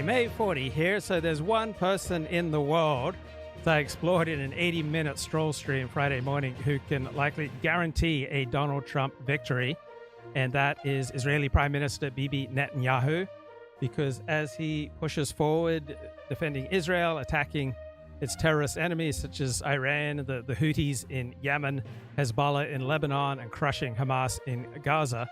May 40 here. So there's one person in the world that I explored in an 80-minute stroll stream Friday morning who can likely guarantee a Donald Trump victory, and that is Israeli Prime Minister Bibi Netanyahu, because as he pushes forward defending Israel, attacking its terrorist enemies such as Iran, the Houthis in Yemen, Hezbollah in Lebanon, and crushing Hamas in Gaza,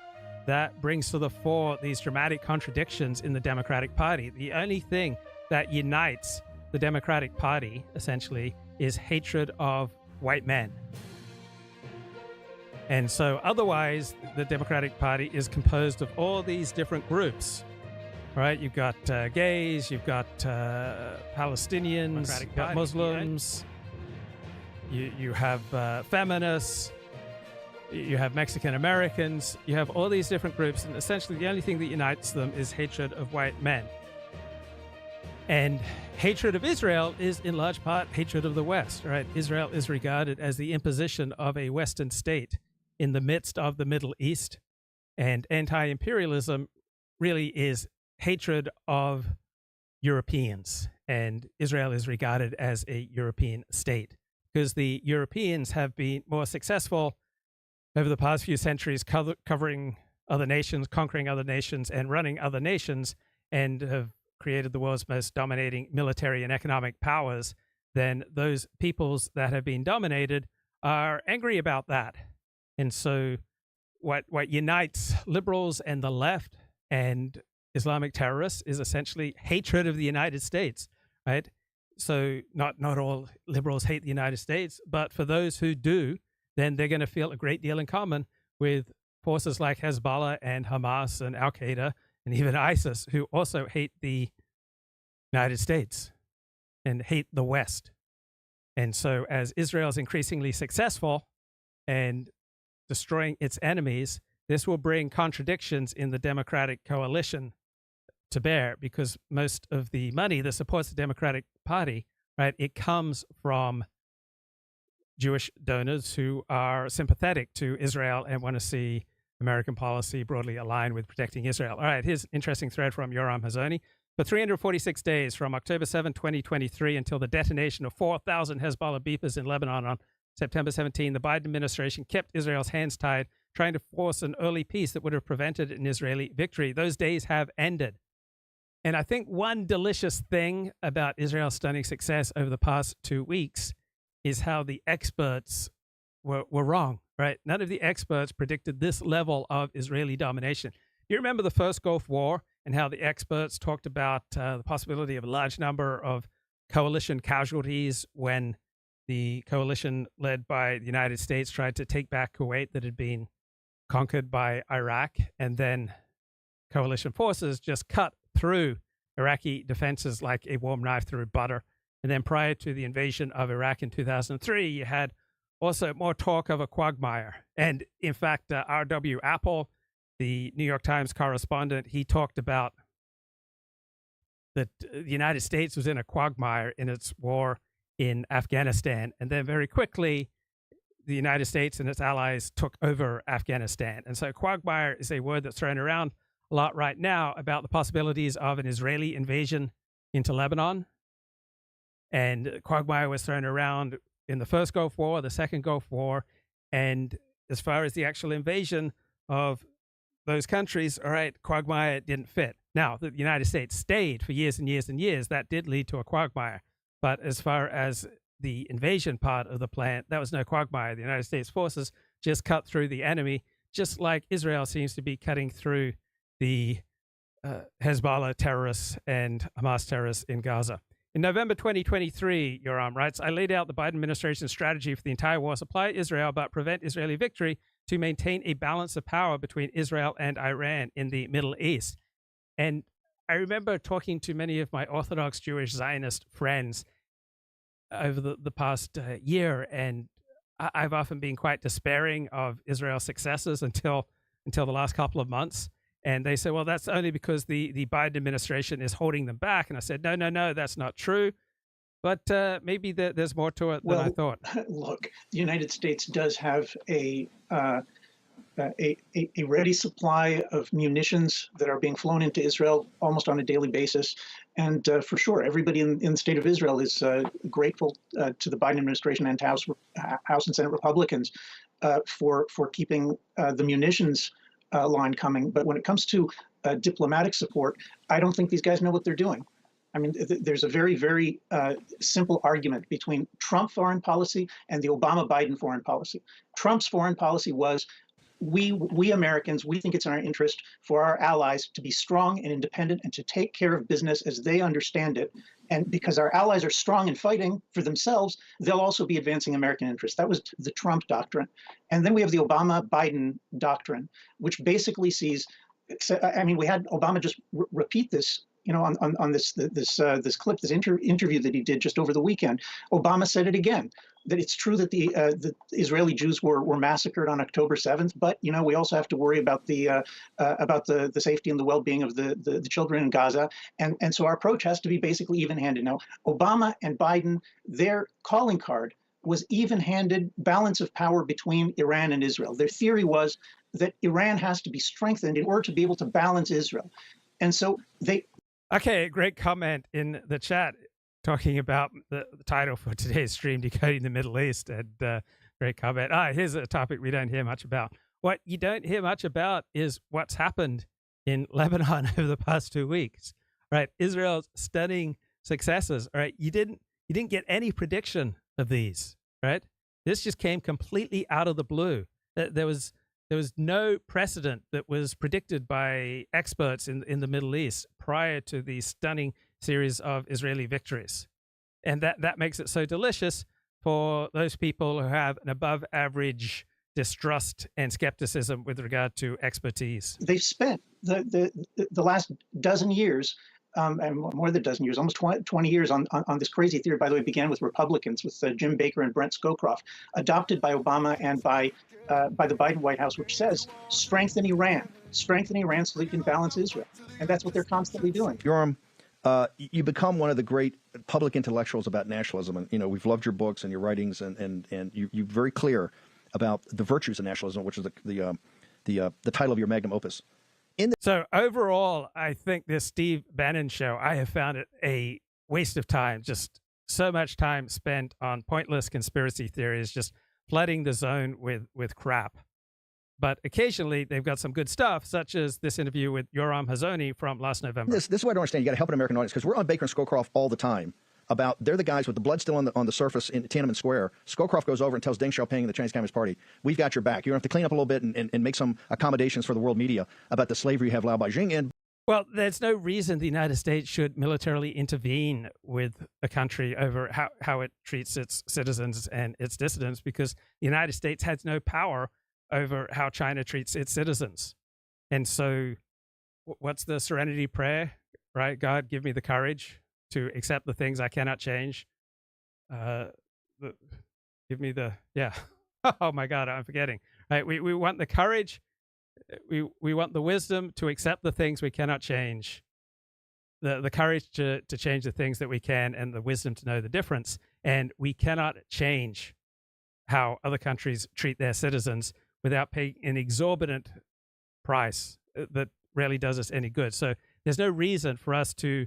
that brings to the fore these dramatic contradictions in the Democratic Party. The only thing that unites the Democratic Party, essentially, is hatred of white men. And so otherwise, the Democratic Party is composed of all these different groups, right? You've got gays, you've got Palestinians, you've got Muslims, you have feminists, you have Mexican Americans, you have all these different groups, and essentially the only thing that unites them is hatred of white men. And hatred of Israel is in large part hatred of the West, right? Israel is regarded as the imposition of a Western state in the midst of the Middle East, and anti-imperialism really is hatred of Europeans, and Israel is regarded as a European state because the Europeans have been more successful over the past few centuries covering other nations, conquering other nations, and running other nations, and have created the world's most dominating military and economic powers. Then those peoples that have been dominated are angry about that. And so what unites liberals and the left and Islamic terrorists is essentially hatred of the United States, right? So not all liberals hate the United States, but for those who do, then they're going to feel a great deal in common with forces like Hezbollah and Hamas and Al-Qaeda and even ISIS, who also hate the United States and hate the West. And so as Israel is increasingly successful and destroying its enemies, this will bring contradictions in the Democratic coalition to bear, because most of the money that supports the Democratic Party, right, it comes from Jewish donors who are sympathetic to Israel and want to see American policy broadly aligned with protecting Israel. All right, here's an interesting thread from Yoram Hazony. For 346 days, from October 7, 2023, until the detonation of 4,000 Hezbollah beepers in Lebanon on September 17, the Biden administration kept Israel's hands tied, trying to force an early peace that would have prevented an Israeli victory. Those days have ended. And I think one delicious thing about Israel's stunning success over the past 2 weeks is how the experts were wrong, right? None of the experts predicted this level of Israeli domination. You remember the first Gulf War and how the experts talked about the possibility of a large number of coalition casualties when the coalition led by the United States tried to take back Kuwait that had been conquered by Iraq, and then coalition forces just cut through Iraqi defenses like a warm knife through butter. And then prior to the invasion of Iraq in 2003, you had also more talk of a quagmire. And in fact, R.W. Apple, the New York Times correspondent, he talked about that the United States was in a quagmire in its war in Afghanistan. And then very quickly, the United States and its allies took over Afghanistan. And so quagmire is a word that's thrown around a lot right now about the possibilities of an Israeli invasion into Lebanon. And quagmire was thrown around in the first Gulf War, the second Gulf War. And as far as the actual invasion of those countries, all right, quagmire didn't fit. Now, the United States stayed for years and years and years. That did lead to a quagmire. But as far as the invasion part of the plan, that was no quagmire. The United States forces just cut through the enemy, just like Israel seems to be cutting through the Hezbollah terrorists and Hamas terrorists in Gaza. In November 2023, Yoram writes, I laid out the Biden administration's strategy for the entire war: supply Israel but prevent Israeli victory to maintain a balance of power between Israel and Iran in the Middle East. And I remember talking to many of my Orthodox Jewish Zionist friends over the past year, and I've often been quite despairing of Israel's successes until the last couple of months. And they say, well, that's only because the Biden administration is holding them back. And I said, no, that's not true. But maybe there's more to it than I thought. Look, the United States does have a a ready supply of munitions that are being flown into Israel almost on a daily basis. And for sure, everybody in the state of Israel is grateful to the Biden administration and House and Senate Republicans for keeping the munitions line coming. But when it comes to diplomatic support, I don't think these guys know what they're doing. I mean, there's a very, very simple argument between Trump foreign policy and the Obama-Biden foreign policy. Trump's foreign policy was, we Americans, we think it's in our interest for our allies to be strong and independent and to take care of business as they understand it. And because our allies are strong and fighting for themselves, they'll also be advancing American interests. That was the Trump doctrine. And then we have the Obama-Biden doctrine, which basically sees, I mean, we had Obama just repeat this, on this clip, this interview that he did just over the weekend. Obama said it again, that it's true that the Israeli Jews were massacred on October 7th, but we also have to worry about the safety and the well-being of the children in Gaza, and so our approach has to be basically even-handed. Now, Obama and Biden, their calling card was even-handed balance of power between Iran and Israel. Their theory was that Iran has to be strengthened in order to be able to balance Israel, and so they. Okay, great comment in the chat talking about the title for today's stream, Decoding the Middle East, and great comment. Here's a topic we don't hear much about. What you don't hear much about is what's happened in Lebanon over the past 2 weeks, right? Israel's stunning successes, right? You didn't get any prediction of these, right? This just came completely out of the blue. There was no precedent that was predicted by experts in the Middle East prior to the stunning series of Israeli victories. And that makes it so delicious for those people who have an above average distrust and skepticism with regard to expertise. They've spent the last dozen years, and more than a dozen years, almost 20 years on this crazy theory. By the way, it began with Republicans, with Jim Baker and Brent Scowcroft, adopted by Obama and by the Biden White House, which says strengthen Iran so they can balance Israel. And that's what they're constantly doing. Yoram, you become one of the great public intellectuals about nationalism. And, we've loved your books and your writings, and you're very clear about the virtues of nationalism, which is the title of your magnum opus. So overall, I think this Steve Bannon show, I have found it a waste of time. Just so much time spent on pointless conspiracy theories, just flooding the zone with crap. But occasionally they've got some good stuff, such as this interview with Yoram Hazony from last November. This is what I don't understand. You got to help an American audience, because we're on Baker and Scowcroft all the time about they're the guys with the blood still on the surface in Tiananmen Square. Scowcroft goes over and tells Deng Xiaoping and the Chinese Communist Party, we've got your back. You have to clean up a little bit and make some accommodations for the world media about the slavery you have Lao Beijing in. Well, there's no reason the United States should militarily intervene with a country over how it treats its citizens and its dissidents, because the United States has no power over how China treats its citizens. And so what's the serenity prayer, right? God, give me the courage to accept the things I cannot change. Give me the, oh my God, I'm forgetting. Right? We want the courage. We want the wisdom to accept the things we cannot change, the courage to change the things that we can, and the wisdom to know the difference. And we cannot change how other countries treat their citizens without paying an exorbitant price that rarely does us any good. So there's no reason for us to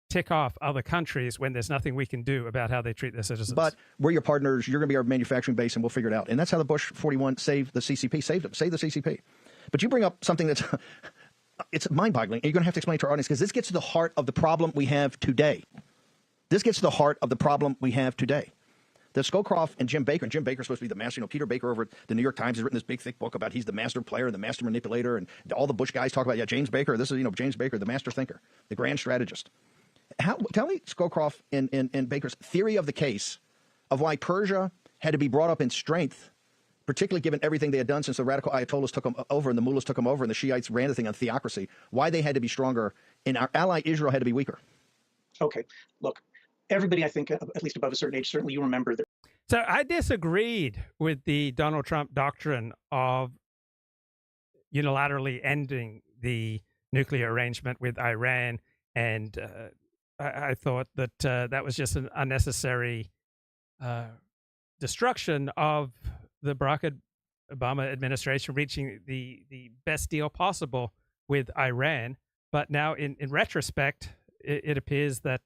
tick off other countries when there's nothing we can do about how they treat their citizens. But we're your partners. You're going to be our manufacturing base, and we'll figure it out. And that's how the Bush 41 saved the CCP, saved the CCP. But you bring up something that's it's mind-boggling, and you're going to have to explain to our audience, because this gets to the heart of the problem we have today. This gets to the heart of the problem we have today. The Scowcroft and Jim Baker, supposed to be the master. Peter Baker over at the New York Times has written this big, thick book about he's the master player, the master manipulator, and all the Bush guys talk about, James Baker. This is, James Baker, the master thinker, the grand strategist. Tell me Scowcroft and Baker's theory of the case of why Persia had to be brought up in strength, particularly given everything they had done since the radical Ayatollahs took them over and the mullahs took them over and the Shiites ran the thing on theocracy, why they had to be stronger and our ally Israel had to be weaker. Okay, look, everybody, I think, at least above a certain age, certainly you remember that. So I disagreed with the Donald Trump doctrine of unilaterally ending the nuclear arrangement with Iran, and I thought that that was just an unnecessary destruction of the Barack Obama administration reaching the best deal possible with Iran. But now, in retrospect, it appears that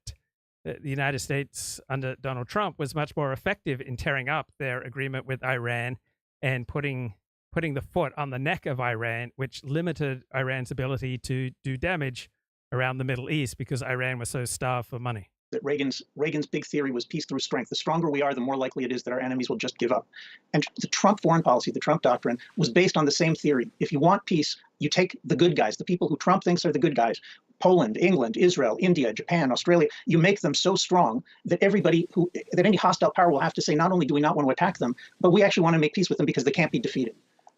the United States under Donald Trump was much more effective in tearing up their agreement with Iran and putting the foot on the neck of Iran, which limited Iran's ability to do damage around the Middle East because Iran was so starved for money. That Reagan's big theory was peace through strength. The stronger we are, the more likely it is that our enemies will just give up. And the Trump foreign policy, the Trump doctrine, was based on the same theory. If you want peace, you take the good guys, the people who Trump thinks are the good guys, Poland, England, Israel, India, Japan, Australia, you make them so strong that that any hostile power will have to say, not only do we not want to attack them, but we actually want to make peace with them because they can't be defeated.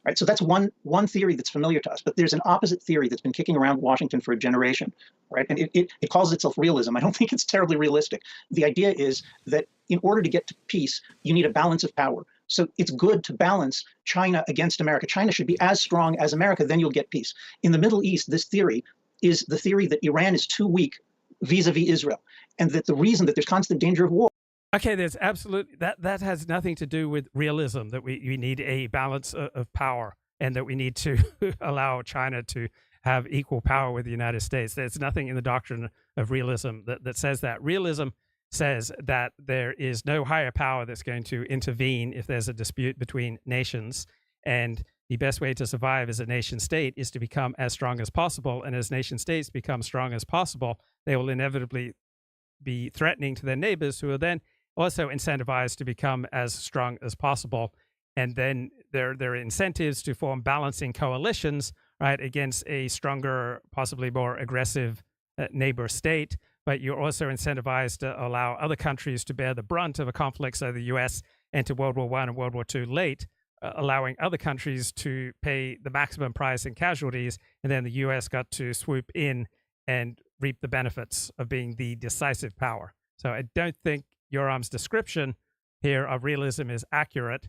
Right, so that's one theory that's familiar to us, but there's an opposite theory that's been kicking around Washington for a generation, right? And it calls itself realism. I don't think it's terribly realistic. The idea is that in order to get to peace, you need a balance of power. So it's good to balance China against America. China should be as strong as America, then you'll get peace. In the Middle East, this theory is the theory that Iran is too weak vis-a-vis Israel, and that the reason that there's constant danger of war. Okay, there's absolutely that has nothing to do with realism, that we need a balance of power and that we need to allow China to have equal power with the United States. There's nothing in the doctrine of realism that says that. Realism says that there is no higher power that's going to intervene if there's a dispute between nations, and the best way to survive as a nation state is to become as strong as possible. And as nation states become strong as possible, they will inevitably be threatening to their neighbors, who are then also incentivized to become as strong as possible. And then there are incentives to form balancing coalitions, right, against a stronger, possibly more aggressive neighbor state. But you're also incentivized to allow other countries to bear the brunt of a conflict. So the U.S. entered World War I and World War II late, allowing other countries to pay the maximum price in casualties. And then the U.S. got to swoop in and reap the benefits of being the decisive power. So I don't think Yoram's description here of realism is accurate.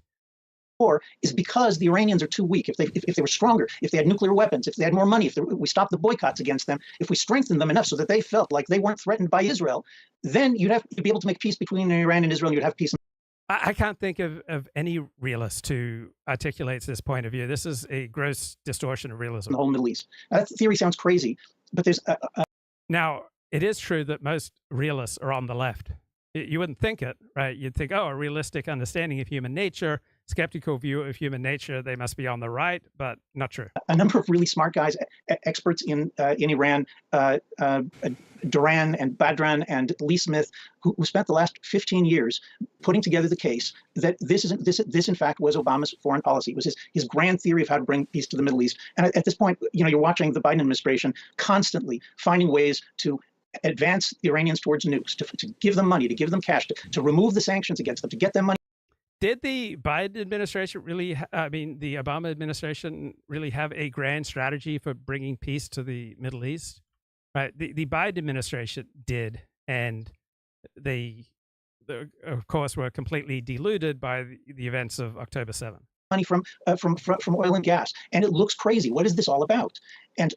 War is because the Iranians are too weak. If they were stronger, if they had nuclear weapons, if they had more money, if we stopped the boycotts against them, if we strengthened them enough so that they felt like they weren't threatened by Israel, then you'd be able to make peace between Iran and Israel, and you'd have peace. I can't think of any realist who articulates this point of view. This is a gross distortion of realism. In the whole Middle East. That theory sounds crazy, but there's Now, it is true that most realists are on the left. You wouldn't think it, right? You'd think, oh, a realistic understanding of human nature, skeptical view of human nature, they must be on the right, but not true. A number of really smart guys, experts in Iran, Duran and Badran and Lee Smith, who spent the last 15 years putting together the case that this in fact was Obama's foreign policy. It was his grand theory of how to bring peace to the Middle East. And at this point, you're watching the Biden administration constantly finding ways to advance the Iranians towards nukes, to give them money, to give them cash, to remove the sanctions against them, to get them money. Did the Biden administration the Obama administration really have a grand strategy for bringing peace to the Middle East? Right. The Biden administration did, and they, of course, were completely deluded by the events of October 7th. Money from oil and gas, and it looks crazy. What is this all about? And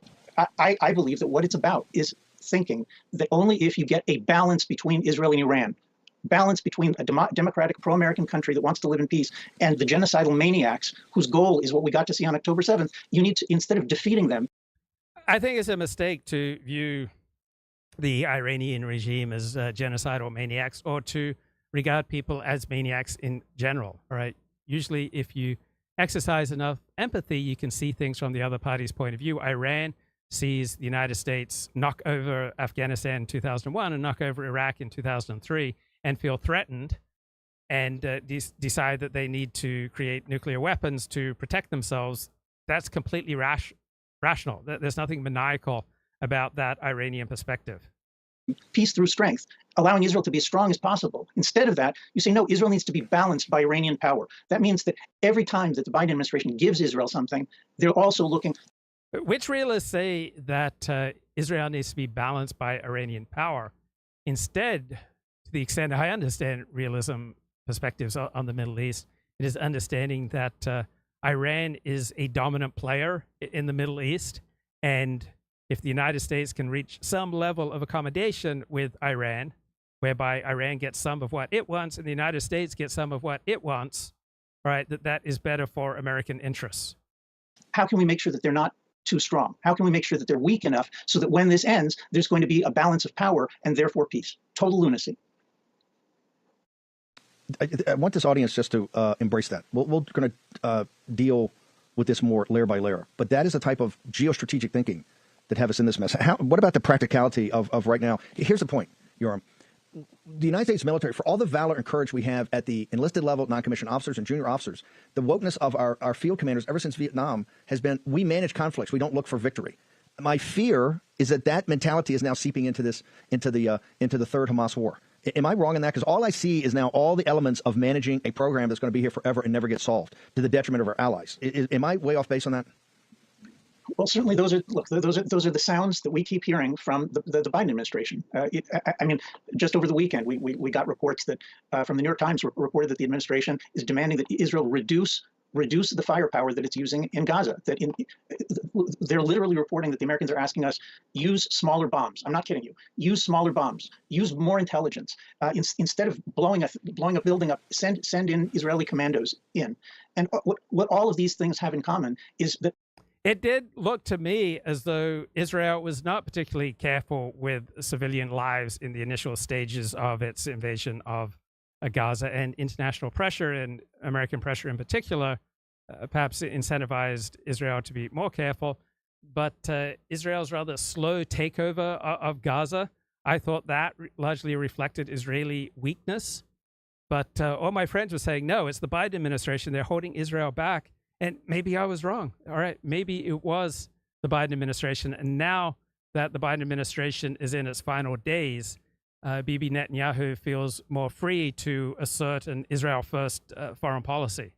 I believe that what it's about is thinking that only if you get a balance between Israel and Iran, balance between a democratic, pro-American country that wants to live in peace and the genocidal maniacs whose goal is what we got to see on October 7th, you need to, instead of defeating them. I think it's a mistake to view the Iranian regime as genocidal maniacs, or to regard people as maniacs in general, all right? Usually, if you exercise enough empathy, you can see things from the other party's point of view. Iran sees the United States knock over Afghanistan in 2001 and knock over Iraq in 2003 and feel threatened, and decide that they need to create nuclear weapons to protect themselves. That's completely rational. There's nothing maniacal about that Iranian perspective. Peace through strength, allowing Israel to be as strong as possible. Instead of that, you say, no, Israel needs to be balanced by Iranian power. That means that every time that the Biden administration gives Israel something, they're also looking. Which realists say that Israel needs to be balanced by Iranian power? Instead, to the extent I understand realism perspectives on the Middle East, it is understanding that Iran is a dominant player in the Middle East, and if the United States can reach some level of accommodation with Iran, whereby Iran gets some of what it wants and the United States gets some of what it wants, all right, that is better for American interests. How can we make sure that they're not too strong? How can we make sure that they're weak enough so that when this ends, there's going to be a balance of power and therefore peace? Total lunacy. I want this audience just to embrace that. We're going to deal with this more layer by layer, but that is the type of geostrategic thinking that have us in this mess. What about the practicality of right now? Here's the point, Yoram. The United States military, for all the valor and courage we have at the enlisted level, non-commissioned officers and junior officers, the wokeness of our field commanders ever since Vietnam has been, we manage conflicts. We don't look for victory. My fear is that mentality is now seeping into the third Hamas war. Am I wrong in that? Because all I see is now all the elements of managing a program that's going to be here forever and never get solved to the detriment of our allies. Am I way off base on that? Well, certainly those are the sounds that we keep hearing from the Biden administration. I mean, just over the weekend, we got reports that from the New York Times reported that the administration is demanding that Israel reduce the firepower that it's using in Gaza. They're literally reporting that the Americans are asking us, use smaller bombs. I'm not kidding you. Use smaller bombs. Use more intelligence. Instead of blowing a building up, send in Israeli commandos in. And what all of these things have in common is that it did look to me as though Israel was not particularly careful with civilian lives in the initial stages of its invasion of Gaza, and international pressure, and American pressure in particular, perhaps incentivized Israel to be more careful. But Israel's rather slow takeover of Gaza, I thought that largely reflected Israeli weakness. But all my friends were saying, no, it's the Biden administration. They're holding Israel back. And maybe I was wrong. All right, maybe it was the Biden administration. And now that the Biden administration is in its final days, Bibi Netanyahu feels more free to assert an Israel-first foreign policy.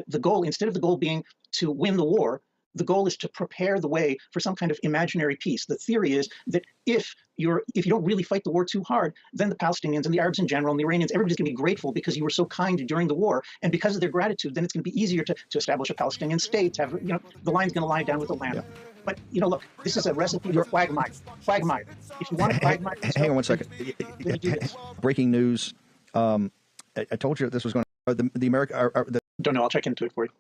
The goal, instead of the goal being to win the war, the goal is to prepare the way for some kind of imaginary peace. The theory is that if you don't really fight the war too hard, then the Palestinians and the Arabs in general and the Iranians, everybody's going to be grateful because you were so kind during the war, and because of their gratitude, then it's going to be easier to establish a Palestinian state. To have, the line's going to lie down with the land. Yeah. But look, this is a recipe for quagmire. Quagmire. If you want to quagmire, hang on one second. Breaking news. I told you that this was going to the America. Don't know. I'll check into it for you.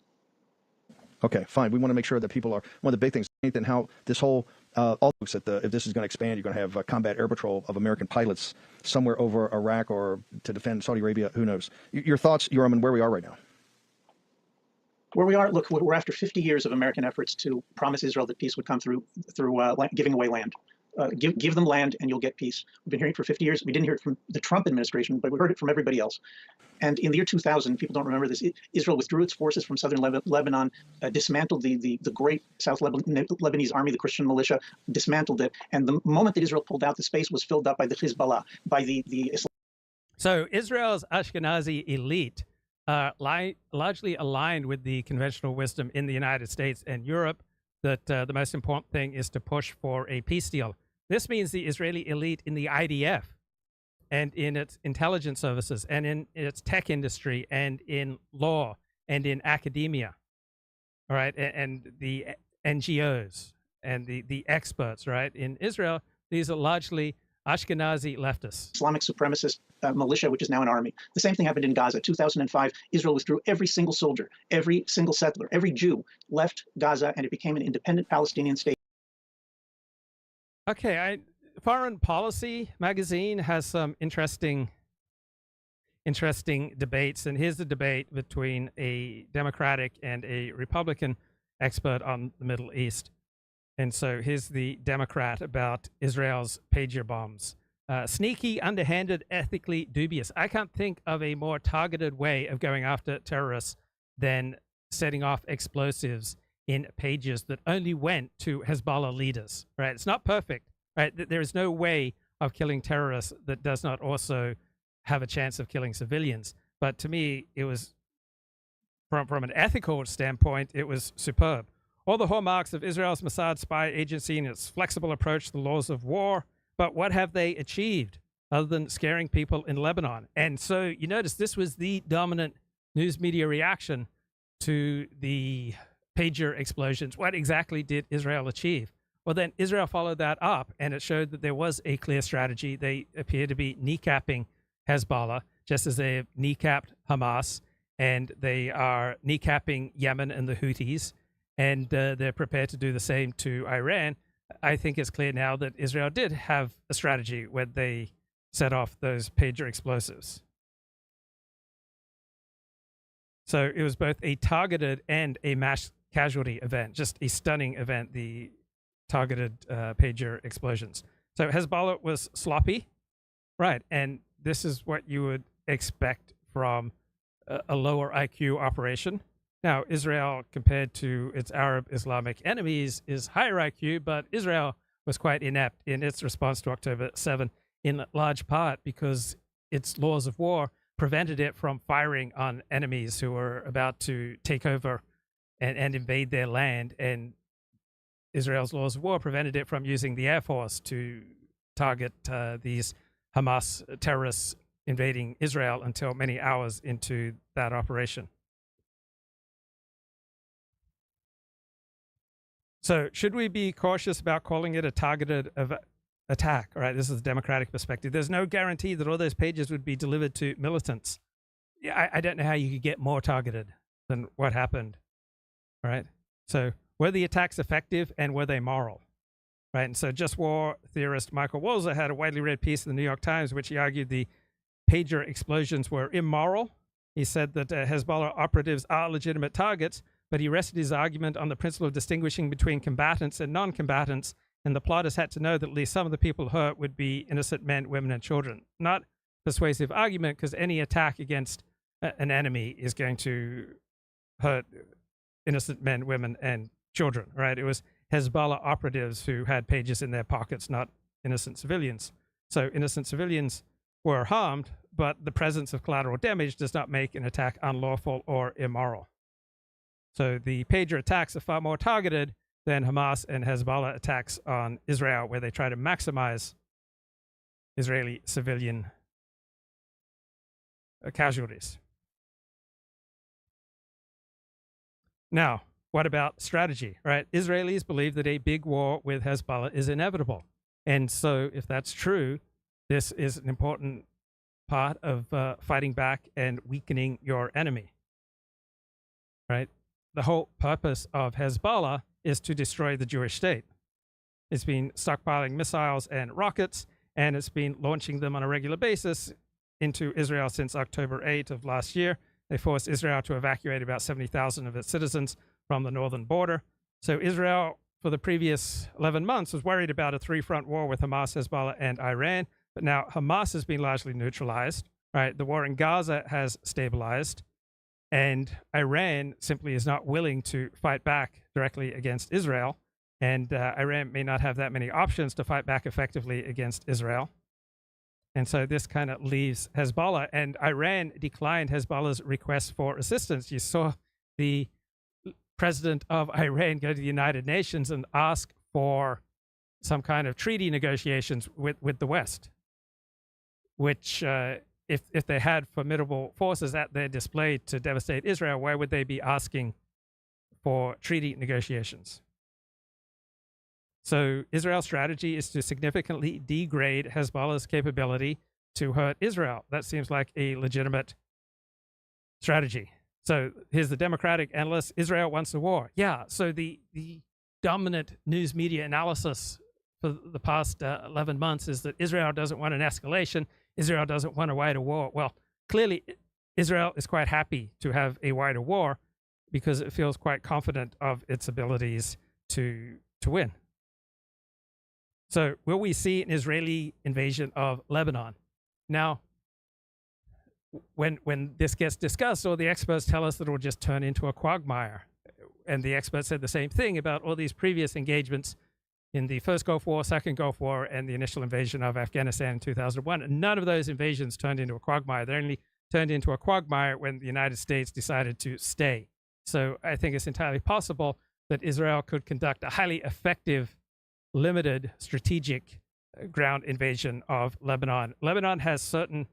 Okay, fine. We want to make sure that people are one of the big things. Nathan, how this whole all looks at if this is going to expand, you're going to have combat air patrol of American pilots somewhere over Iraq or to defend Saudi Arabia. Who knows? Your thoughts, Yoram, on where we are right now? Where we are, look, we're after 50 years of American efforts to promise Israel that peace would come through giving away land. Give them land and you'll get peace. We've been hearing it for 50 years. We didn't hear it from the Trump administration, but we heard it from everybody else. And in the year 2000, people don't remember this, Israel withdrew its forces from southern Lebanon, dismantled the great South Lebanese army, the Christian militia, dismantled it. And the moment that Israel pulled out, the space was filled up by the Hezbollah, by the Islam. So Israel's Ashkenazi elite largely aligned with the conventional wisdom in the United States and Europe that the most important thing is to push for a peace deal. This means the Israeli elite in the IDF and in its intelligence services and in its tech industry and in law and in academia, all right, and the NGOs and the experts, right? In Israel, these are largely Ashkenazi leftists. Islamic supremacist militia, which is now an army. The same thing happened in Gaza. 2005, Israel withdrew every single soldier, every single settler, every Jew left Gaza, and it became an independent Palestinian state. Okay, Foreign Policy magazine has some interesting debates, and here's the debate between a Democratic and a Republican expert on the Middle East. And so here's the Democrat about Israel's pager bombs. Sneaky, underhanded, ethically dubious. I can't think of a more targeted way of going after terrorists than setting off explosives in pages that only went to Hezbollah leaders, right? It's not perfect, right? There is no way of killing terrorists that does not also have a chance of killing civilians. But to me, it was, from an ethical standpoint, it was superb. All the hallmarks of Israel's Mossad spy agency and its flexible approach to the laws of war. But what have they achieved other than scaring people in Lebanon? And so you notice this was the dominant news media reaction to the pager explosions. What exactly did Israel achieve? Well, then Israel followed that up, and it showed that there was a clear strategy. They appear to be kneecapping Hezbollah, just as they have kneecapped Hamas. and they are kneecapping Yemen and the Houthis, and they're prepared to do the same to Iran. I think it's clear now that Israel did have a strategy when they set off those pager explosives. So it was both a targeted and a mass casualty event, just a stunning event, the targeted pager explosions. So Hezbollah was sloppy, right? And this is what you would expect from a lower IQ operation. Now, Israel, compared to its Arab Islamic enemies, is higher IQ, but Israel was quite inept in its response to October 7, in large part because its laws of war prevented it from firing on enemies who were about to take over and invade their land. And Israel's laws of war prevented it from using the Air Force to target these Hamas terrorists invading Israel until many hours into that operation. So should we be cautious about calling it a targeted attack? All right, this is the Democratic perspective. There's no guarantee that all those pages would be delivered to militants. Yeah, I don't know how you could get more targeted than what happened. All right, so were the attacks effective and were they moral? Right, and so just war theorist Michael Walzer had a widely read piece in the New York Times, which he argued the pager explosions were immoral. He said that Hezbollah operatives are legitimate targets, but he rested his argument on the principle of distinguishing between combatants and non-combatants, and the plotters had to know that at least some of the people hurt would be innocent men, women, and children. Not persuasive argument, because any attack against an enemy is going to hurt innocent men, women, and children, right? It was Hezbollah operatives who had pages in their pockets, not innocent civilians. So innocent civilians were harmed, but the presence of collateral damage does not make an attack unlawful or immoral. So the pager attacks are far more targeted than Hamas and Hezbollah attacks on Israel, where they try to maximize Israeli civilian casualties. Now, what about strategy, right? Israelis believe that a big war with Hezbollah is inevitable. And so if that's true, this is an important part of fighting back and weakening your enemy, right? The whole purpose of Hezbollah is to destroy the Jewish state. It's been stockpiling missiles and rockets, and it's been launching them on a regular basis into Israel since October 8 of last year. They forced Israel to evacuate about 70,000 of its citizens from the northern border. So Israel, for the previous 11 months, was worried about a three-front war with Hamas, Hezbollah, and Iran. But now Hamas has been largely neutralized, right? The war in Gaza has stabilized, and Iran simply is not willing to fight back directly against Israel. And Iran may not have that many options to fight back effectively against Israel. And so this kind of leaves Hezbollah, and Iran declined Hezbollah's request for assistance. You saw the president of Iran go to the United Nations and ask for some kind of treaty negotiations with the West, which if they had formidable forces at their display to devastate Israel, why would they be asking for treaty negotiations? So Israel's strategy is to significantly degrade Hezbollah's capability to hurt Israel. That seems like a legitimate strategy. So here's the Democratic analyst: Israel wants a war. Yeah, so the dominant news media analysis for the past 11 months is that Israel doesn't want an escalation. Israel doesn't want a wider war. Well, clearly Israel is quite happy to have a wider war because it feels quite confident of its abilities to win. So will we see an Israeli invasion of Lebanon? Now, when this gets discussed, all the experts tell us that it will just turn into a quagmire. And the experts said the same thing about all these previous engagements in the first Gulf War, second Gulf War, and the initial invasion of Afghanistan in 2001. And none of those invasions turned into a quagmire. They only turned into a quagmire when the United States decided to stay. So I think it's entirely possible that Israel could conduct a highly effective, limited strategic ground invasion of Lebanon. Lebanon has certain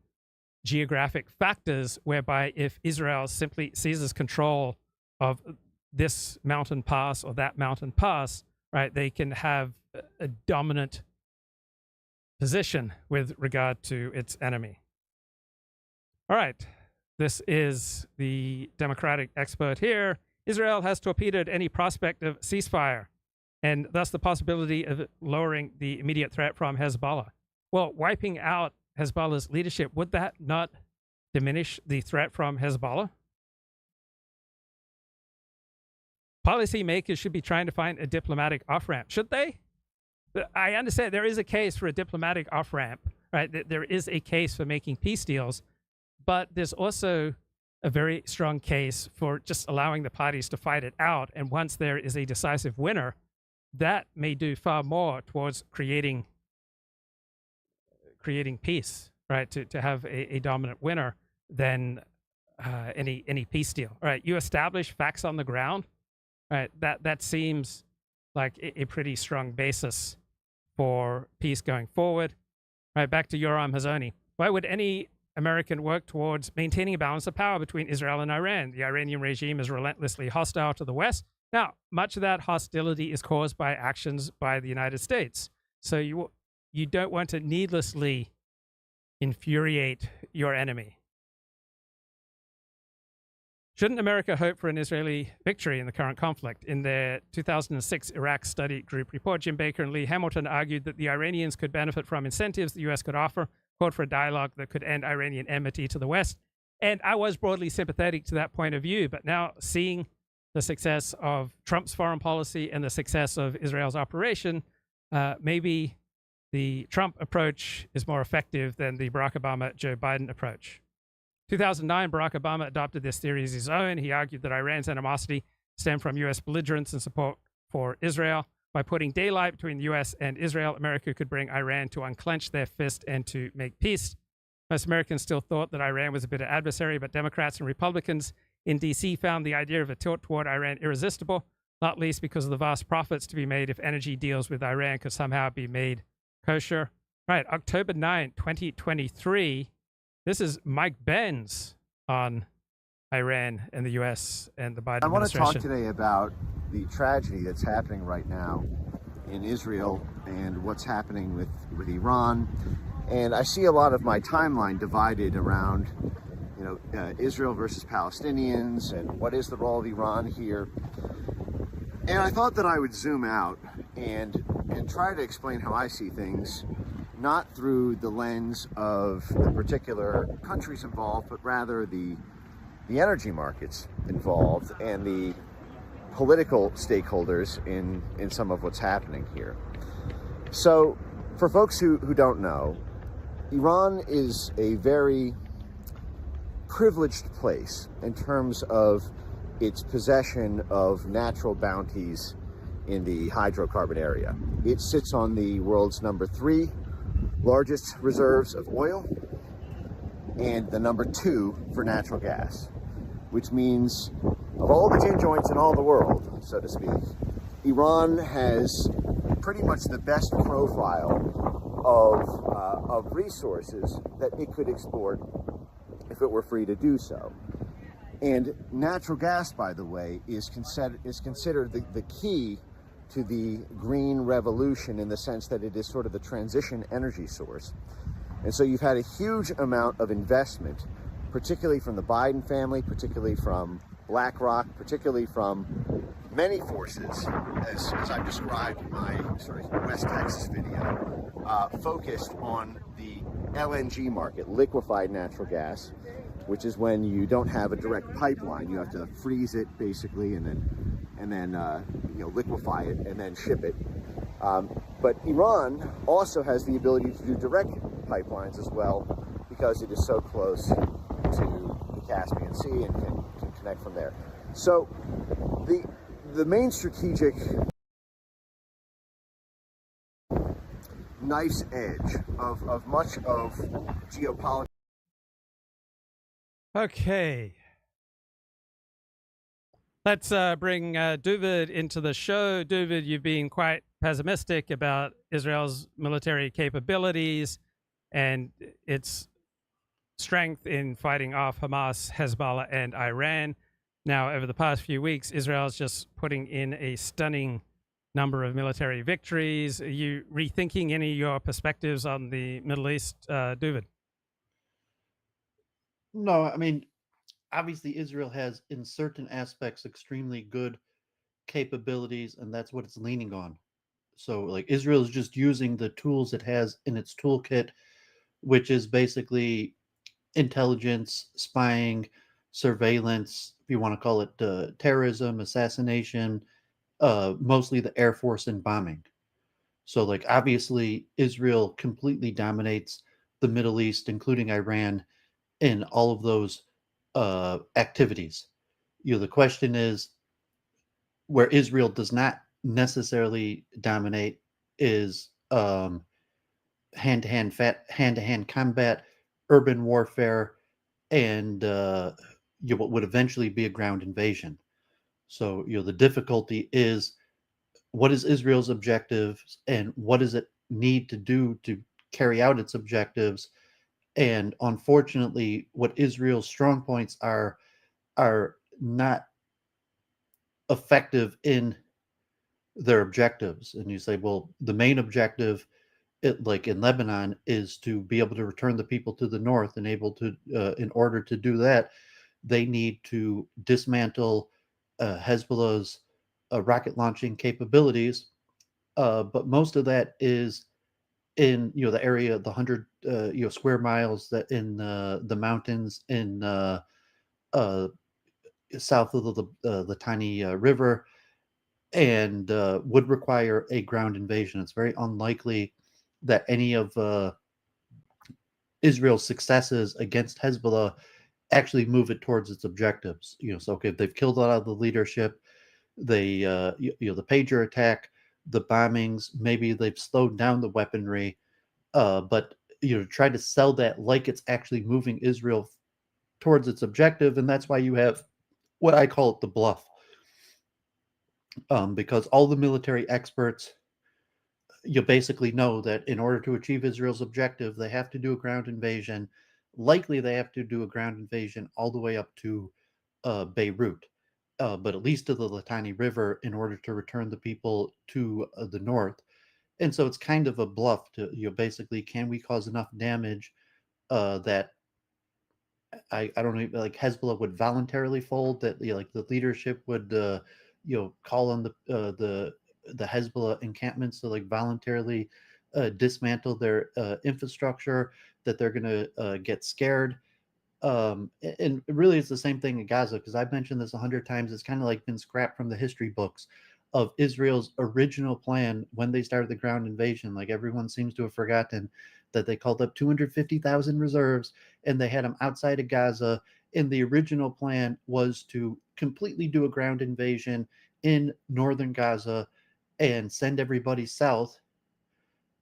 geographic factors whereby if Israel simply seizes control of this mountain pass or that mountain pass, right, they can have a dominant position with regard to its enemy. All right, This is the Democratic expert here. Israel has torpedoed any prospect of ceasefire and thus the possibility of lowering the immediate threat from Hezbollah. Well, wiping out Hezbollah's leadership, would that not diminish the threat from Hezbollah? Policymakers should be trying to find a diplomatic off-ramp, should they? I understand there is a case for a diplomatic off-ramp, right? There is a case for making peace deals, but there's also a very strong case for just allowing the parties to fight it out. And once there is a decisive winner, that may do far more towards creating peace, right? To have a dominant winner than any peace deal. Right? You establish facts on the ground, right? That seems like a pretty strong basis for peace going forward. Right? Back to Yoram Hazony. Why would any American work towards maintaining a balance of power between Israel and Iran? The Iranian regime is relentlessly hostile to the West. Now, much of that hostility is caused by actions by the United States. So you don't want to needlessly infuriate your enemy. Shouldn't America hope for an Israeli victory in the current conflict? In their 2006 Iraq study group report, Jim Baker and Lee Hamilton argued that the Iranians could benefit from incentives the U.S. could offer, called for a dialogue that could end Iranian enmity to the West. And I was broadly sympathetic to that point of view, but now seeing the success of Trump's foreign policy and the success of Israel's operation, maybe the Trump approach is more effective than the Barack Obama-Joe Biden approach. 2009, Barack Obama adopted this theory as his own. He argued that Iran's animosity stemmed from U.S. belligerence and support for Israel. By putting daylight between the U.S. and Israel, America could bring Iran to unclench their fist and to make peace. Most Americans still thought that Iran was a bitter adversary, but Democrats and Republicans in D.C. found the idea of a tilt toward Iran irresistible, not least because of the vast profits to be made if energy deals with Iran could somehow be made kosher. Right, October 9, 2023. This is Mike Benz on Iran and the U.S. and the Biden administration. I want to talk today about the tragedy that's happening right now in Israel and what's happening with Iran. And I see a lot of my timeline divided around, Israel versus Palestinians and what is the role of Iran here. And I thought that I would zoom out and try to explain how I see things, not through the lens of the particular countries involved, but rather the energy markets involved and the political stakeholders in some of what's happening here. So for folks who don't know, Iran is a very privileged place in terms of its possession of natural bounties in the hydrocarbon area. It sits on the world's number 3 largest reserves of oil and the number 2 for natural gas, which means of all the gin joints in all the world, so to speak, Iran has pretty much the best profile of resources that it could export if it were free to do so. And natural gas, by the way, is considered the key to the green revolution in the sense that it is sort of the transition energy source. And so you've had a huge amount of investment, particularly from the Biden family, particularly from BlackRock, particularly from many forces, as I've described in my sort of West Texas video, focused on the LNG market, liquefied natural gas, which is when you don't have a direct pipeline. You have to freeze it basically, and then liquefy it and then ship it. But Iran also has the ability to do direct pipelines as well, because it is so close to the Caspian Sea and can connect from there. So the main strategic knife's edge of much of geopolitics. Okay. Let's bring Dooovid into the show. Dooovid, you've been quite pessimistic about Israel's military capabilities and its strength in fighting off Hamas, Hezbollah, and Iran. Now, over the past few weeks, Israel's just putting in a stunning number of military victories. Are you rethinking any of your perspectives on the Middle East, Dooovid? No, I mean, obviously Israel has in certain aspects extremely good capabilities, and that's what it's leaning on. So like Israel is just using the tools it has in its toolkit, which is basically intelligence, spying, surveillance, if you want to call it terrorism, assassination, mostly the Air Force and bombing. So like obviously Israel completely dominates the Middle East, including Iran, in all of those activities. The question is where Israel does not necessarily dominate is hand-to-hand combat, urban warfare, and what would eventually be a ground invasion. So the difficulty is what is Israel's objectives and what does it need to do to carry out its objectives. And unfortunately, what Israel's strong points are not effective in their objectives. And you say, well, the main objective, like in Lebanon, is to be able to return the people to the north, and able to, in order to do that, they need to dismantle Hezbollah's rocket launching capabilities. But most of that is in the area, the 100 square miles that in the mountains in south of the tiny river, and would require a ground invasion. It's very unlikely that any of Israel's successes against Hezbollah actually move it towards its objectives. So okay, if they've killed a lot of the leadership, they the pager attack, the bombings, maybe they've slowed down the weaponry, but try to sell that like it's actually moving Israel towards its objective, and that's why you have what I call it the bluff, because all the military experts basically know that in order to achieve Israel's objective, they have to do a ground invasion. Likely, they have to do a ground invasion all the way up to Beirut, but at least to the Litani River, in order to return the people to the north. And so it's kind of a bluff to basically, can we cause enough damage that I don't know, like Hezbollah would voluntarily fold, that like the leadership would call on the Hezbollah encampments to like voluntarily dismantle their infrastructure, that they're going to get scared. And really it's the same thing in Gaza, because I've mentioned this 100 times. It's kind of like been scrapped from the history books of Israel's original plan when they started the ground invasion. Like everyone seems to have forgotten that they called up 250,000 reserves and they had them outside of Gaza. And the original plan was to completely do a ground invasion in northern Gaza and send everybody south.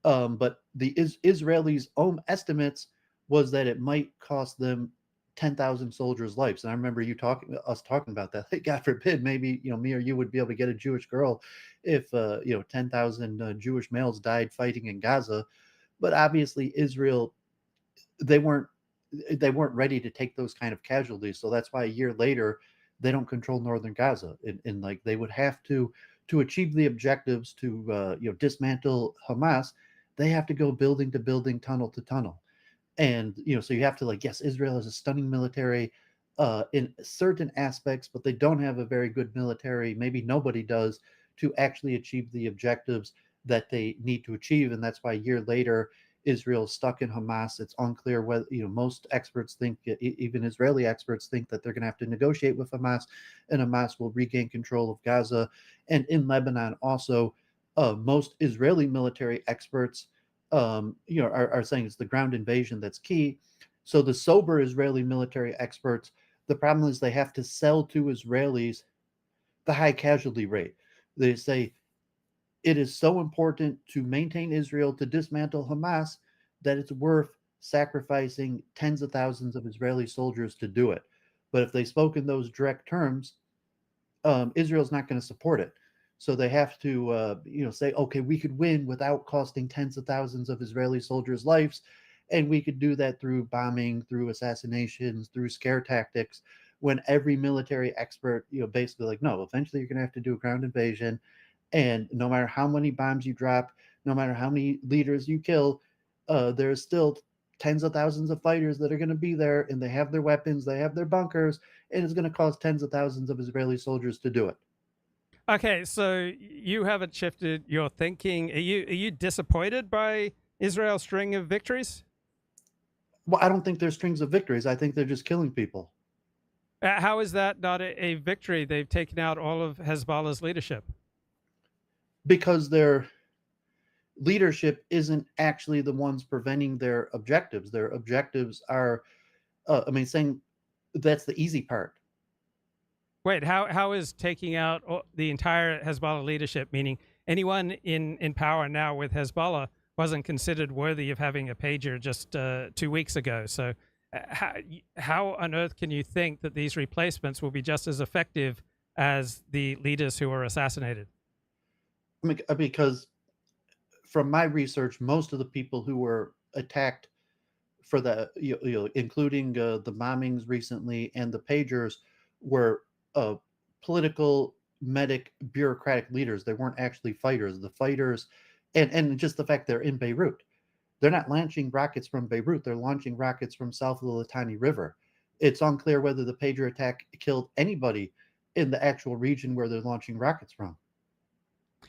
But the Israelis' own estimates was that it might cost them 10,000 soldiers' lives. And I remember us talking about that. God forbid, maybe me or you would be able to get a Jewish girl if 10,000 Jewish males died fighting in Gaza. But obviously, Israel, they weren't ready to take those kind of casualties. So that's why a year later they don't control northern Gaza, and like they would have to achieve the objectives to dismantle Hamas. They have to go building to building, tunnel to tunnel. And so you have to, like, yes, Israel has a stunning military in certain aspects, but they don't have a very good military. Maybe nobody does, to actually achieve the objectives that they need to achieve. And that's why a year later Israel's stuck in Hamas. It's unclear whether, most experts think, even Israeli experts think, that they're going to have to negotiate with Hamas, and Hamas will regain control of Gaza. And in Lebanon also, most Israeli military experts are saying it's the ground invasion that's key. So the sober Israeli military experts, the problem is they have to sell to Israelis the high casualty rate. They say it is so important to maintain Israel, to dismantle Hamas, that it's worth sacrificing tens of thousands of Israeli soldiers to do it. But if they spoke in those direct terms, Israel's not going to support it. So they have to, say, okay, we could win without costing tens of thousands of Israeli soldiers' lives, and we could do that through bombing, through assassinations, through scare tactics. When every military expert, basically like, no, eventually you're going to have to do a ground invasion, and no matter how many bombs you drop, no matter how many leaders you kill, there's still tens of thousands of fighters that are going to be there, and they have their weapons, they have their bunkers, and it's going to cost tens of thousands of Israeli soldiers to do it. Okay, so you haven't shifted your thinking. Are you disappointed by Israel's string of victories? Well, I don't think they're strings of victories. I think they're just killing people. How is that not a victory? They've taken out all of Hezbollah's leadership. Because their leadership isn't actually the ones preventing their objectives. Their objectives are, saying that's the easy part. Wait, how is taking out the entire Hezbollah leadership, meaning anyone in power now with Hezbollah wasn't considered worthy of having a pager just 2 weeks ago? So how on earth can you think that these replacements will be just as effective as the leaders who were assassinated? Because from my research, most of the people who were attacked for the, including the bombings recently and the pagers, were political, medic, bureaucratic leaders. They weren't actually fighters. The fighters, and just the fact they're in Beirut, they're not launching rockets from Beirut. They're launching rockets from south of the Litani River. It's unclear whether the pager attack killed anybody in the actual region where they're launching rockets from.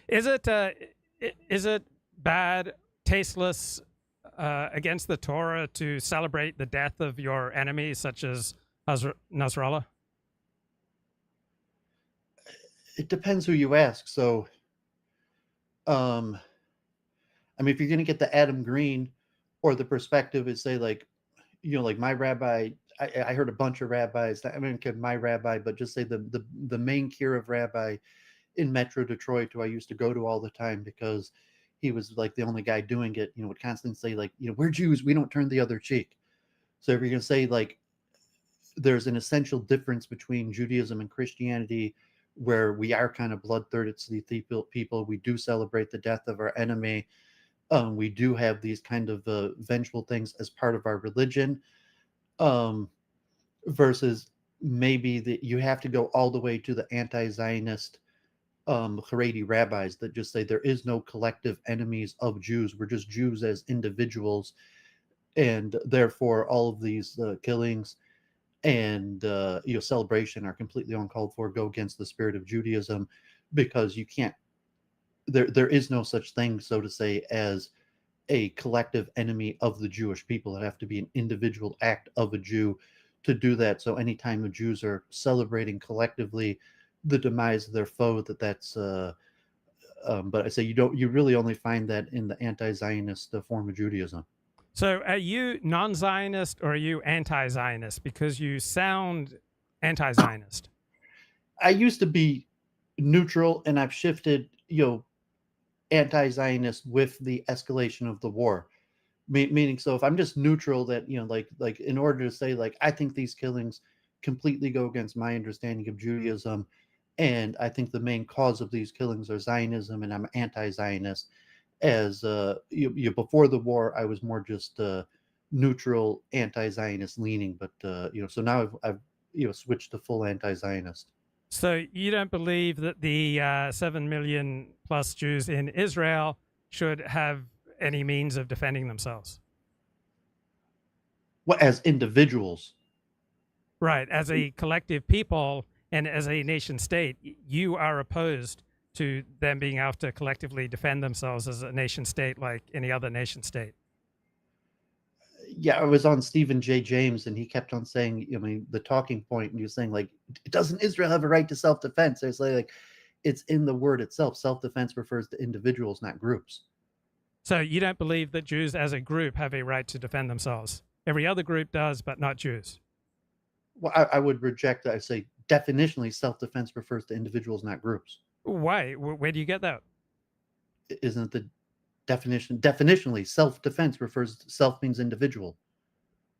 Is it bad, tasteless, against the Torah to celebrate the death of your enemies, such as Nasrallah? It depends who you ask. So, if you're going to get the Adam Green, or the perspective is, say, like my rabbi, I heard a bunch of rabbis, my rabbi, but just say the main Kiruv rabbi in Metro Detroit, who I used to go to all the time because he was like the only guy doing it, would constantly say, like, we're Jews, we don't turn the other cheek. So if you're going to say, like, there's an essential difference between Judaism and Christianity, where we are kind of bloodthirsty people, we do celebrate the death of our enemy, we do have these kind of vengeful things as part of our religion, versus maybe that you have to go all the way to the anti-Zionist Haredi rabbis that just say there is no collective enemies of Jews. We're just Jews as individuals, and therefore all of these killings and celebration are completely uncalled for, go against the spirit of Judaism, because you can't. There is no such thing, so to say, as a collective enemy of the Jewish people. It have to be an individual act of a Jew to do that. So anytime the Jews are celebrating collectively the demise of their foe, that's but I say you really only find that in the anti-Zionist form of Judaism. So are you non-Zionist or are you anti-Zionist? Because you sound anti-Zionist. I used to be neutral, and I've shifted, anti-Zionist with the escalation of the war. Meaning, so if I'm just neutral, that, like in order to say, like, I think these killings completely go against my understanding of Judaism, and I think the main cause of these killings are Zionism, and I'm anti-Zionist. As before the war, I was more just neutral, anti-Zionist leaning, but so now I've switched to full anti-Zionist. So you don't believe that the 7 million plus Jews in Israel should have any means of defending themselves? Well, as individuals, right? As a collective people and as a nation state, you are opposed to them being able to collectively defend themselves as a nation state like any other nation state. Yeah, I was on Stephen J. James, and he kept on saying, the talking point, and he was saying, like, doesn't Israel have a right to self-defense? It's like it's in the word itself. Self-defense refers to individuals, not groups. So you don't believe that Jews as a group have a right to defend themselves? Every other group does, but not Jews. Well, I would reject that. I say definitionally, self-defense refers to individuals, not groups. Why? Where do you get that? Isn't the definition definitionally self-defense refers to self means individual?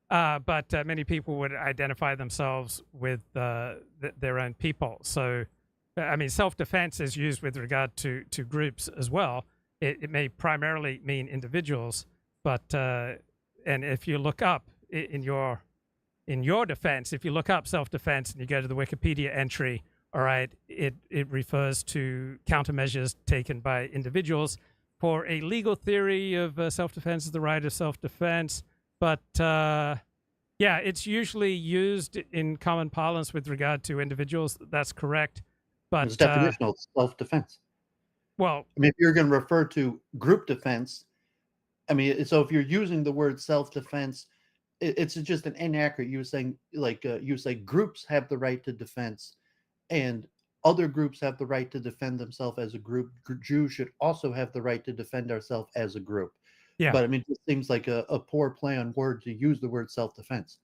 But many people would identify themselves with their own people. So, self-defense is used with regard to groups as well. It may primarily mean individuals, but and if you look up in your defense, if you look up self-defense and you go to the Wikipedia entry, all right, it refers to countermeasures taken by individuals for a legal theory of self-defense is the right of self-defense. but yeah, it's usually used in common parlance with regard to individuals. That's correct. But It's definitional. It's self-defense. Well, I mean, if you're going to refer to group defense, I mean, so if you're using the word self-defense, it's just an inaccurate. You were saying, like, you say groups have the right to defense, and other groups have the right to defend themselves as a group. Jews should also have the right to defend ourselves as a group. yeah. But I mean, it just seems like a poor play on word to use the word self-defense,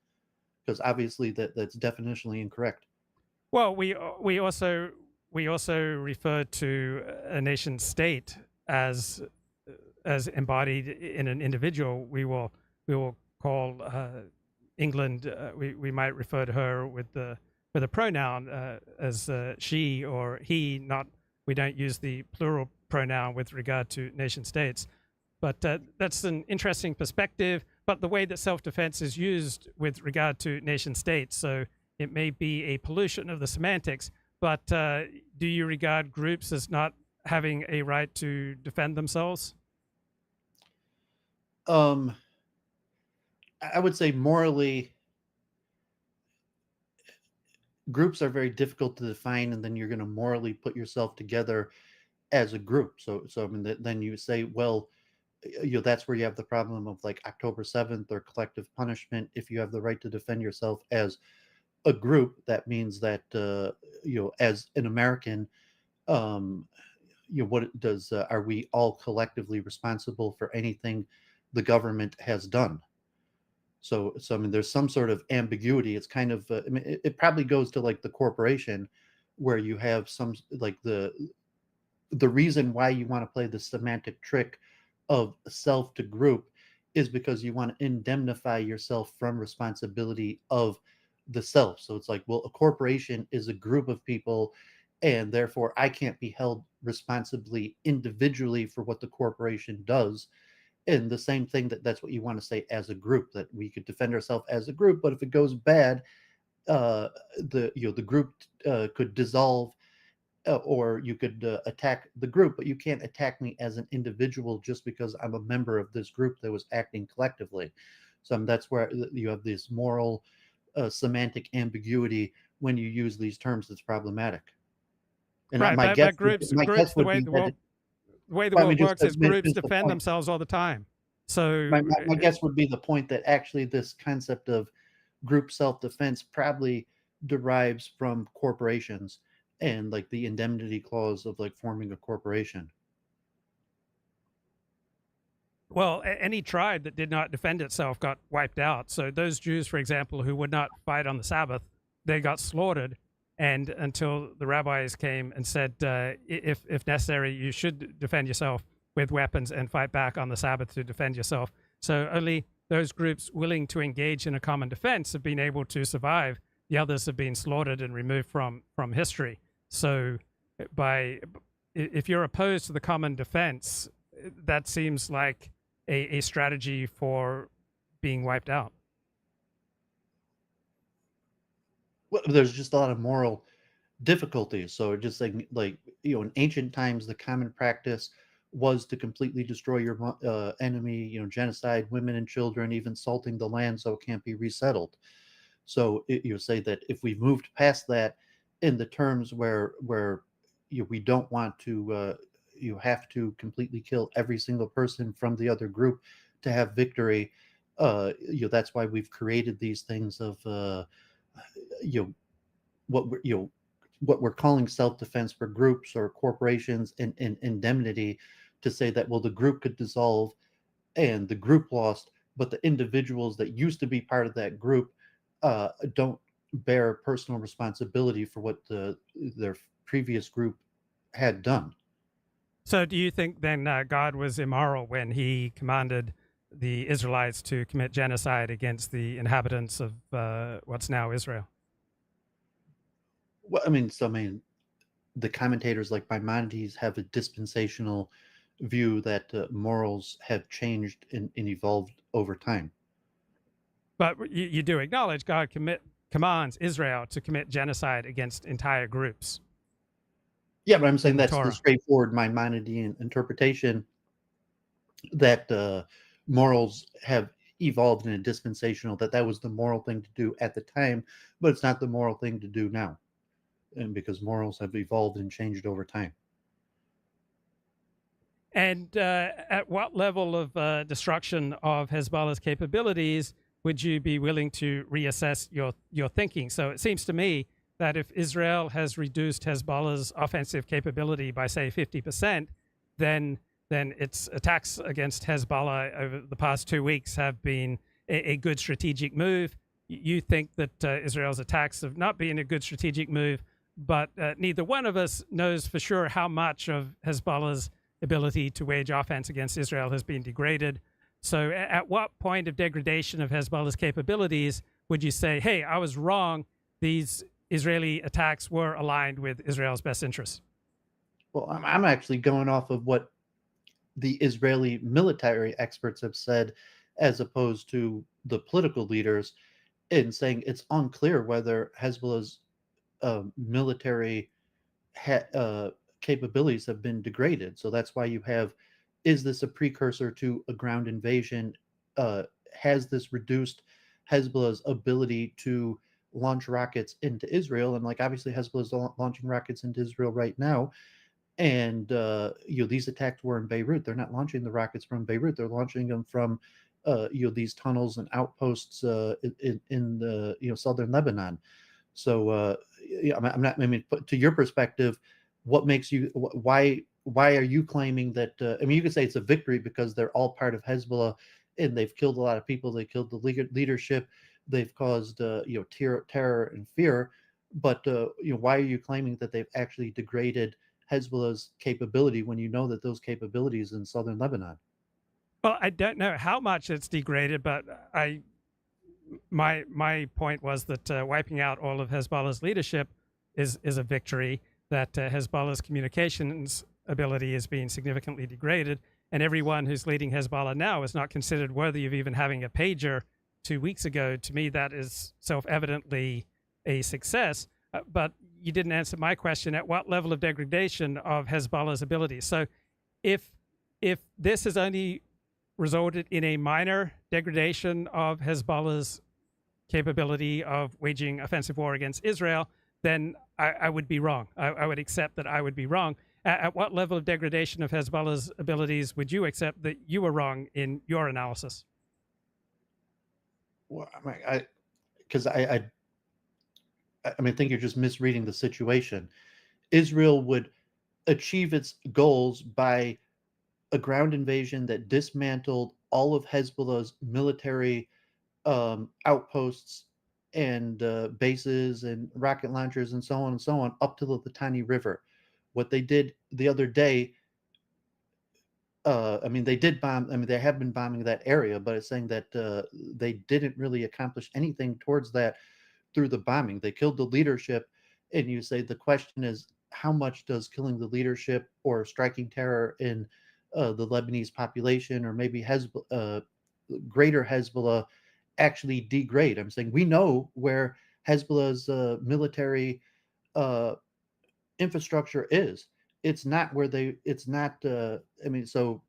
because obviously that's definitionally incorrect. Well, we also refer to a nation state as embodied in an individual. We will call England. We might refer to her with the pronoun as she or he. Not, we don't use the plural pronoun with regard to nation states. But that's an interesting perspective. But the way that self-defense is used with regard to nation states, so it may be a pollution of the semantics. But do you regard groups as not having a right to defend themselves? I would say morally, groups are very difficult to define, and then you're going to morally put yourself together as a group. So I mean, then you say, well, that's where you have the problem of like October 7th or collective punishment. If you have the right to defend yourself as a group, that means that as an American, what does are we all collectively responsible for anything the government has done? So I mean, there's some sort of ambiguity. It's kind of I mean, it probably goes to like the corporation, where you have some like the reason why you want to play the semantic trick of self to group is because you want to indemnify yourself from responsibility of the self. So it's like, well, a corporation is a group of people, and therefore I can't be held responsibly individually for what the corporation does. And the same thing, that's what you want to say as a group, that we could defend ourselves as a group, but if it goes bad, the group could dissolve, or you could attack the group, but you can't attack me as an individual just because I'm a member of this group that was acting collectively. So that's where you have this moral semantic ambiguity when you use these terms. That's problematic. And right, my guess, groups, the way the world works is groups defend themselves all the time. So my guess would be the point that actually this concept of group self-defense probably derives from corporations and like the indemnity clause of like forming a corporation. Well, any tribe that did not defend itself got wiped out. So those Jews, for example, who would not fight on the Sabbath, they got slaughtered. And until the rabbis came and said, if necessary, you should defend yourself with weapons and fight back on the Sabbath to defend yourself. So only those groups willing to engage in a common defense have been able to survive. The others have been slaughtered and removed from history. So if you're opposed to the common defense, that seems like a strategy for being wiped out. Well, there's just a lot of moral difficulties. So just like in ancient times, the common practice was to completely destroy your enemy, genocide women and children, even salting the land so it can't be resettled. So you say that if we've moved past that in the terms where we don't want to, you have to completely kill every single person from the other group to have victory. That's why we've created these things of what we're calling self-defense for groups or corporations and indemnity, to say that, well, the group could dissolve and the group lost, but the individuals that used to be part of that group don't bear personal responsibility for what their previous group had done. So do you think then God was immoral when he commanded the Israelites to commit genocide against the inhabitants of what's now Israel? Well, I mean, the commentators like Maimonides have a dispensational view that morals have changed and evolved over time. But you do acknowledge God commands Israel to commit genocide against entire groups. Yeah, but I'm saying that's Torah. the straightforward Maimonidean interpretation, that morals have evolved in a dispensational, that was the moral thing to do at the time, but it's not the moral thing to do now, and because morals have evolved and changed over time. And at what level of destruction of Hezbollah's capabilities would you be willing to reassess your thinking? So it seems to me that if Israel has reduced Hezbollah's offensive capability by, say, 50%, then its attacks against Hezbollah over the past 2 weeks have been a good strategic move. You think that Israel's attacks have not been a good strategic move, but neither one of us knows for sure how much of Hezbollah's ability to wage offense against Israel has been degraded. So at what point of degradation of Hezbollah's capabilities would you say, hey, I was wrong, these Israeli attacks were aligned with Israel's best interests? Well, I'm actually going off of what the Israeli military experts have said, as opposed to the political leaders, in saying it's unclear whether Hezbollah's military capabilities have been degraded. So that's why you have, is this a precursor to a ground invasion? Has this reduced Hezbollah's ability to launch rockets into Israel? And like, obviously Hezbollah's launching rockets into Israel right now. And these attacks were in Beirut. They're not launching the rockets from Beirut. They're launching them from these tunnels and outposts in the southern Lebanon. So I'm not. I mean, to your perspective, what makes you? Why are you claiming that? I mean, you could say it's a victory because they're all part of Hezbollah, and they've killed a lot of people. They killed the leadership. They've caused terror and fear. But why are you claiming that they've actually degraded Hezbollah's capability when you know that those capabilities in southern Lebanon? Well, I don't know how much it's degraded, but my point was that wiping out all of Hezbollah's leadership is a victory, that Hezbollah's communications ability is being significantly degraded, and everyone who's leading Hezbollah now is not considered worthy of even having a pager 2 weeks ago. To me, that is self-evidently a success, but you didn't answer my question. At what level of degradation of Hezbollah's ability? So if this has only resulted in a minor degradation of Hezbollah's capability of waging offensive war against Israel, then I would be wrong. I would accept that I would be wrong. At what level of degradation of Hezbollah's abilities would you accept that you were wrong in your analysis? Well, I think you're just misreading the situation. Israel would achieve its goals by a ground invasion that dismantled all of Hezbollah's military outposts and bases and rocket launchers and so on up to the Litani River. What they did the other day, they did bomb. I mean, they have been bombing that area, but it's saying that they didn't really accomplish anything towards that through the bombing. They killed the leadership, and you say the question is, how much does killing the leadership or striking terror in the Lebanese population, or maybe greater Hezbollah, actually degrade? I'm saying we know where Hezbollah's military infrastructure is. It's not where they. It's not. So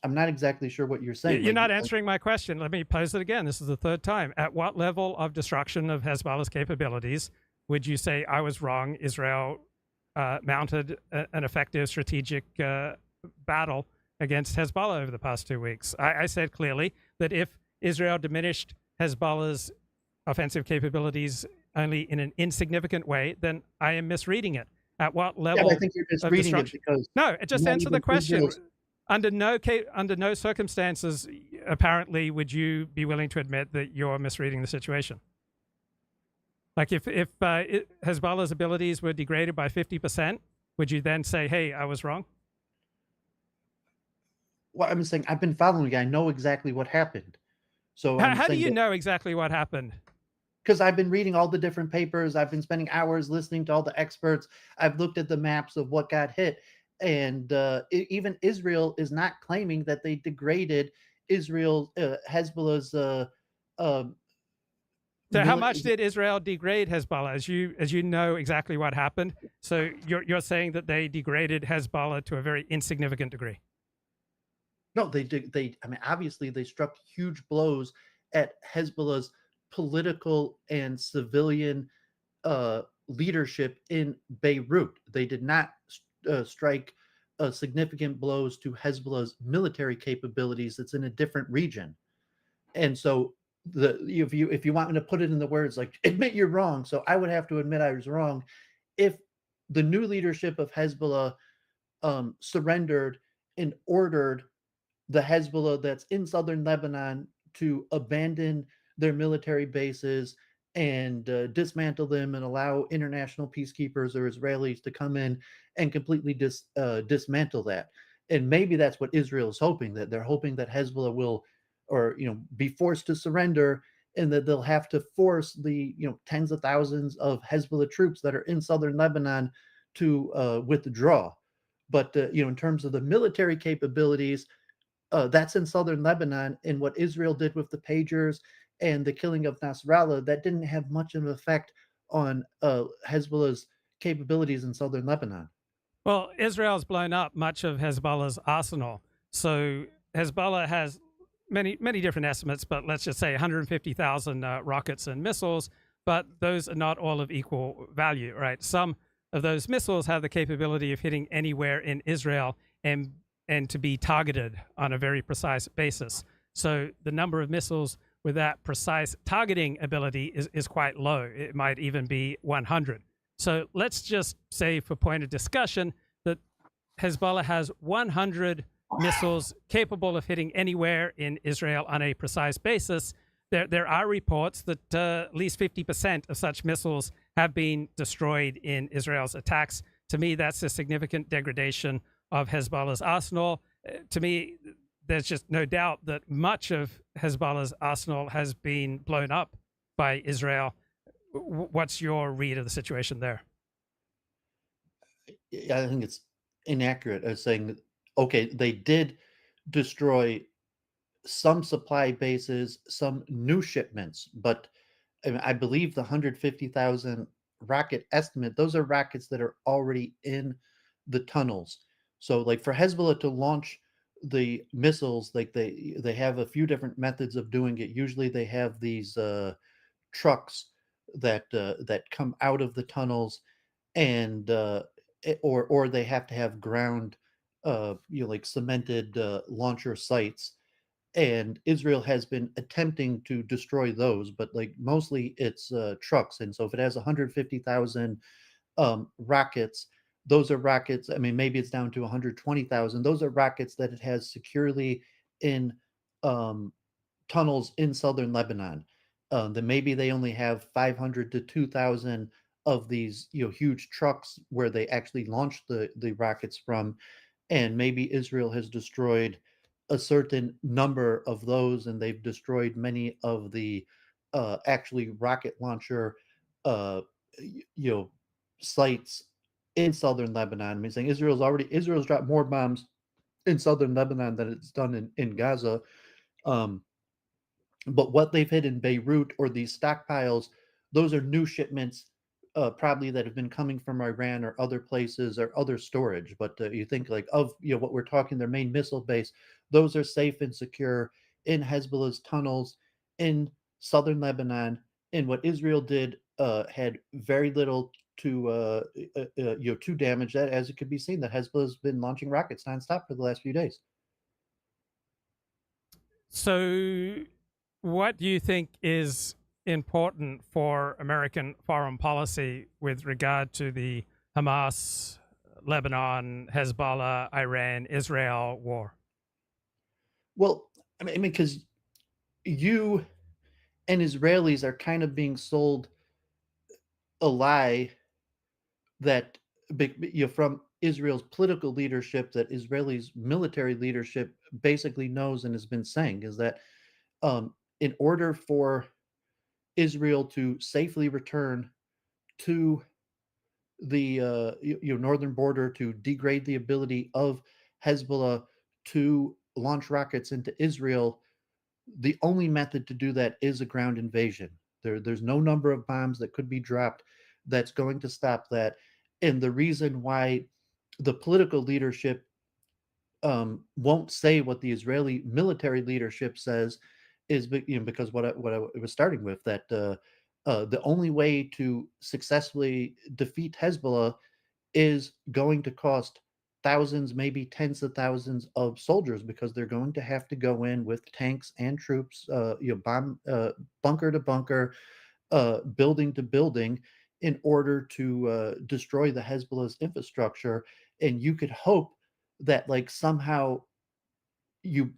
I'm not exactly sure what you're saying. You're not answering my question. Let me pose it again. This is the third time. At what level of destruction of Hezbollah's capabilities would you say I was wrong? Israel mounted an effective strategic battle against Hezbollah over the past 2 weeks. I said clearly that if Israel diminished Hezbollah's offensive capabilities only in an insignificant way, then I am misreading it. At what level? Yeah, I think you're misreading it because no, just answer the question. Under no circumstances, apparently, would you be willing to admit that you're misreading the situation? Like if Hezbollah's abilities were degraded by 50%, would you then say, "Hey, I was wrong"? Well, I'm saying I've been following you. I know exactly what happened. So how do you know exactly what happened? Because I've been reading all the different papers. I've been spending hours listening to all the experts. I've looked at the maps of what got hit. And even Israel is not claiming that they degraded Hezbollah's. So how much did Israel degrade Hezbollah? As you know exactly what happened. So you're saying that they degraded Hezbollah to a very insignificant degree. No, they did. I mean, obviously they struck huge blows at Hezbollah's political and civilian leadership in Beirut. They did not strike significant blows to Hezbollah's military capabilities. That's in a different region. And so if you want me to put it in the words like admit you're wrong, so I would have to admit I was wrong. If the new leadership of Hezbollah surrendered and ordered the Hezbollah that's in southern Lebanon to abandon their military bases and dismantle them and allow international peacekeepers or Israelis to come in and completely dismantle that. And maybe that's what Israel is hoping, that they're hoping that Hezbollah will, or be forced to surrender, and that they'll have to force the tens of thousands of Hezbollah troops that are in southern Lebanon to withdraw. But in terms of the military capabilities, that's in southern Lebanon, and what Israel did with the pagers and the killing of Nasrallah, that didn't have much of an effect on Hezbollah's capabilities in southern Lebanon. Well, Israel's blown up much of Hezbollah's arsenal. So Hezbollah has many different estimates, but let's just say 150,000 rockets and missiles, but those are not all of equal value, right? Some of those missiles have the capability of hitting anywhere in Israel and to be targeted on a very precise basis. So the number of missiles with that precise targeting ability is quite low. It might even be 100. So let's just say, for point of discussion, that Hezbollah has 100 missiles capable of hitting anywhere in Israel on a precise basis. There are reports that at least 50% of such missiles have been destroyed in Israel's attacks. To me, that's a significant degradation of Hezbollah's arsenal. To me, there's just no doubt that much of Hezbollah's arsenal has been blown up by Israel. What's your read of the situation there? I think it's inaccurate as saying, okay, they did destroy some supply bases, some new shipments, but I believe the 150,000 rocket estimate, those are rockets that are already in the tunnels. So like for Hezbollah to launch the missiles, like they have a few different methods of doing it. Usually they have these trucks that come out of the tunnels, and or they have to have ground like cemented launcher sites. And Israel has been attempting to destroy those, but like mostly it's trucks. And so if it has 150,000 rockets, those are rockets. I mean, maybe it's down to 120,000. Those are rockets that it has securely in tunnels in southern Lebanon. Then maybe they only have 500 to 2,000 of these huge trucks where they actually launch the rockets from, and maybe Israel has destroyed a certain number of those, and they've destroyed many of the actually rocket launcher sites in southern Lebanon. I mean, saying Israel's dropped more bombs in southern Lebanon than it's done in Gaza. But what they've hit in Beirut or these stockpiles, those are new shipments, probably that have been coming from Iran or other places or other storage. But you think like of what we're talking, their main missile base, those are safe and secure in Hezbollah's tunnels in southern Lebanon. And what Israel did had very little to damage that, as it could be seen that Hezbollah's been launching rockets nonstop for the last few days. So what do you think is important for American foreign policy with regard to the Hamas, Lebanon, Hezbollah, Iran, Israel war? Well, I mean, because you and Israelis are kind of being sold a lie that from Israel's political leadership, that Israelis' military leadership basically knows and has been saying, is that in order for Israel to safely return to the northern border, to degrade the ability of Hezbollah to launch rockets into Israel, the only method to do that is a ground invasion. There's no number of bombs that could be dropped that's going to stop that. And the reason why the political leadership won't say what the Israeli military leadership says is because what I was starting with, that the only way to successfully defeat Hezbollah is going to cost thousands, maybe tens of thousands of soldiers, because they're going to have to go in with tanks and troops, bomb, bunker to bunker, building to building, in order to destroy the Hezbollah's infrastructure. And you could hope that, like, somehow you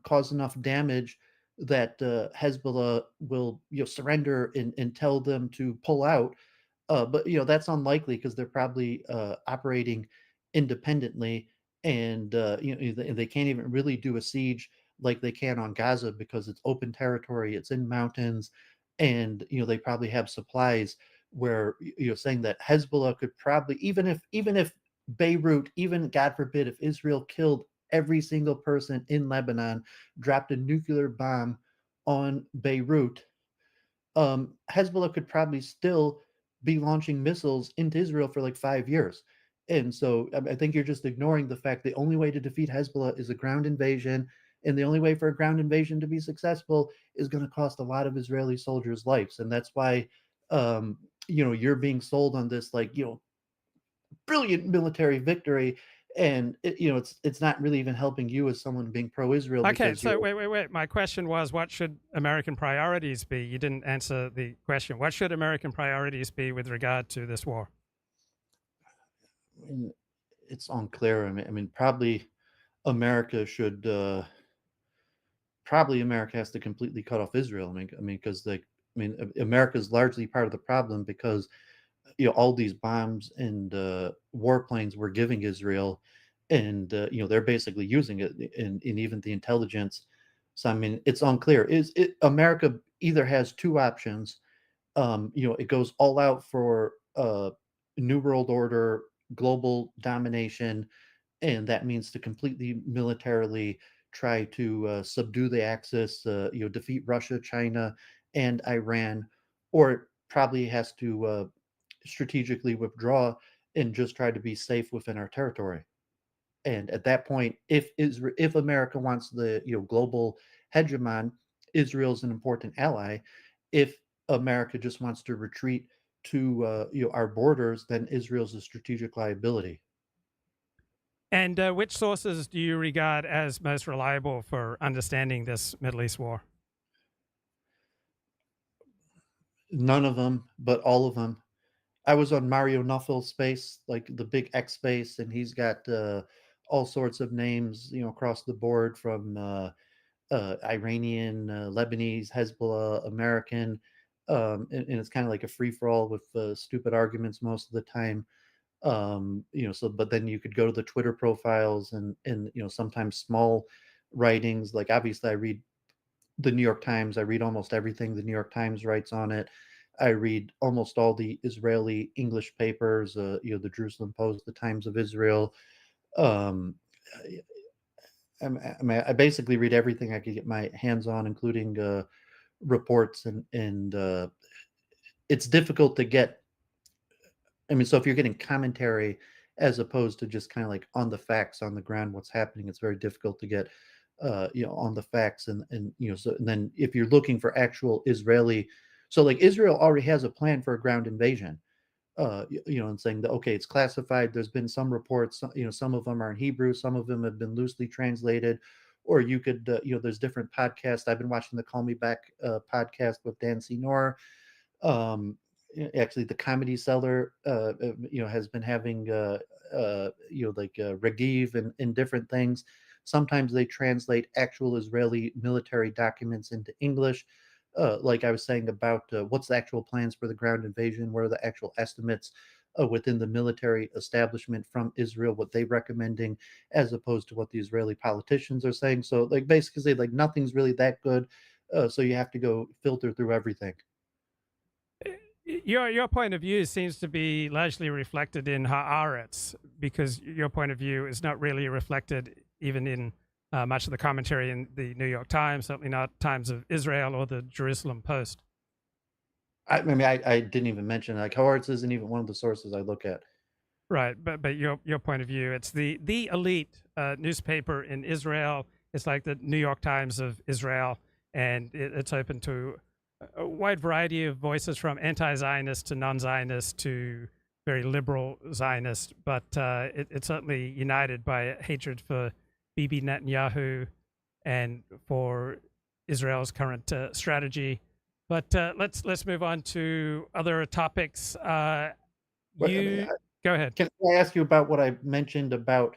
cause enough damage that Hezbollah will surrender and tell them to pull out. But that's unlikely, because they're probably operating independently, and they can't even really do a siege like they can on Gaza, because it's open territory, it's in mountains, and they probably have supplies. Where saying that Hezbollah could probably, even if Beirut, even God forbid, if Israel killed every single person in Lebanon, dropped a nuclear bomb on Beirut, Hezbollah could probably still be launching missiles into Israel for like 5 years. And so I think you're just ignoring the fact the only way to defeat Hezbollah is a ground invasion. And the only way for a ground invasion to be successful is going to cost a lot of Israeli soldiers' lives. And that's why, you're being sold on this, like, brilliant military victory. And it's not really even helping you as someone being pro-Israel. Okay, so wait. My question was, what should American priorities be? You didn't answer the question. What should American priorities be with regard to this war? I mean, it's unclear. I mean, probably America should. Probably America has to completely cut off Israel. I mean, because America is largely part of the problem, because all these bombs and warplanes we're giving Israel, and they're basically using it in even the intelligence. So I mean, it's unclear. America either has two options. It goes all out for New World Order, global domination, and that means to completely militarily try to subdue the Axis, defeat Russia, China, and Iran, or it probably has to strategically withdraw and just try to be safe within our territory. And at that point, if America wants the global hegemon, Israel's an important ally. If America just wants to retreat to our borders, then Israel's a strategic liability. And which sources do you regard as most reliable for understanding this Middle East war? None of them, but all of them. I was on Mario Nuffel's space, like the big X space, and he's got all sorts of names, across the board, from Iranian, Lebanese, Hezbollah, American, and it's kind of like a free for all with stupid arguments most of the time. So, but then you could go to the Twitter profiles and sometimes small writings. Like, obviously, I read the New York Times. I read almost everything the New York Times writes on it. I read almost all the Israeli English papers, the Jerusalem Post, the Times of Israel. I basically read everything I could get my hands on, including reports, and it's difficult to get. I mean, so if you're getting commentary as opposed to just kind of like on the facts, on the ground, what's happening, it's very difficult to get, on the facts. And then if you're looking for actual Israeli, so like Israel already has a plan for a ground invasion, and saying that, okay, it's classified. There's been some reports, some of them are in Hebrew, some of them have been loosely translated, or you could, there's different podcasts. I've been watching the Call Me Back podcast with Dan Senor. Actually, the Comedy Cellar, has been having, Regiv and different things. Sometimes they translate actual Israeli military documents into English. Like I was saying about what's the actual plans for the ground invasion, what are the actual estimates within the military establishment from Israel, what they're recommending, as opposed to what the Israeli politicians are saying. So, like, basically, like, nothing's really that good. So you have to go filter through everything. Your point of view seems to be largely reflected in Haaretz, because your point of view is not really reflected even in much of the commentary in the New York Times, certainly not Times of Israel or the Jerusalem Post. I mean, I didn't even mention, like, Haaretz isn't even one of the sources I look at. Right, but your point of view, it's the elite newspaper in Israel. It's like the New York Times of Israel, and it's open to a wide variety of voices, from anti-Zionist to non-Zionist to very liberal Zionist, but it's certainly united by a hatred for Bibi Netanyahu and for Israel's current strategy. But let's move on to other topics. Go ahead. Can I ask you about what I mentioned about,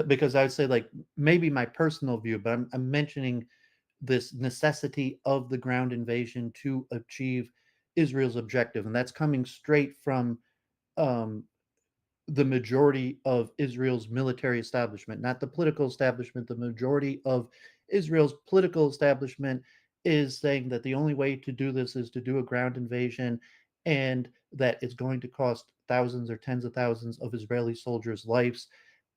because I would say like maybe my personal view, but I'm mentioning this necessity of the ground invasion to achieve Israel's objective, and that's coming straight from the majority of Israel's military establishment, not the political establishment. The majority of Israel's political establishment is saying that the only way to do this is to do a ground invasion, and that it's going to cost thousands or tens of thousands of Israeli soldiers' lives.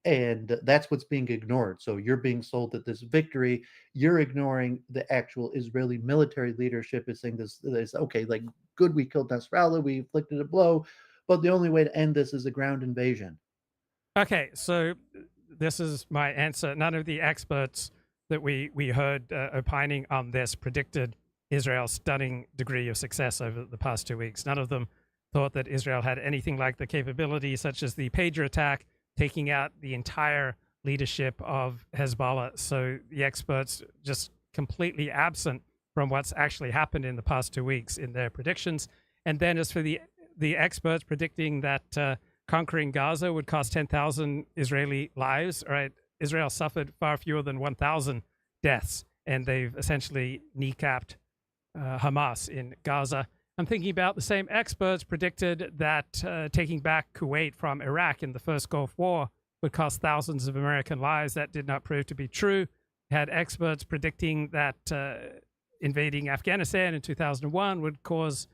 And that's what's being ignored. So you're being sold that this victory, you're ignoring the actual Israeli military leadership is saying this, okay, like, good, we killed Nasrallah, we inflicted a blow, but the only way to end this is a ground invasion. Okay, so this is my answer. None of the experts that we heard opining on this predicted Israel's stunning degree of success over the past 2 weeks. None of them thought that Israel had anything like the capability, such as the pager attack, taking out the entire leadership of Hezbollah. So the experts just completely absent from what's actually happened in the past 2 weeks in their predictions. And then as for the experts predicting that conquering Gaza would cost 10,000 Israeli lives, right? Israel suffered far fewer than 1,000 deaths, and they've essentially kneecapped Hamas in Gaza. I'm thinking about the same experts predicted that taking back Kuwait from Iraq in the first Gulf War would cost thousands of American lives. That did not prove to be true. Had experts predicting that invading Afghanistan in 2001 would cause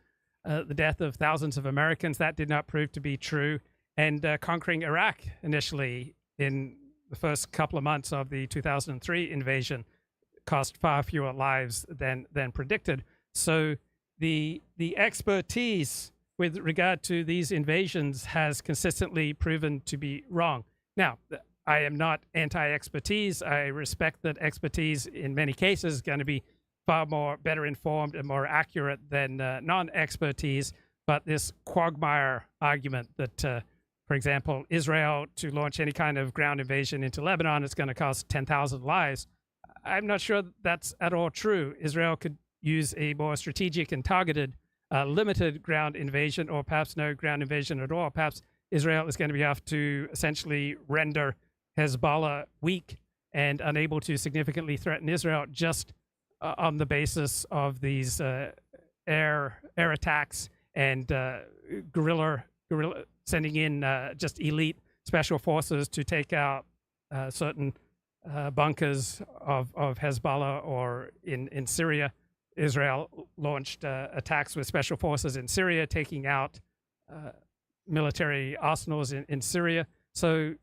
the death of thousands of Americans. That did not prove to be true. And conquering Iraq initially in the first couple of months of the 2003 invasion cost far fewer lives than predicted. So the expertise with regard to these invasions has consistently proven to be wrong. Now, I am not anti-expertise. I respect that expertise in many cases is going to be far more better informed and more accurate than non-expertise. But this quagmire argument that, for example, Israel to launch any kind of ground invasion into Lebanon is going to cost 10,000 lives, I'm not sure that's at all true. Israel could use a more strategic and targeted, limited ground invasion, or perhaps no ground invasion at all. Perhaps Israel is going to have to essentially render Hezbollah weak and unable to significantly threaten Israel just on the basis of these air attacks and guerrilla sending in just elite special forces to take out certain bunkers of Hezbollah, or in Syria. Israel launched attacks with special forces in Syria, taking out military arsenals in Syria. So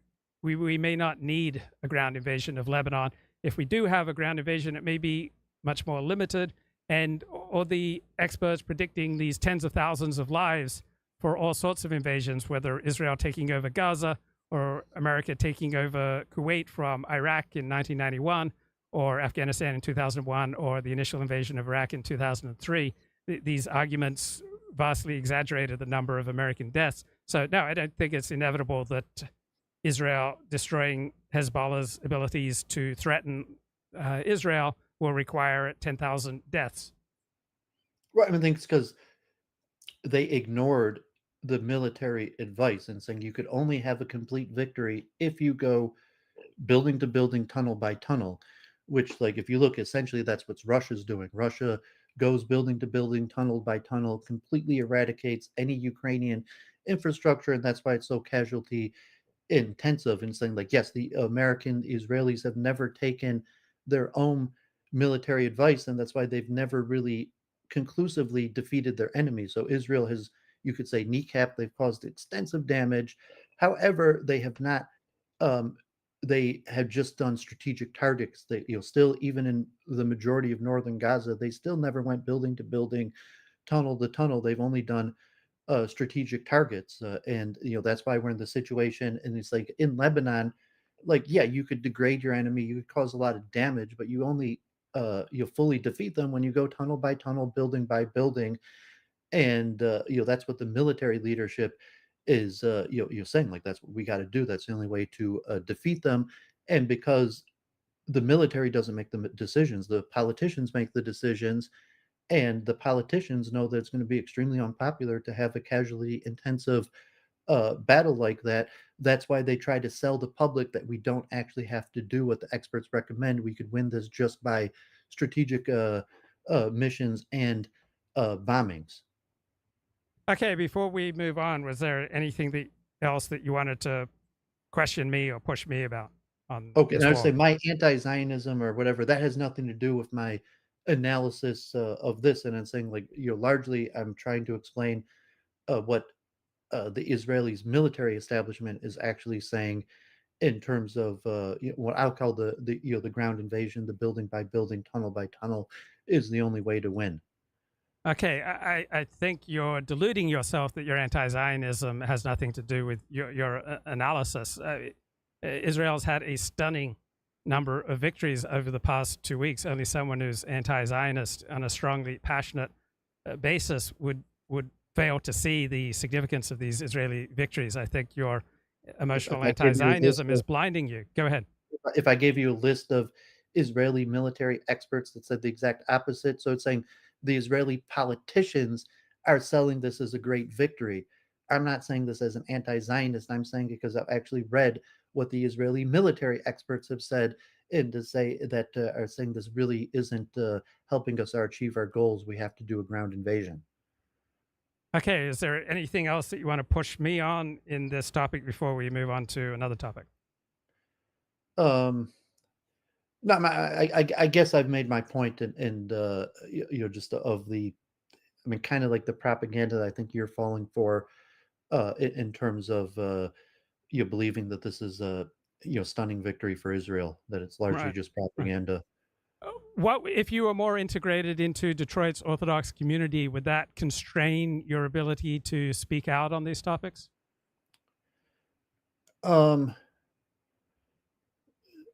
we may not need a ground invasion of Lebanon. If we do have a ground invasion, it may be much more limited. And all the experts predicting these tens of thousands of lives for all sorts of invasions, whether Israel taking over Gaza or America taking over Kuwait from Iraq in 1991, or Afghanistan in 2001, or the initial invasion of Iraq in 2003. These arguments vastly exaggerated the number of American deaths. So no, I don't think it's inevitable that Israel destroying Hezbollah's abilities to threaten Israel will require 10,000 deaths. Right, I think it's because they ignored the military advice and saying you could only have a complete victory if you go building to building, tunnel by tunnel, which, like, if you look, essentially that's what Russia's doing. Russia goes building to building, tunnel by tunnel, completely eradicates any Ukrainian infrastructure, and that's why it's so casualty intensive, and saying, like, yes, the American Israelis have never taken their own military advice, and that's why they've never really conclusively defeated their enemies. So Israel has, you could say, kneecapped. They've caused extensive damage. However, they have not they have just done strategic targets. They, still, even in the majority of northern Gaza, they still never went building to building, tunnel to tunnel. They've only done strategic targets, and that's why we're in the situation. And it's like in Lebanon, like, yeah, you could degrade your enemy, you could cause a lot of damage, but you only fully defeat them when you go tunnel by tunnel, building by building, and that's what the military leadership is saying, like, that's what we got to do. That's the only way to defeat them. And because the military doesn't make the decisions, the politicians make the decisions, and the politicians know that it's going to be extremely unpopular to have a casualty intensive battle like that. That's why they try to sell the public that we don't actually have to do what the experts recommend. We could win this just by strategic missions and bombings. Okay, before we move on, was there anything else that you wanted to question me or push me about on Okay, this and I would war? say my anti-Zionism or whatever, that has nothing to do with my analysis of this. And I'm saying, like, largely I'm trying to explain what the Israelis military establishment is actually saying in terms of what I'll call the ground invasion, the building by building, tunnel by tunnel, is the only way to win. Okay, I think you're deluding yourself that your anti-Zionism has nothing to do with your analysis. Israel's had a stunning number of victories over the past 2 weeks. Only someone who's anti-Zionist on a strongly passionate basis would fail to see the significance of these Israeli victories. I think your emotional anti-Zionism is blinding you. Go ahead. If I gave you a list of Israeli military experts that said the exact opposite, so it's saying the Israeli politicians are selling this as a great victory. I'm not saying this as an anti-Zionist. I'm saying it because I've actually read what the Israeli military experts have said, and to say that are saying this really isn't helping us achieve our goals. We have to do a ground invasion. Okay, is there anything else that you want to push me on in this topic before we move on to another topic? No, I guess I've made my point, and just of the, I mean, kind of like the propaganda that I think you're falling for, in terms of you believing that this is a stunning victory for Israel, that it's largely Right. just propaganda. What if you were more integrated into Detroit's Orthodox community? Would that constrain your ability to speak out on these topics? Um,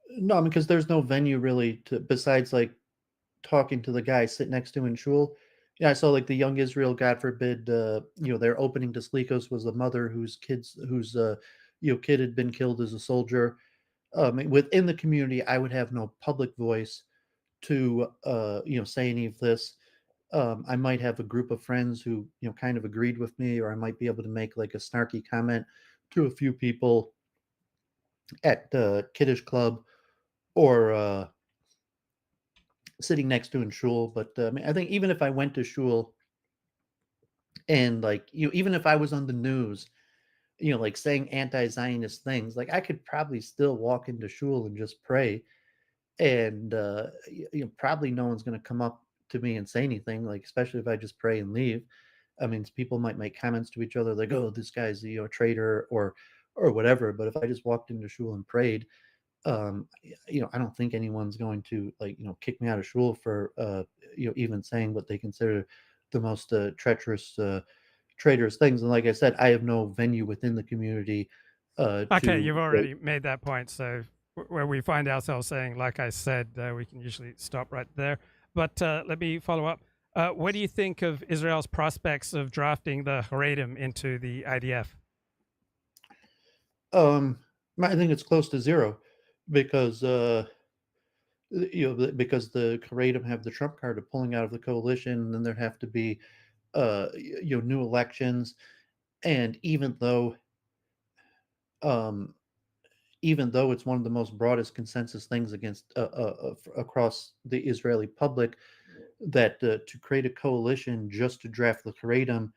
no, I mean, because there's no venue really to, besides like talking to the guy sitting next to him in shul. Yeah, I saw like the Young Israel, God forbid, their opening to Slikos was a mother whose kid had been killed as a soldier. Within the community, I would have no public voice to say any of this. I might have a group of friends who kind of agreed with me, or I might be able to make like a snarky comment to a few people at the Kiddush club, or sitting next to in shul. But I think even if I went to shul and like even if I was on the news, like saying anti-Zionist things, like I could probably still walk into shul and just pray, and probably no one's going to come up to me and say anything, like, especially if I just pray and leave. I mean, people might make comments to each other like, "Oh, this guy's a traitor," or whatever. But if I just walked into shul and prayed, I don't think anyone's going to like kick me out of shul for even saying what they consider the most treacherous traitorous things. And like I said, I have no venue within the community. Okay, you've already made that point. So where we find ourselves saying, like I said, we can usually stop right there. But let me follow up. What do you think of Israel's prospects of drafting the Haredim into the IDF? I think it's close to zero, because because the Haredim have the trump card of pulling out of the coalition, and then there'd have to be new elections. And um, even though it's one of the most broadest consensus things against across the Israeli public, that to create a coalition just to draft the Haredim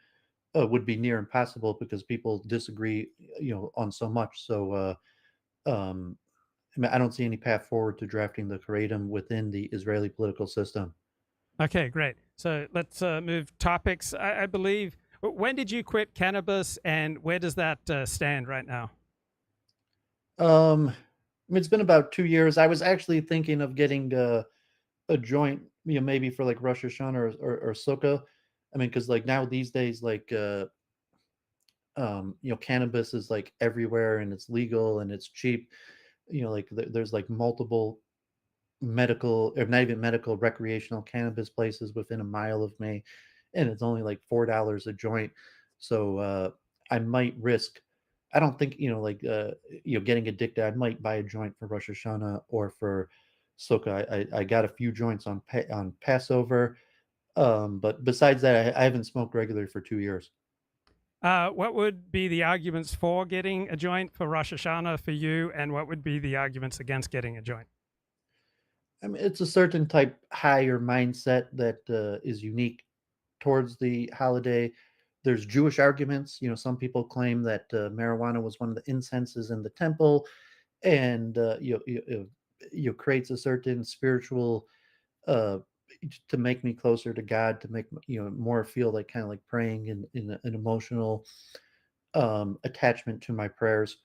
would be near impossible, because people disagree, on so much. So I don't see any path forward to drafting the Haredim within the Israeli political system. Okay, great. So let's move topics. I believe. When did you quit cannabis, and where does that stand right now? It's been about 2 years. I was actually thinking of getting a joint, maybe for like Rosh Hashanah or Sukkah. I mean, because like now these days, like cannabis is like everywhere, and it's legal and it's cheap. Like there's like multiple medical, or not even medical, recreational cannabis places within a mile of me, and it's only like $4 a joint. So I might risk. I don't think getting addicted. I might buy a joint for Rosh Hashanah or for Sukkah. I got a few joints on Passover, but besides that, I haven't smoked regularly for 2 years. What would be the arguments for getting a joint for Rosh Hashanah for you, and what would be the arguments against getting a joint? I mean, it's a certain type higher mindset that is unique towards the holiday. There's Jewish arguments. Some people claim that marijuana was one of the incenses in the temple, and creates a certain spiritual to make me closer to God, to make more feel like kind of like praying in an emotional attachment to my prayers.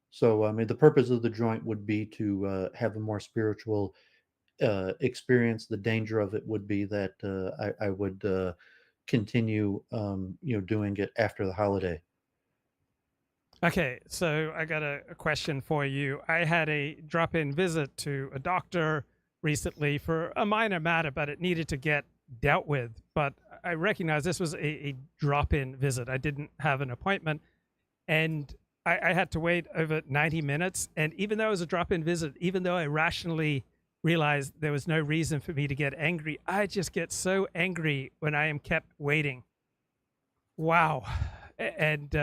So I mean, the purpose of the joint would be to have a more spiritual experience. The danger of it would be that I would continue doing it after the holiday. Okay, so I got a question for you. I had a drop-in visit to a doctor recently for a minor matter, but it needed to get dealt with. But I recognize this was a drop-in visit. I didn't have an appointment, and I had to wait over 90 minutes. And even though it was a drop-in visit, even though I rationally realized there was no reason for me to get angry, I just get so angry when I am kept waiting. Wow. And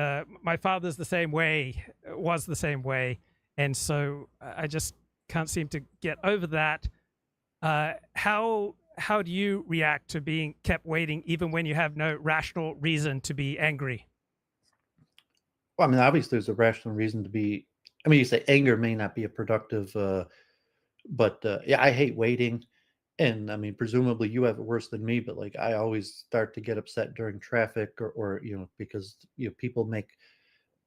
my father's the same way, was the same way. And so I just can't seem to get over that. How do you react to being kept waiting, even when you have no rational reason to be angry? Well, I mean, obviously there's a rational reason to be. I mean, you say anger may not be a productive, but yeah, I hate waiting. And I mean, presumably you have it worse than me, but like I always start to get upset during traffic, or because people make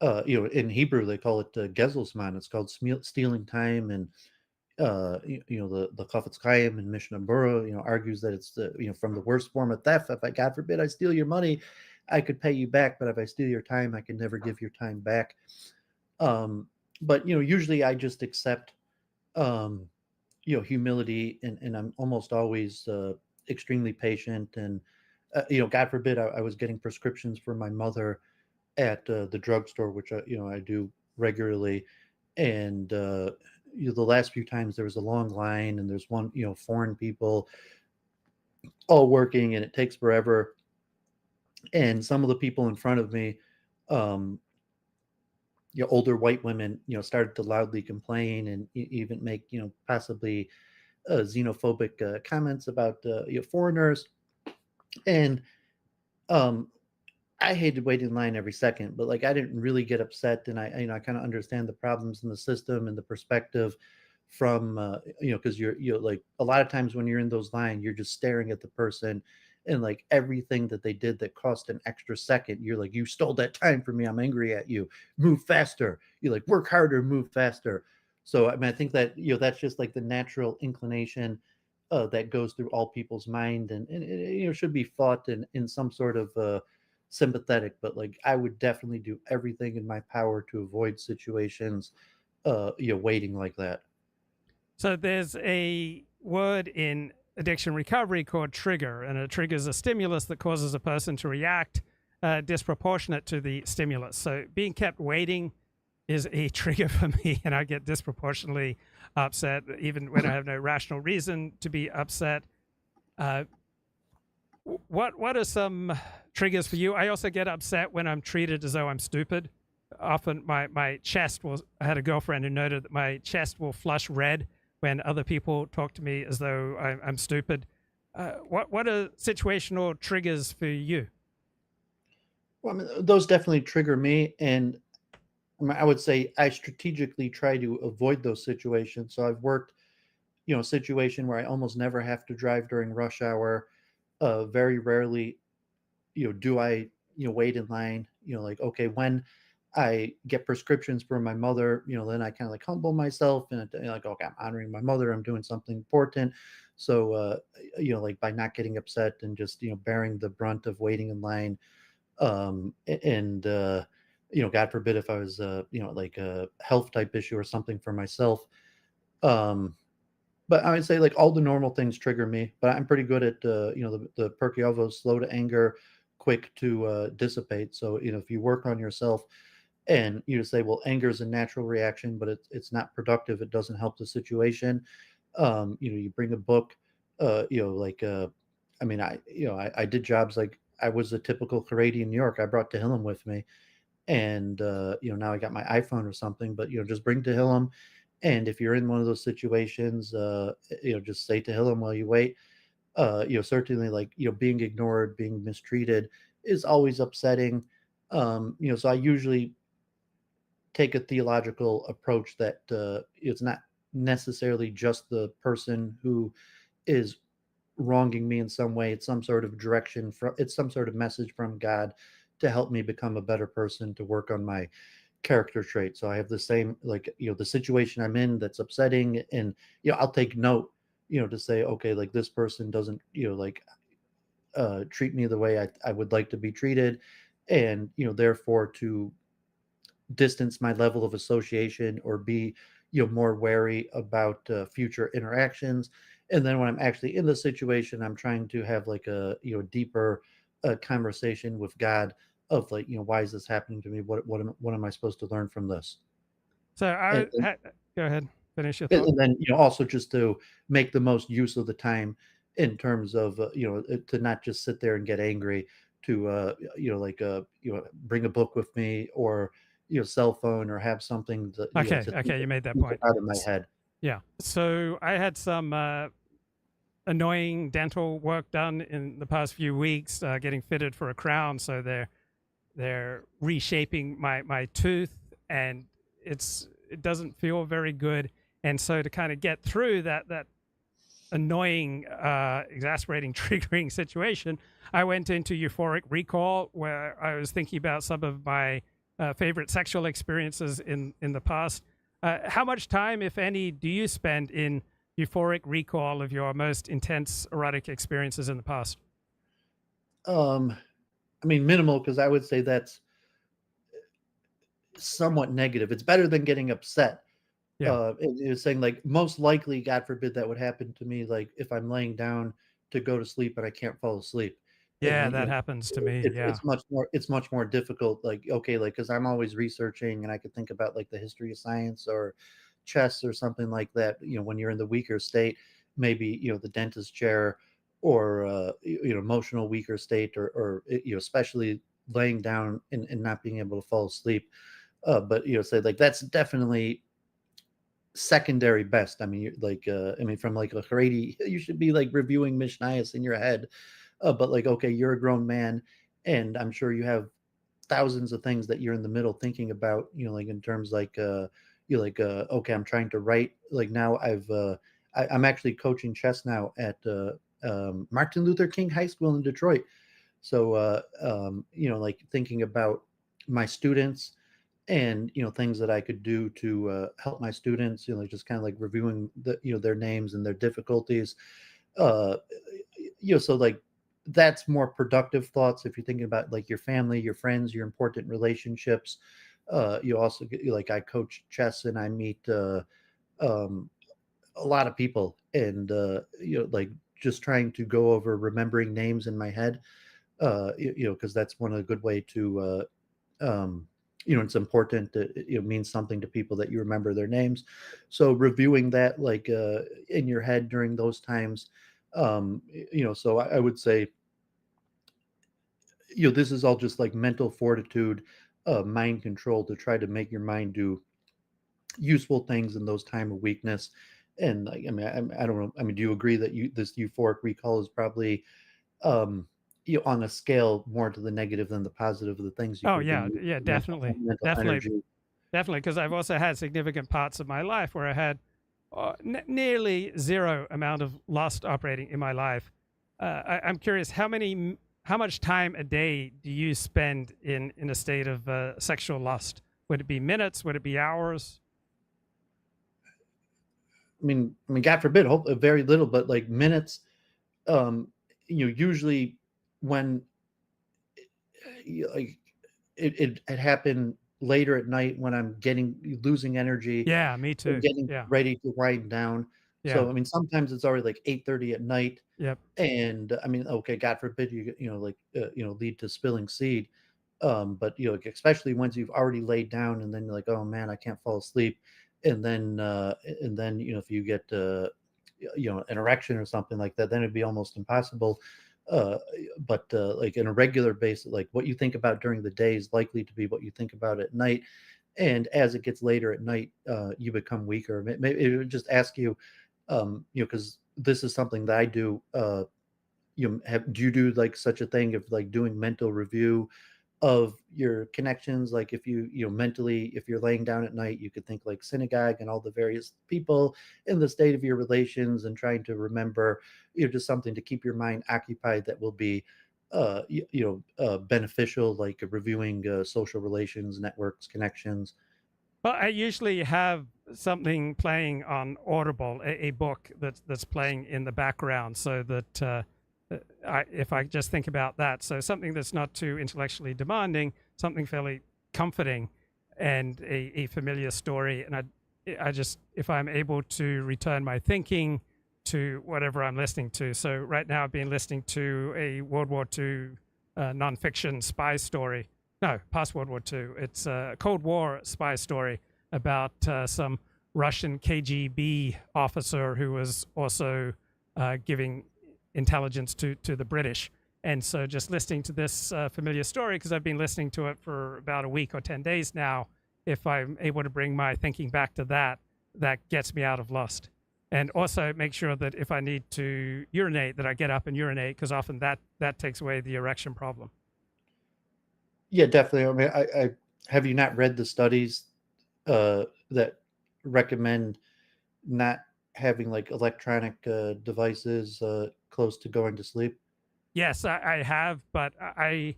in Hebrew they call it gezelsman. It's called stealing time, and the Chafetz Chaim and Mishnah Berurah argues that it's from the worst form of theft. If God forbid I steal your money, I could pay you back, but if I steal your time, I can never give your time back. But usually I just accept humility, and I'm almost always extremely patient. And God forbid I was getting prescriptions for my mother at the drugstore, which I do regularly, and the last few times there was a long line, and there's one foreign people all working, and it takes forever. And some of the people in front of me, older white women, started to loudly complain and even make possibly xenophobic comments about foreigners. And I hated waiting in line every second, but like I didn't really get upset, and I kind of understand the problems in the system and the perspective from because you're like a lot of times when you're in those lines, you're just staring at the person, and like everything that they did that cost an extra second, you're like, you stole that time from me, I'm angry at you, move faster. You like, work harder, move faster. So I mean, I think that that's just like the natural inclination that goes through all people's mind, and it should be fought in some sort of sympathetic. But like I would definitely do everything in my power to avoid situations waiting like that. So there's a word in addiction recovery called trigger, and a trigger is a stimulus that causes a person to react disproportionate to the stimulus. So being kept waiting is a trigger for me, and I get disproportionately upset even when I have no rational reason to be upset. What are some triggers for you? I also get upset when I'm treated as though I'm stupid. Often my chest will, I had a girlfriend who noted that my chest will flush red when other people talk to me as though I'm stupid. What are situational triggers for you? Well, I mean, those definitely trigger me, and I would say I strategically try to avoid those situations. So I've worked, a situation where I almost never have to drive during rush hour. Very rarely, do I, wait in line. Like, okay, when I get prescriptions for my mother, then I kind of like humble myself, and like, okay, I'm honoring my mother, I'm doing something important. So, like by not getting upset and just, bearing the brunt of waiting in line. And God forbid if I was, like a health type issue or something for myself, But I would say like all the normal things trigger me, but I'm pretty good at the Perkiovo, slow to anger, quick to dissipate. So if you work on yourself and you say, well, anger is a natural reaction, but it's not productive. It doesn't help the situation. You bring a book. I did jobs like I was a typical Haredi in New York. I brought Tehillim with me, and now I got my iPhone or something. But just bring Tehillim, and if you're in one of those situations, just say Tehillim while you wait. Certainly like being ignored, being mistreated is always upsetting. So I usually take a theological approach that it's not necessarily just the person who is wronging me in some way. It's some sort of direction it's some sort of message from God to help me become a better person, to work on my character trait. So I have the same, like, the situation I'm in that's upsetting, and I'll take note, to say, okay, like this person doesn't treat me the way I would like to be treated, and therefore to distance my level of association or be more wary about future interactions. And then when I'm actually in the situation, I'm trying to have like a deeper conversation with God of like, why is this happening to me? What am I supposed to learn from this? So go ahead, finish your thought. And then also just to make the most use of the time in terms of to not just sit there and get angry, to bring a book with me, or cell phone, or have something that okay, you made that point out of my head. Yeah. So I had some annoying dental work done in the past few weeks, getting fitted for a crown. So they're reshaping my tooth, and it doesn't feel very good. And so to kind of get through that annoying, exasperating, triggering situation, I went into euphoric recall, where I was thinking about some of my favorite sexual experiences in the past. How much time, if any, do you spend in euphoric recall of your most intense erotic experiences in the past? Minimal, because I would say that's somewhat negative. It's better than getting upset. Yeah. It was saying like, most likely, God forbid, that would happen to me, like if I'm laying down to go to sleep and I can't fall asleep. Yeah, that happens to me. It's much more difficult. Like, okay, like, because I'm always researching, and I could think about like the history of science or chess or something like that. When you're in the weaker state, maybe the dentist chair, or emotional weaker state, or especially laying down and not being able to fall asleep. But say like that's definitely secondary best. From like a Haredi, you should be like reviewing Mishnayos in your head. But like, okay, you're a grown man, and I'm sure you have thousands of things that you're in the middle thinking about, like in terms like, okay, I'm trying to write, like now I'm actually coaching chess now at Martin Luther King High School in Detroit. So, like thinking about my students, and things that I could do to help my students, just kind of like reviewing their names and their difficulties. So like that's more productive thoughts if you're thinking about like your family, your friends, your important relationships. You also get, like, I coach chess, and I meet a lot of people, and like just trying to go over remembering names in my head, because that's one of the good way to it's important that it means something to people that you remember their names. So reviewing that, like in your head during those times, so I would say, this is all just like mental fortitude, mind control, to try to make your mind do useful things in those time of weakness. And like, I don't know. Do you agree that this euphoric recall is probably, on a scale more to the negative than the positive of the things you Oh, could yeah, do, yeah, definitely. energy? Definitely, because I've also had significant parts of my life where I had nearly zero amount of lust operating in my life. I'm curious, how much time a day do you spend in a state of sexual lust? Would it be minutes? Would it be hours? God forbid, hope very little, but like minutes. Usually when it happened later at night when I'm losing energy. Yeah, me too. Getting Yeah. ready to wind down. Yeah. So I mean, sometimes it's already like 8:30 at night, Yep. and I mean, okay, God forbid lead to spilling seed, but like, especially once you've already laid down, and then you're like, oh man, I can't fall asleep, and then if you get an erection or something like that, then it'd be almost impossible. Uh, but like in a regular basis, like what you think about during the day is likely to be what you think about at night. And as it gets later at night, you become weaker. Maybe it would just ask you, because this is something that I do. Do you do like such a thing of like doing mental review of your connections? Like if mentally, if you're laying down at night, you could think like synagogue and all the various people in the state of your relations, and trying to remember, just something to keep your mind occupied that will be beneficial, like reviewing social relations, networks, connections. Well, I usually have something playing on Audible, a book that's playing in the background, so that if I just think about that, so something that's not too intellectually demanding, something fairly comforting, and a familiar story, and I just, if I'm able to return my thinking to whatever I'm listening to. So right now I've been listening to a World War II nonfiction spy story. No, past World War II. It's a Cold War spy story about some Russian KGB officer who was also giving intelligence to the British. And so just listening to this familiar story, because I've been listening to it for about a week or 10 days now, if I'm able to bring my thinking back to that, that gets me out of lust. And also make sure that if I need to urinate, that I get up and urinate, because often that takes away the erection problem. Yeah, definitely. I mean, I have you not read the studies that recommend not having like electronic devices close to going to sleep? Yes, I have, but I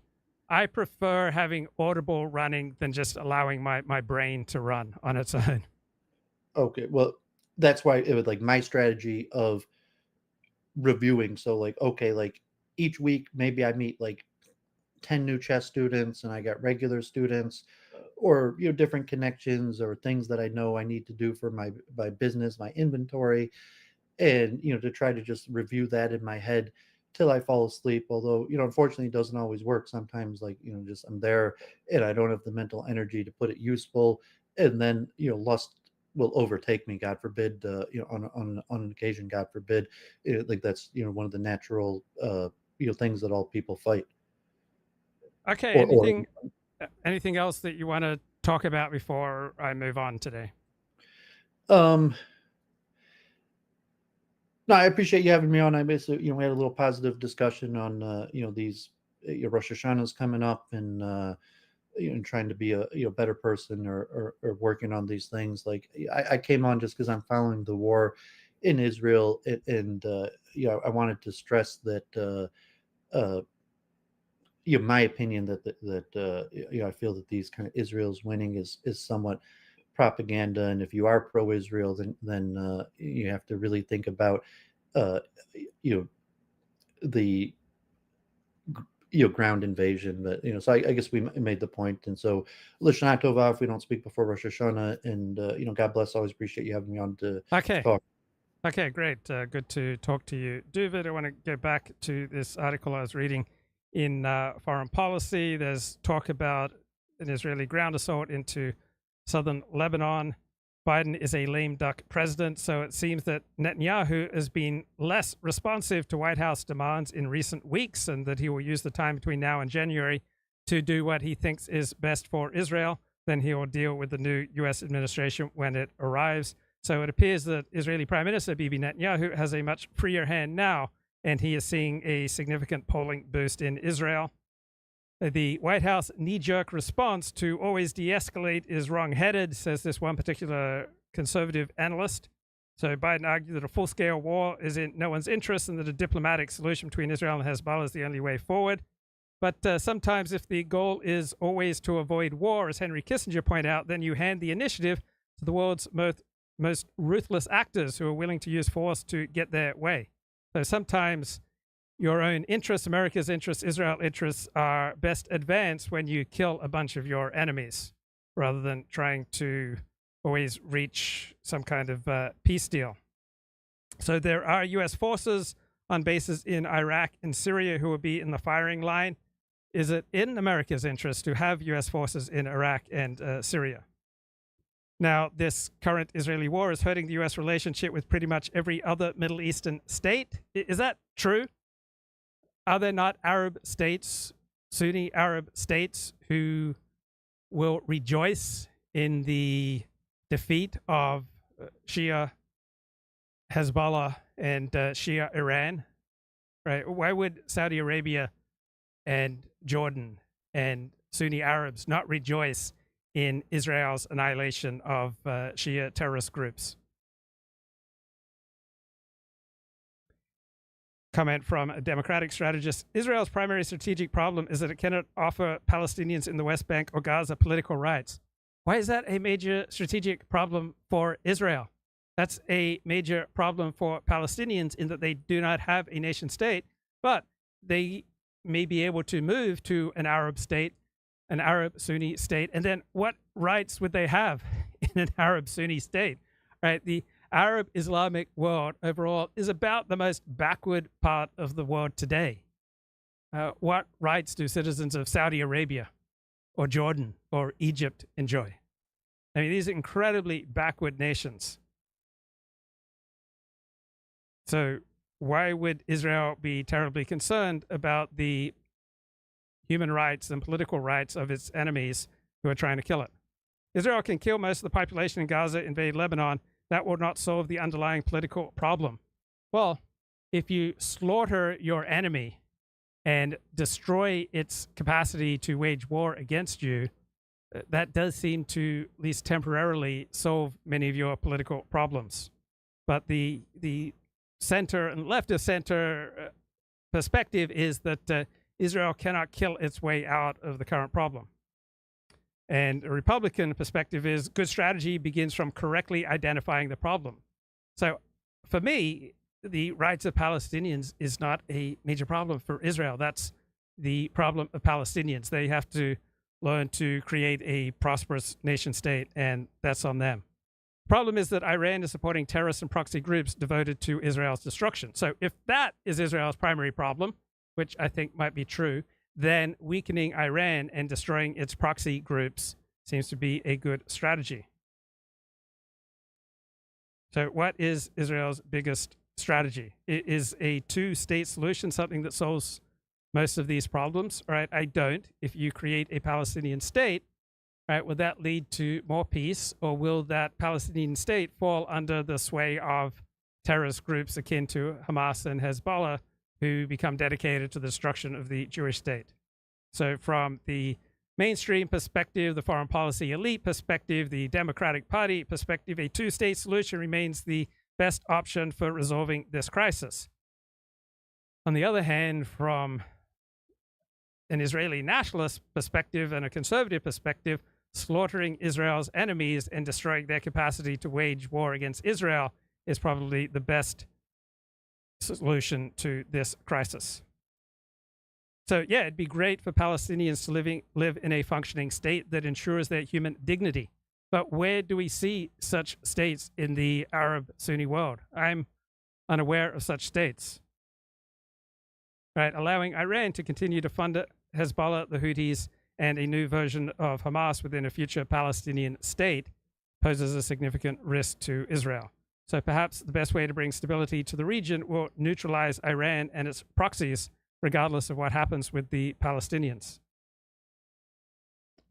prefer having Audible running than just allowing my brain to run on its own. Okay, well, that's why it was like my strategy of reviewing. So like, okay, like each week maybe I meet like 10 new chess students, and I got regular students, or different connections or things that I know I need to do for my business, my inventory, and to try to just review that in my head till I fall asleep. Although unfortunately it doesn't always work. Sometimes like just I'm there and I don't have the mental energy to put it useful, and then lust will overtake me, God forbid, on an occasion, God forbid. Like that's one of the natural things that all people fight. Okay, Or anything else that you want to talk about before I move on today? no, I appreciate you having me on. I basically, we had a little positive discussion on, these Rosh Hashanah's coming up, and trying to be a better person, or working on these things. Like I came on just because I'm following the war in Israel, and I wanted to stress that my opinion that I feel that these kind of Israel's winning is somewhat propaganda, and if you are pro-Israel, then you have to really think about the ground invasion. But so I guess we made the point, and so Lishana Tova, if we don't speak before Rosh Hashanah, and God bless. Always appreciate you having me on to talk. Okay, great. Good to talk to you, Dooovid. I want to go back to this article I was reading in Foreign Policy. There's talk about an Israeli ground assault into southern Lebanon. Biden is a lame duck president, so it seems that Netanyahu has been less responsive to White House demands in recent weeks, and that he will use the time between now and January to do what he thinks is best for Israel. Then he will deal with the new U.S. administration when it arrives. So it appears that Israeli Prime Minister Bibi Netanyahu has a much freer hand now, and he is seeing a significant polling boost in Israel. The White House knee-jerk response to always de-escalate is wrong-headed, says this one particular conservative analyst. So Biden argued that a full-scale war is in no one's interest, and that a diplomatic solution between Israel and Hezbollah is the only way forward. But sometimes if the goal is always to avoid war, as Henry Kissinger pointed out, then you hand the initiative to the world's most ruthless actors who are willing to use force to get their way. So sometimes your own interests, America's interests, Israel's interests, are best advanced when you kill a bunch of your enemies, rather than trying to always reach some kind of peace deal. So there are U.S. forces on bases in Iraq and Syria who will be in the firing line. Is it in America's interest to have U.S. forces in Iraq and Syria? Now, this current Israeli war is hurting the U.S. relationship with pretty much every other Middle Eastern state. Is that true? Are there not Arab states, Sunni Arab states, who will rejoice in the defeat of Shia Hezbollah and Shia Iran? Right? Why would Saudi Arabia and Jordan and Sunni Arabs not rejoice in Israel's annihilation of Shia terrorist groups? Comment from a Democratic strategist. Israel's primary strategic problem is that it cannot offer Palestinians in the West Bank or Gaza political rights. Why is that a major strategic problem for Israel? That's a major problem for Palestinians in that they do not have a nation state, but they may be able to move to an Arab state, an Arab Sunni state, and then what rights would they have in an Arab Sunni state? Right? The Arab Islamic world overall is about the most backward part of the world today. What rights do citizens of Saudi Arabia or Jordan or Egypt enjoy? I mean, these are incredibly backward nations. So why would Israel be terribly concerned about the human rights and political rights of its enemies who are trying to kill it? Israel can kill most of the population in Gaza, invade Lebanon. That will not solve the underlying political problem. Well, if you slaughter your enemy and destroy its capacity to wage war against you, that does seem to, at least temporarily, solve many of your political problems. But the center and left of center perspective is that Israel cannot kill its way out of the current problem. And a Republican perspective is good strategy begins from correctly identifying the problem. So for me, the rights of Palestinians is not a major problem for Israel. That's the problem of Palestinians. They have to learn to create a prosperous nation state, and that's on them. The problem is that Iran is supporting terrorists and proxy groups devoted to Israel's destruction. So if that is Israel's primary problem, which I think might be true, then weakening Iran and destroying its proxy groups seems to be a good strategy. So what is Israel's biggest strategy? Is a two-state solution something that solves most of these problems? All right, I don't. If you create a Palestinian state, right, will that lead to more peace, or will that Palestinian state fall under the sway of terrorist groups akin to Hamas and Hezbollah, who become dedicated to the destruction of the Jewish state? So from the mainstream perspective, the foreign policy elite perspective, the Democratic Party perspective, a two-state solution remains the best option for resolving this crisis. On the other hand, from an Israeli nationalist perspective and a conservative perspective, slaughtering Israel's enemies and destroying their capacity to wage war against Israel is probably the best solution to this crisis. So yeah, it'd be great for Palestinians to live in a functioning state that ensures their human dignity. But where do we see such states in the Arab Sunni world? I'm unaware of such states. Right, allowing Iran to continue to fund Hezbollah, the Houthis, and a new version of Hamas within a future Palestinian state poses a significant risk to Israel. So perhaps the best way to bring stability to the region will neutralize Iran and its proxies, regardless of what happens with the Palestinians.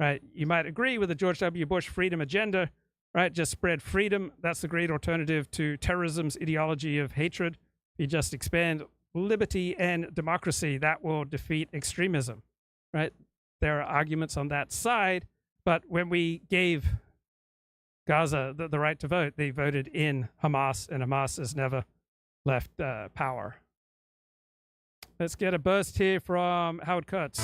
Right? You might agree with the George W. Bush freedom agenda, right? Just spread freedom. That's the great alternative to terrorism's ideology of hatred. You just expand liberty and democracy, that will defeat extremism, right? There are arguments on that side, but when we gave Gaza the right to vote, they voted in Hamas, and Hamas has never left power. Let's get a burst here from Howard Kurtz.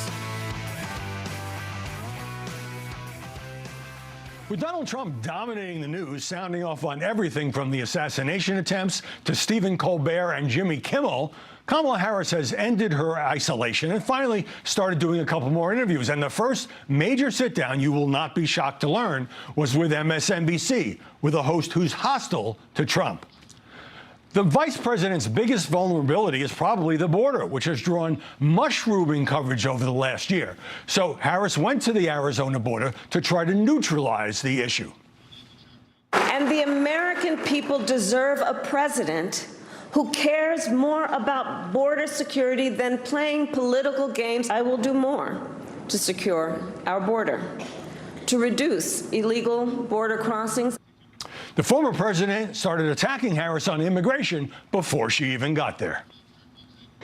With Donald Trump dominating the news, sounding off on everything from the assassination attempts to Stephen Colbert and Jimmy Kimmel, Kamala Harris has ended her isolation and finally started doing a couple more interviews. And the first major sit-down, you will not be shocked to learn, was with MSNBC, with a host who's hostile to Trump. The vice president's biggest vulnerability is probably the border, which has drawn mushrooming coverage over the last year. So Harris went to the Arizona border to try to neutralize the issue. And the American people deserve a president who cares more about border security than playing political games. I will do more to secure our border, to reduce illegal border crossings. The former president started attacking Harris on immigration before she even got there.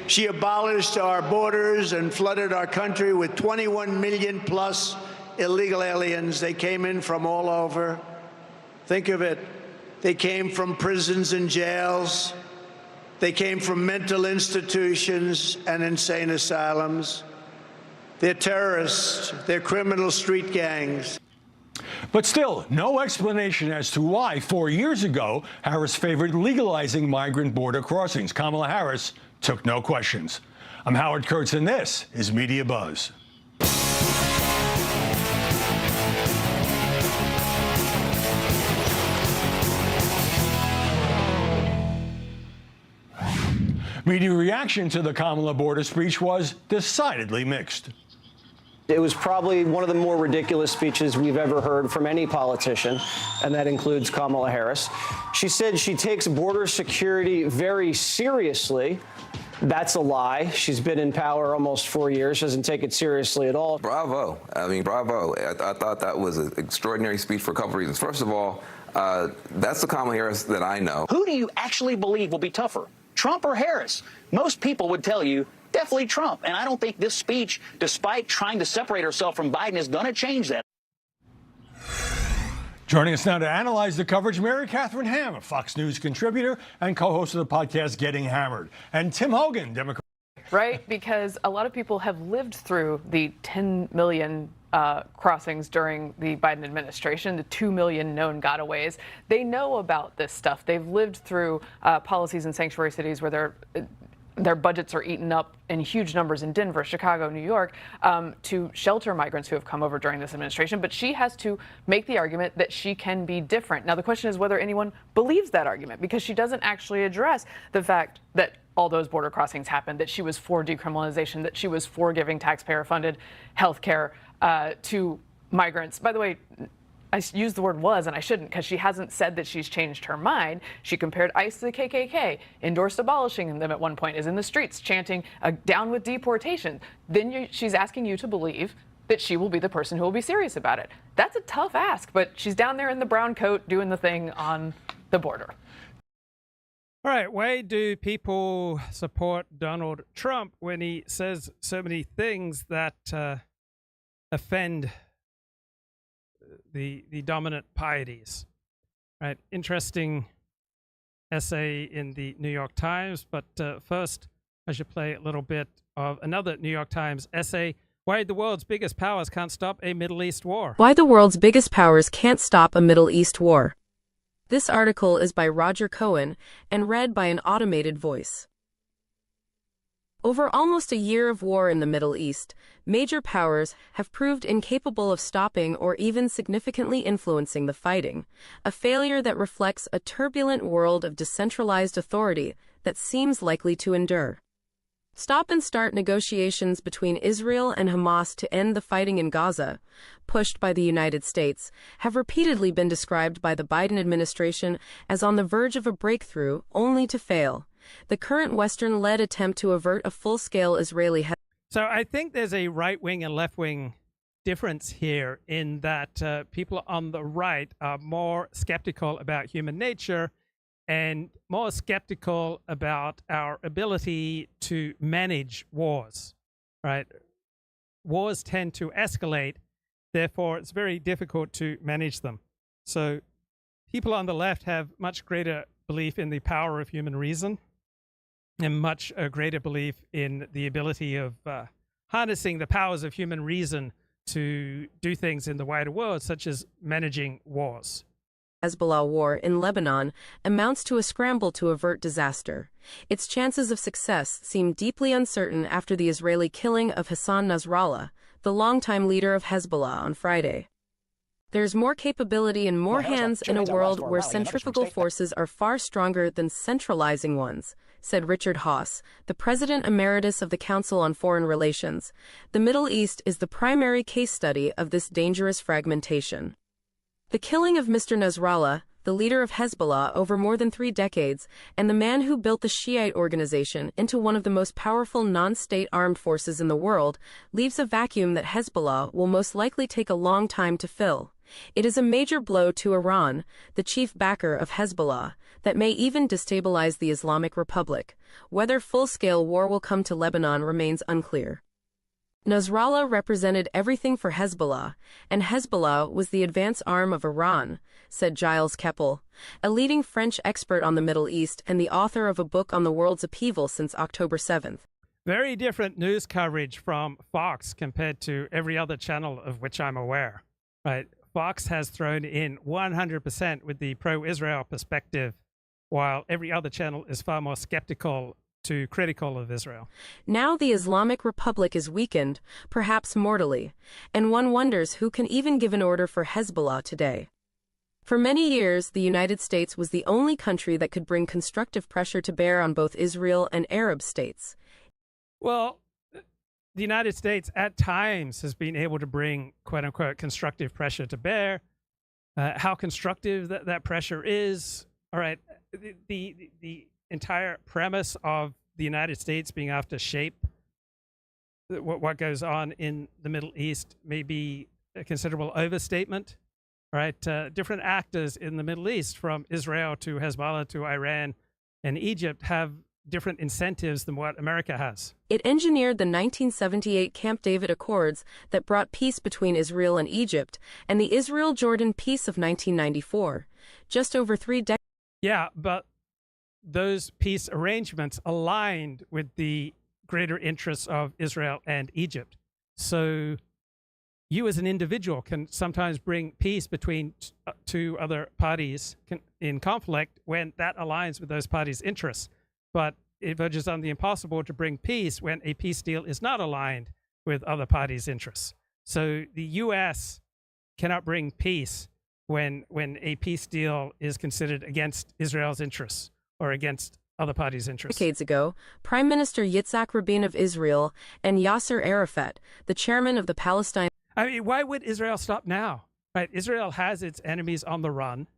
She abolished our borders and flooded our country with 21 million plus illegal aliens. They came in from all over. Think of it. They came from prisons and jails. They came from mental institutions and insane asylums. They're terrorists. They're criminal street gangs. But still, no explanation as to why 4 years ago Harris favored legalizing migrant border crossings. Kamala Harris took no questions. I'm Howard Kurtz, and this is Media Buzz. Media reaction to the Kamala border speech was decidedly mixed. It was probably one of the more ridiculous speeches we've ever heard from any politician, and that includes Kamala Harris. She said she takes border security very seriously. That's a lie. She's been in power almost 4 years, doesn't take it seriously at all. Bravo. I mean, bravo. I thought that was an extraordinary speech for a couple reasons. First of all, that's the Kamala Harris that I know. Who do you actually believe will be tougher, Trump or Harris? Most people would tell you definitely Trump. And I don't think this speech, despite trying to separate herself from Biden, is going to change that. Joining us now to analyze the coverage, Mary Catherine Ham, a Fox News contributor and co-host of the podcast Getting Hammered, and Tim Hogan, Democrat. Right, because a lot of people have lived through the 10 million crossings during the Biden administration, the 2 million known gotaways. They know about this stuff. They've lived through policies in sanctuary cities where their budgets are eaten up in huge numbers in Denver, Chicago, New York, to shelter migrants who have come over during this administration. But she has to make the argument that she can be different. Now, the question is whether anyone believes that argument, because she doesn't actually address the fact that all those border crossings happened, that she was for decriminalization, that she was for giving taxpayer-funded health care to migrants. By the way, I used the word was, and I shouldn't, because she hasn't said that she's changed her mind. She compared ICE to the KKK, endorsed abolishing them at one point, is in the streets chanting down with deportation. Then she's asking you to believe that she will be the person who will be serious about it. That's a tough ask, but she's down there in the brown coat doing the thing on the border. All right, why do people support Donald Trump when he says so many things that offend the dominant pieties? Right, interesting essay in the New York Times, but first I should play a little bit of another New York Times essay, Why the World's Biggest Powers Can't Stop a Middle East War. Why the World's Biggest Powers Can't Stop a Middle East War. This article is by Roger Cohen and read by an automated voice. Over almost a year of war in the Middle East, major powers have proved incapable of stopping or even significantly influencing the fighting, a failure that reflects a turbulent world of decentralized authority that seems likely to endure. Stop-and-start negotiations between Israel and Hamas to end the fighting in Gaza, pushed by the United States, have repeatedly been described by the Biden administration as on the verge of a breakthrough, only to fail. The current Western-led attempt to avert a full-scale Israeli... So I think there's a right-wing and left-wing difference here in that people on the right are more skeptical about human nature and more skeptical about our ability to manage wars, right? Wars tend to escalate, therefore it's very difficult to manage them. So people on the left have much greater belief in the power of human reason and much greater belief in the ability of harnessing the powers of human reason to do things in the wider world, such as managing wars. Hezbollah war in Lebanon amounts to a scramble to avert disaster. Its chances of success seem deeply uncertain after the Israeli killing of Hassan Nasrallah, the longtime leader of Hezbollah, on Friday. There's more capability and more hands in a world where centrifugal forces are far stronger than centralizing ones, said Richard Haass, the president emeritus of the Council on Foreign Relations. The Middle East is the primary case study of this dangerous fragmentation. The killing of Mr. Nasrallah, the leader of Hezbollah over more than 3 decades, and the man who built the Shiite organization into one of the most powerful non-state armed forces in the world, leaves a vacuum that Hezbollah will most likely take a long time to fill. It is a major blow to Iran, the chief backer of Hezbollah, that may even destabilize the Islamic Republic. Whether full-scale war will come to Lebanon remains unclear. Nasrallah represented everything for Hezbollah, and Hezbollah was the advance arm of Iran, said Gilles Keppel, a leading French expert on the Middle East and the author of a book on the world's upheaval since October 7th. Very different news coverage from Fox compared to every other channel of which I'm aware. Right? Fox has thrown in 100% with the pro-Israel perspective, while every other channel is far more skeptical to critical of Israel. Now the Islamic Republic is weakened, perhaps mortally, and one wonders who can even give an order for Hezbollah today. For many years, the United States was the only country that could bring constructive pressure to bear on both Israel and Arab states. Well, the United States at times has been able to bring quote-unquote constructive pressure to bear. How constructive that pressure is, all right, the entire premise of the United States being able to shape what goes on in the Middle East may be a considerable overstatement, right? Different actors in the Middle East, from Israel to Hezbollah to Iran and Egypt, have different incentives than what America has. It engineered the 1978 Camp David Accords that brought peace between Israel and Egypt, and the Israel-Jordan Peace of 1994, just over 3 decades. Yeah, but those peace arrangements aligned with the greater interests of Israel and Egypt. So you as an individual can sometimes bring peace between two other parties in conflict when that aligns with those parties' interests. But it verges on the impossible to bring peace when a peace deal is not aligned with other parties' interests. So the U.S. cannot bring peace when a peace deal is considered against Israel's interests or against other parties' interests. Decades ago, Prime Minister Yitzhak Rabin of Israel and Yasser Arafat, the chairman of the Palestine... I mean, why would Israel stop now? Right? Israel has its enemies on the run.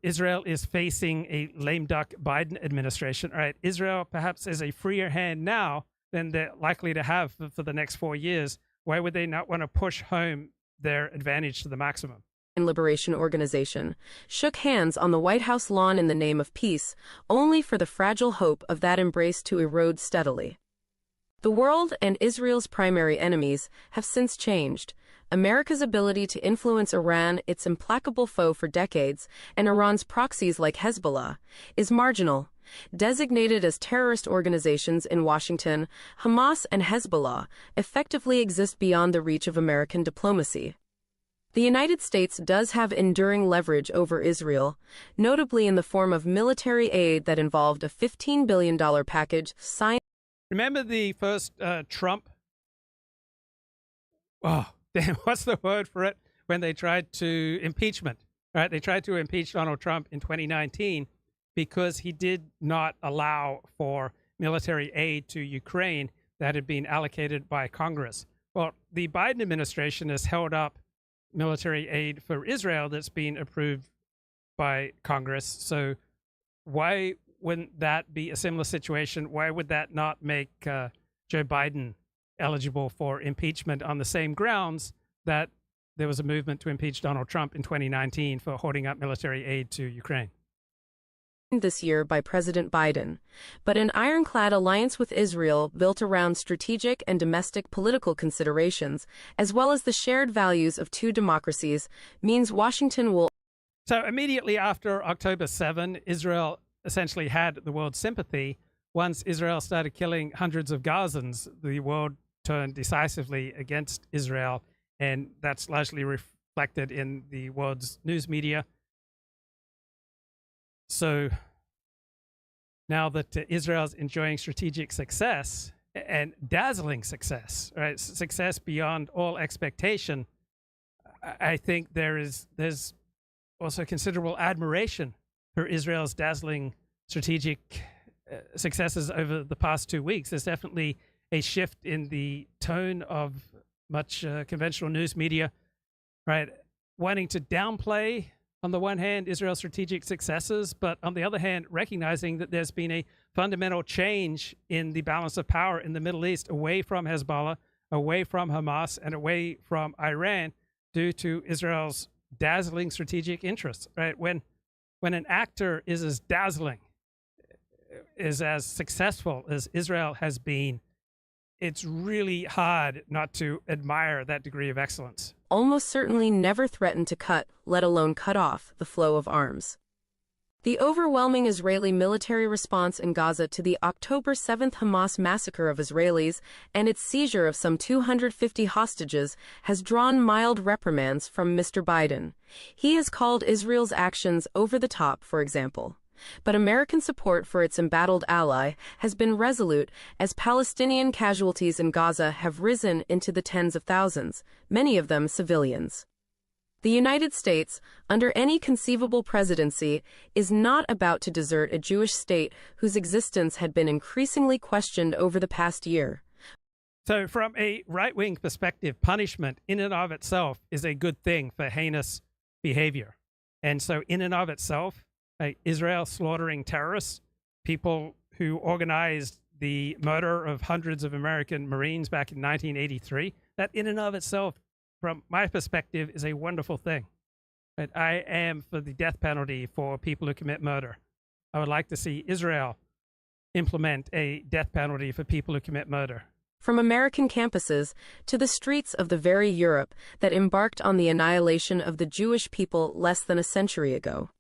Israel is facing a lame duck Biden administration. All right, Israel perhaps is a freer hand now than they're likely to have for the next 4 years. Why would they not want to push home their advantage to the maximum? Liberation Organization shook hands on the White House lawn in the name of peace, only for the fragile hope of that embrace to erode steadily. The world and Israel's primary enemies have since changed. America's ability to influence Iran, its implacable foe for decades, and Iran's proxies like Hezbollah, is marginal. Designated as terrorist organizations in Washington, Hamas and Hezbollah effectively exist beyond the reach of American diplomacy. The United States does have enduring leverage over Israel, notably in the form of military aid that involved a $15 billion package signed. Remember the first Trump? Oh, damn, what's the word for it? When they tried to impeachment, right? They tried to impeach Donald Trump in 2019 because he did not allow for military aid to Ukraine that had been allocated by Congress. Well, the Biden administration has held up military aid for Israel that's been approved by Congress. So why wouldn't that be a similar situation? Why would that not make Joe Biden eligible for impeachment on the same grounds that there was a movement to impeach Donald Trump in 2019 for holding up military aid to Ukraine? This year by President Biden, but an ironclad alliance with Israel built around strategic and domestic political considerations, as well as the shared values of two democracies, means Washington will... So immediately after October 7, Israel essentially had the world's sympathy. Once Israel started killing hundreds of Gazans, the world turned decisively against Israel, and that's largely reflected in the world's news media. So now that Israel's enjoying strategic success and dazzling success, right, success beyond all expectation, I think there's also considerable admiration for Israel's dazzling strategic successes over the past 2 weeks. There's definitely a shift in the tone of much conventional news media, right? Wanting to downplay, on the one hand, Israel's strategic successes, but on the other hand, recognizing that there's been a fundamental change in the balance of power in the Middle East, away from Hezbollah, away from Hamas, and away from Iran, due to Israel's dazzling strategic interests, right? When an actor is as dazzling, is as successful as Israel has been, it's really hard not to admire that degree of excellence. Almost certainly never threatened to cut, let alone cut off, the flow of arms. The overwhelming Israeli military response in Gaza to the October 7th Hamas massacre of Israelis and its seizure of some 250 hostages has drawn mild reprimands from Mr. Biden. He has called Israel's actions over the top, for example. But American support for its embattled ally has been resolute as Palestinian casualties in Gaza have risen into the tens of thousands, many of them civilians. The United States, under any conceivable presidency, is not about to desert a Jewish state whose existence had been increasingly questioned over the past year. So from a right-wing perspective, punishment in and of itself is a good thing for heinous behavior. And so in and of itself, Israel slaughtering terrorists, people who organized the murder of hundreds of American Marines back in 1983, that in and of itself, from my perspective, is a wonderful thing. But I am for the death penalty for people who commit murder. I would like to see Israel implement a death penalty for people who commit murder. From American campuses to the streets of the very Europe that embarked on the annihilation of the Jewish people less than a century ago.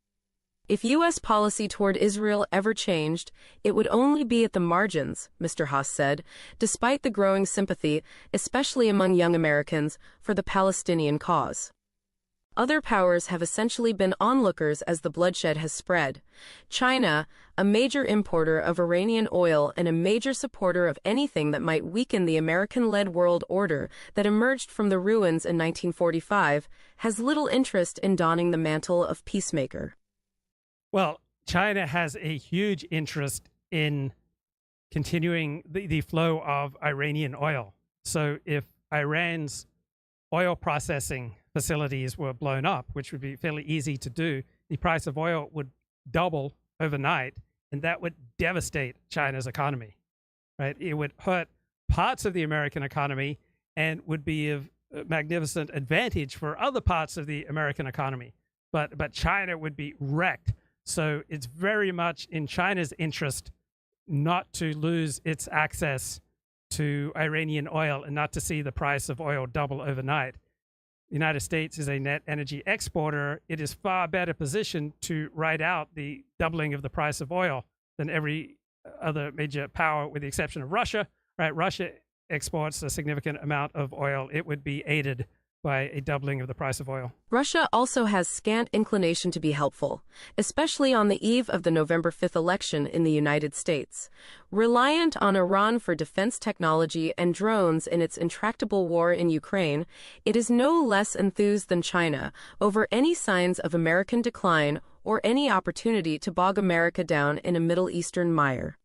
If U.S. policy toward Israel ever changed, it would only be at the margins, Mr. Haas said, despite the growing sympathy, especially among young Americans, for the Palestinian cause. Other powers have essentially been onlookers as the bloodshed has spread. China, a major importer of Iranian oil and a major supporter of anything that might weaken the American-led world order that emerged from the ruins in 1945, has little interest in donning the mantle of peacemaker. Well, China has a huge interest in continuing the flow of Iranian oil. So if Iran's oil processing facilities were blown up, which would be fairly easy to do, the price of oil would double overnight, and that would devastate China's economy, right? It would hurt parts of the American economy and would be of magnificent advantage for other parts of the American economy. But China would be wrecked. So it's very much in China's interest not to lose its access to Iranian oil and not to see the price of oil double overnight. The United States is a net energy exporter. It is far better positioned to ride out the doubling of the price of oil than every other major power, with the exception of Russia. Right? Russia exports a significant amount of oil. It would be aided by a doubling of the price of oil. Russia also has scant inclination to be helpful, especially on the eve of the November 5th election in the United States. Reliant on Iran for defense technology and drones in its intractable war in Ukraine, it is no less enthused than China over any signs of American decline or any opportunity to bog America down in a Middle Eastern mire.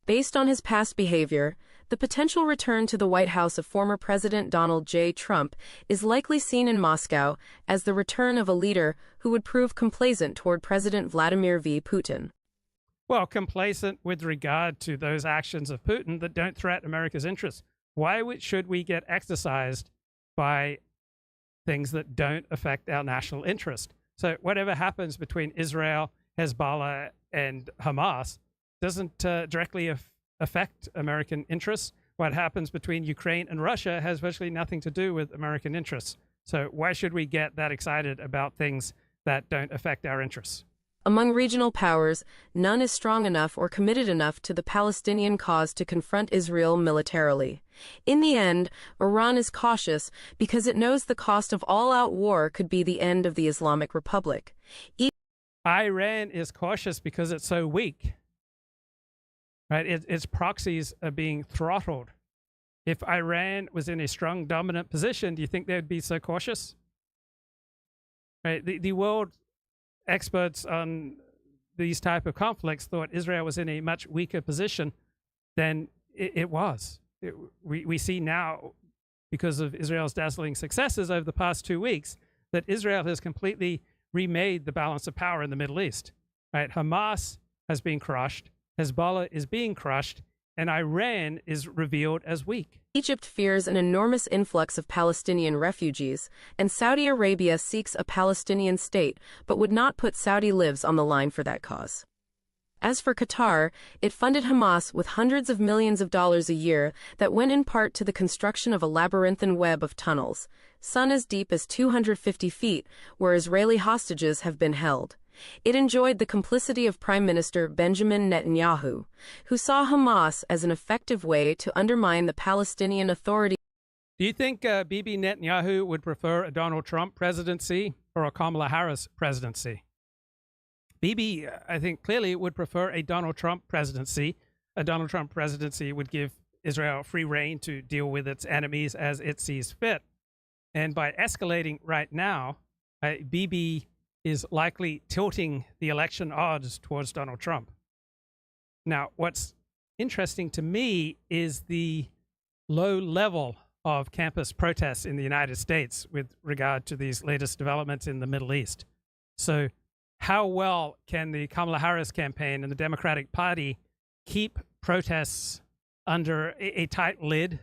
Based on his past behavior, the potential return to the White House of former President Donald J. Trump is likely seen in Moscow as the return of a leader who would prove complacent toward President Vladimir V. Putin. Well, complacent with regard to those actions of Putin that don't threaten America's interests. Why should we get exercised by things that don't affect our national interest? So whatever happens between Israel, Hezbollah, and Hamas doesn't directly affect American interests. What happens between Ukraine and Russia has virtually nothing to do with American interests. So why should we get that excited about things that don't affect our interests? Among regional powers, none is strong enough or committed enough to the Palestinian cause to confront Israel militarily. In the end, Iran is cautious because it knows the cost of all-out war could be the end of the Islamic Republic. Iran is cautious because it's so weak. Right? Its proxies are being throttled. If Iran was in a strong, dominant position, do you think they would be so cautious? right? The world experts on these type of conflicts thought Israel was in a much weaker position than it was. We see now, because of Israel's dazzling successes over the past 2 weeks, that Israel has completely remade the balance of power in the Middle East. Right? Hamas has been crushed, Hezbollah is being crushed, and Iran is revealed as weak. Egypt fears an enormous influx of Palestinian refugees, and Saudi Arabia seeks a Palestinian state, but would not put Saudi lives on the line for that cause. As for Qatar, it funded Hamas with hundreds of millions of dollars a year that went in part to the construction of a labyrinthine web of tunnels, some as deep as 250 feet, where Israeli hostages have been held. It enjoyed the complicity of Prime Minister Benjamin Netanyahu, who saw Hamas as an effective way to undermine the Palestinian Authority. Do you think Bibi Netanyahu would prefer a Donald Trump presidency or a Kamala Harris presidency? Bibi, I think, clearly would prefer a Donald Trump presidency. A Donald Trump presidency would give Israel free rein to deal with its enemies as it sees fit. And by escalating right now, Bibi is likely tilting the election odds towards Donald Trump. Now, what's interesting to me is the low level of campus protests in the United States with regard to these latest developments in the Middle East. So how well can the Kamala Harris campaign and the Democratic Party keep protests under a tight lid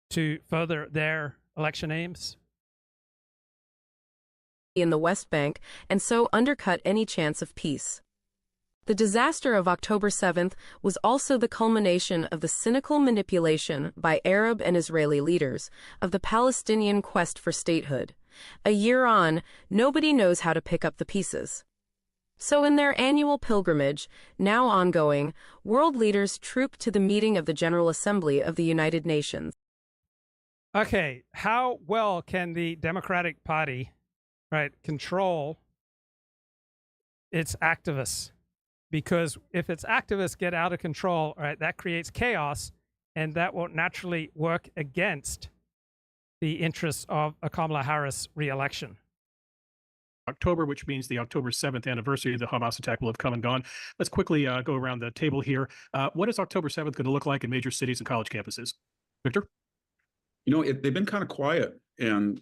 to further their election aims? In the West Bank, and so undercut any chance of peace. The disaster of October 7th was also the culmination of the cynical manipulation by Arab and Israeli leaders of the Palestinian quest for statehood. A year on, nobody knows how to pick up the pieces. So in their annual pilgrimage, now ongoing, world leaders troop to the meeting of the General Assembly of the United Nations. Okay, how well can the Democratic Party control its activists? Because if its activists get out of control, that creates chaos, and that will naturally work against the interests of a Kamala Harris re-election. October, which means the October 7th anniversary of the Hamas attack will have come and gone. Let's quickly go around the table here. What is October 7th going to look like in major cities and college campuses? Victor? You know, they've been kind of quiet, and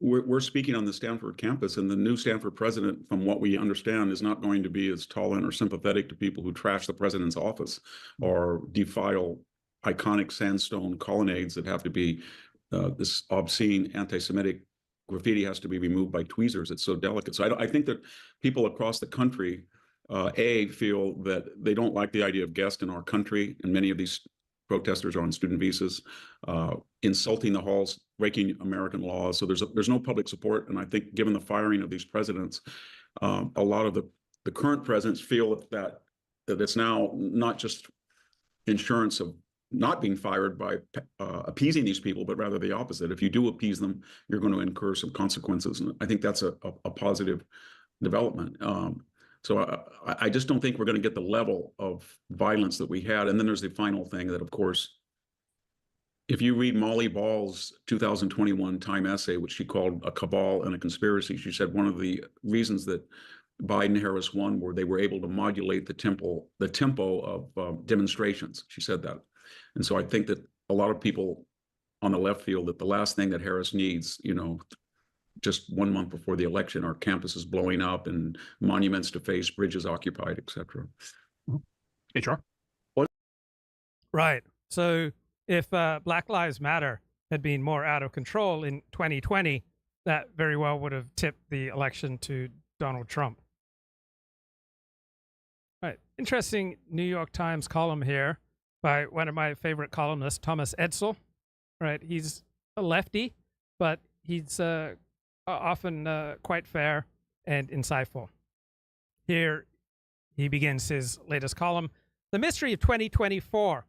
we're speaking on the Stanford campus, and the new Stanford president, from what we understand, is not going to be as tolerant or sympathetic to people who trash the president's office or defile iconic sandstone colonnades that have to be this obscene anti-Semitic graffiti has to be removed by tweezers. It's so delicate. So I think that people across the country, feel that they don't like the idea of guests in our country, and many of these protesters are on student visas, insulting the halls, breaking American laws. So there's no public support. And I think given the firing of these presidents, a lot of the current presidents feel that it's now not just insurance of not being fired by appeasing these people, but rather the opposite. If you do appease them, you're going to incur some consequences. And I think that's a positive development. So I just don't think we're going to get the level of violence that we had. And then there's the final thing that, of course, if you read Molly Ball's 2021 Time essay, which she called A Cabal and a Conspiracy, she said one of the reasons that Biden-Harris won were they were able to modulate the tempo of demonstrations. She said that. And so I think that a lot of people on the left feel that the last thing that Harris needs, just 1 month before the election, our campuses blowing up and monuments defaced, bridges occupied, et cetera. HR? Right. So if Black Lives Matter had been more out of control in 2020, that very well would have tipped the election to Donald Trump. Right. Interesting New York Times column here by one of my favorite columnists, Thomas Edsel. Right. He's a lefty, but he's often quite fair and insightful. Here he begins his latest column. The mystery of 2024.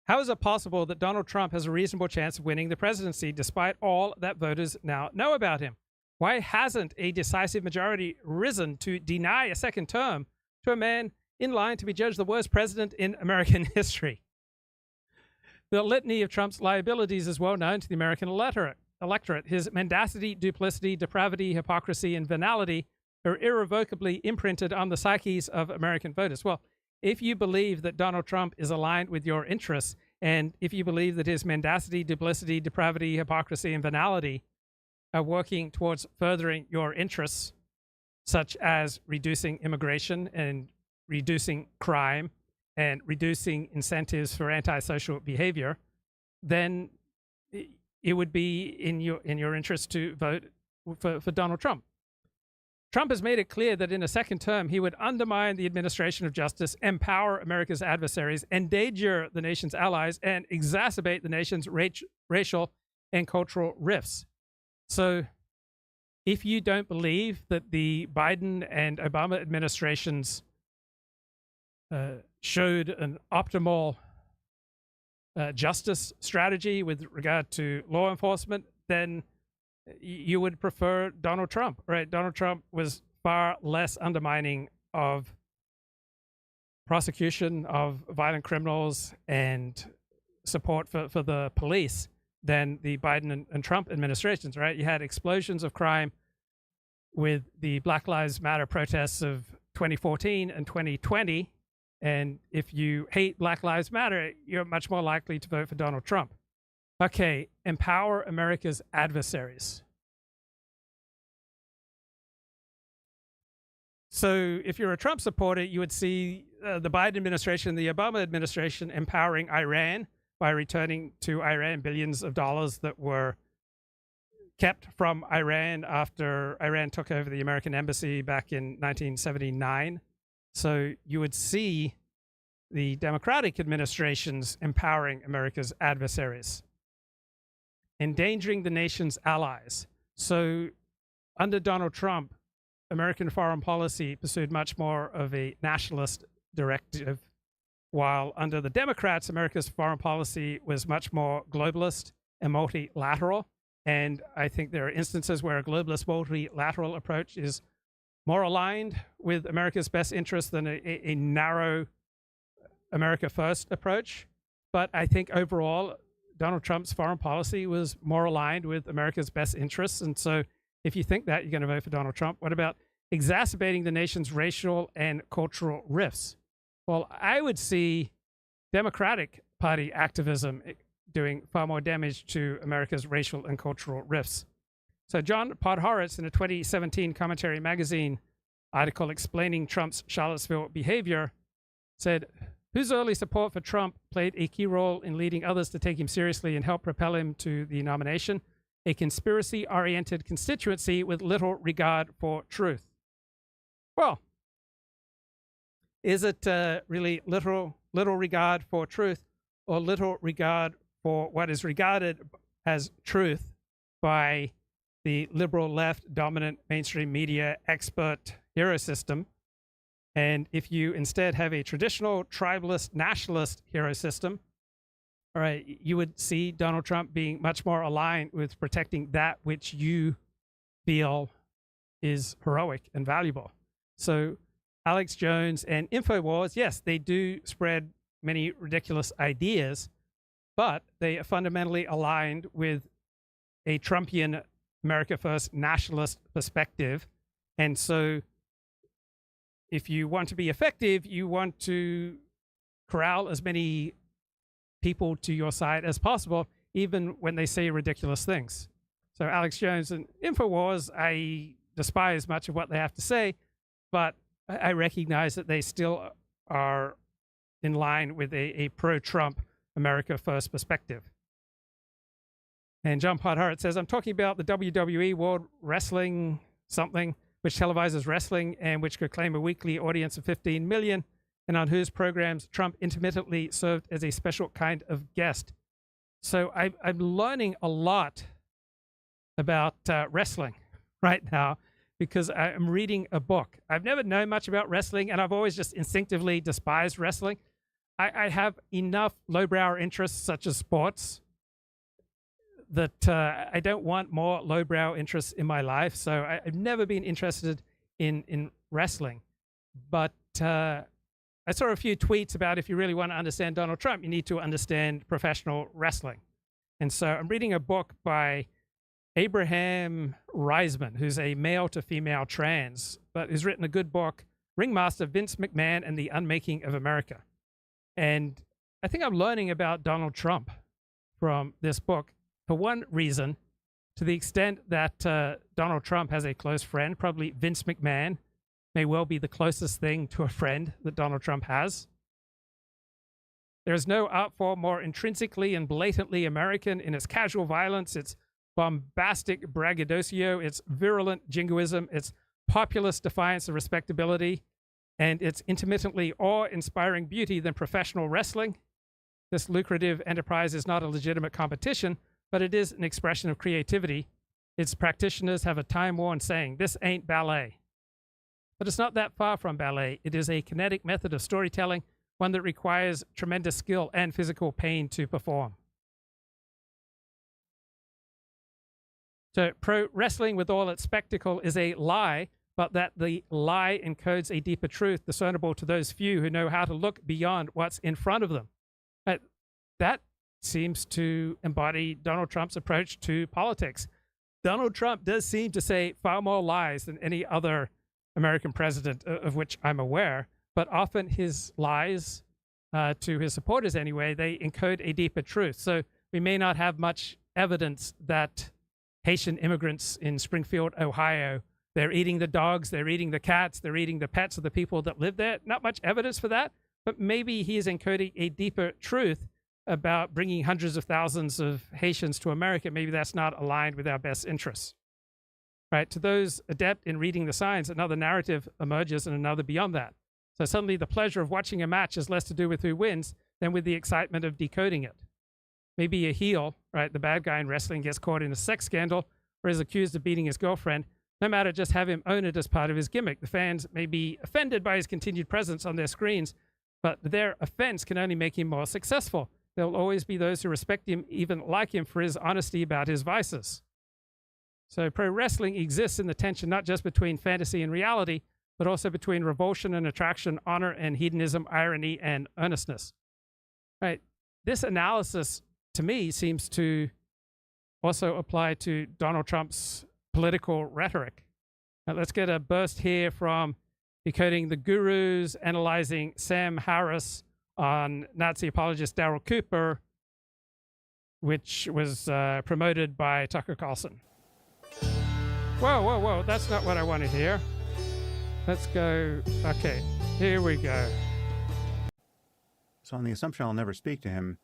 How is it possible that Donald Trump has a reasonable chance of winning the presidency despite all that voters now know about him? Why hasn't a decisive majority risen to deny a second term to a man in line to be judged the worst president in American history? The litany of Trump's liabilities is well known to the American electorate. electorate. His mendacity, duplicity, depravity, hypocrisy, and venality are irrevocably imprinted on the psyches of American voters. Well, if you believe that Donald Trump is aligned with your interests, and if you believe that his mendacity, duplicity, depravity, hypocrisy, and venality are working towards furthering your interests, such as reducing immigration and reducing crime and reducing incentives for antisocial behavior, then it would be in your interest to vote for Donald Trump. Trump has made it clear that in a second term, he would undermine the administration of justice, empower America's adversaries, endanger the nation's allies, and exacerbate the nation's racial and cultural rifts. So if you don't believe that the Biden and Obama administrations showed an optimal justice strategy with regard to law enforcement, then you would prefer Donald Trump, right? Donald Trump was far less undermining of prosecution of violent criminals and support for the police than the Biden and Trump administrations, right? You had explosions of crime with the Black Lives Matter protests of 2014 and 2020. And if you hate Black Lives Matter, you're much more likely to vote for Donald Trump. Okay, empower America's adversaries. So if you're a Trump supporter, you would see the Biden administration, the Obama administration empowering Iran by returning to Iran billions of dollars that were kept from Iran after Iran took over the American embassy back in 1979. So you would see the Democratic administrations empowering America's adversaries, endangering the nation's allies. So under Donald Trump, American foreign policy pursued much more of a nationalist directive, while under the Democrats, America's foreign policy was much more globalist and multilateral. And I think there are instances where a globalist multilateral approach is more aligned with America's best interest than a narrow America First approach. But I think overall, Donald Trump's foreign policy was more aligned with America's best interests. And so if you think that, you're going to vote for Donald Trump. What about exacerbating the nation's racial and cultural rifts? Well, I would see Democratic Party activism doing far more damage to America's racial and cultural rifts. So John Podhoretz, in a 2017 Commentary Magazine article explaining Trump's Charlottesville behavior, said, whose early support for Trump played a key role in leading others to take him seriously and help propel him to the nomination, a conspiracy-oriented constituency with little regard for truth. Well, is it really little regard for truth, or little regard for what is regarded as truth by the liberal left dominant mainstream media expert hero system? And if you instead have a traditional tribalist nationalist hero system, all right, you would see Donald Trump being much more aligned with protecting that which you feel is heroic and valuable. So Alex Jones and InfoWars, yes, they do spread many ridiculous ideas, but they are fundamentally aligned with a Trumpian America First nationalist perspective. And so if you want to be effective, you want to corral as many people to your side as possible, even when they say ridiculous things. So Alex Jones and InfoWars, I despise much of what they have to say, but I recognize that they still are in line with a pro-Trump America First perspective. And John Podhoretz says, I'm talking about the WWE World Wrestling something, which televises wrestling and which could claim a weekly audience of 15 million, and on whose programs Trump intermittently served as a special kind of guest. So I'm learning a lot about wrestling right now because I'm reading a book. I've never known much about wrestling, and I've always just instinctively despised wrestling. I have enough lowbrow interests, such as sports, that I don't want more lowbrow interests in my life. So I've never been interested in wrestling. But I saw a few tweets about if you really want to understand Donald Trump, you need to understand professional wrestling. And so I'm reading a book by Abraham Reisman, who's a male to female trans, but who's written a good book, Ringmaster, Vince McMahon and the Unmaking of America. And I think I'm learning about Donald Trump from this book for one reason, to the extent that Donald Trump has a close friend, probably Vince McMahon may well be the closest thing to a friend that Donald Trump has. There is no art form more intrinsically and blatantly American in its casual violence, its bombastic braggadocio, its virulent jingoism, its populist defiance of respectability, and its intermittently awe-inspiring beauty than professional wrestling. This lucrative enterprise is not a legitimate competition, but it is an expression of creativity. Its practitioners have a time-worn saying, "This ain't ballet." But it's not that far from ballet. It is a kinetic method of storytelling, one that requires tremendous skill and physical pain to perform. So pro wrestling with all its spectacle is a lie, but that the lie encodes a deeper truth discernible to those few who know how to look beyond what's in front of them. That seems to embody Donald Trump's approach to politics. Donald Trump does seem to say far more lies than any other American president of which I'm aware, but often his lies, to his supporters anyway, they encode a deeper truth. So we may not have much evidence that Haitian immigrants in Springfield, Ohio, they're eating the dogs, they're eating the cats, they're eating the pets of the people that live there. Not much evidence for that, but maybe he is encoding a deeper truth about bringing hundreds of thousands of Haitians to America. Maybe that's not aligned with our best interests. Right? To those adept in reading the signs, another narrative emerges and another beyond that. So suddenly the pleasure of watching a match is less to do with who wins than with the excitement of decoding it. Maybe a heel, right, the bad guy in wrestling, gets caught in a sex scandal or is accused of beating his girlfriend. No matter, just have him own it as part of his gimmick. The fans may be offended by his continued presence on their screens, but their offense can only make him more successful. There will always be those who respect him, even like him, for his honesty about his vices. So pro wrestling exists in the tension not just between fantasy and reality, but also between revulsion and attraction, honor and hedonism, irony and earnestness. Right? This analysis, to me, seems to also apply to Donald Trump's political rhetoric. Now, let's get a burst here from Decoding the Gurus, analyzing Sam Harris on Nazi apologist Darryl Cooper, which was promoted by Tucker Carlson. Whoa, whoa, whoa, that's not what I want to hear. Let's go. Okay, here we go. So on the assumption I'll never speak to him,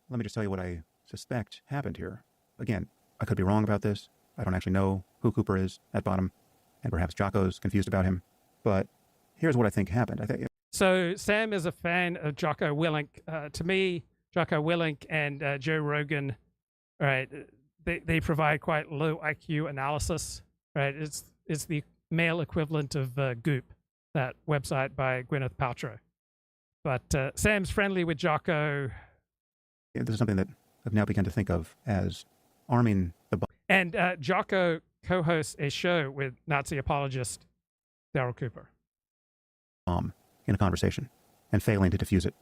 let me just tell you what I suspect happened here. Again, I could be wrong about this. I don't actually know who Cooper is at bottom, and perhaps Jocko's confused about him. But here's what I think happened. I think. So Sam is a fan of Jocko Willink. To me, Jocko Willink and Joe Rogan, right? They provide quite low IQ analysis, right? It's the male equivalent of Goop, that website by Gwyneth Paltrow. But Sam's friendly with Jocko. This is something that I've now begun to think of as arming the. And Jocko co-hosts a show with Nazi apologist Darryl Cooper. In a conversation and failing to diffuse it.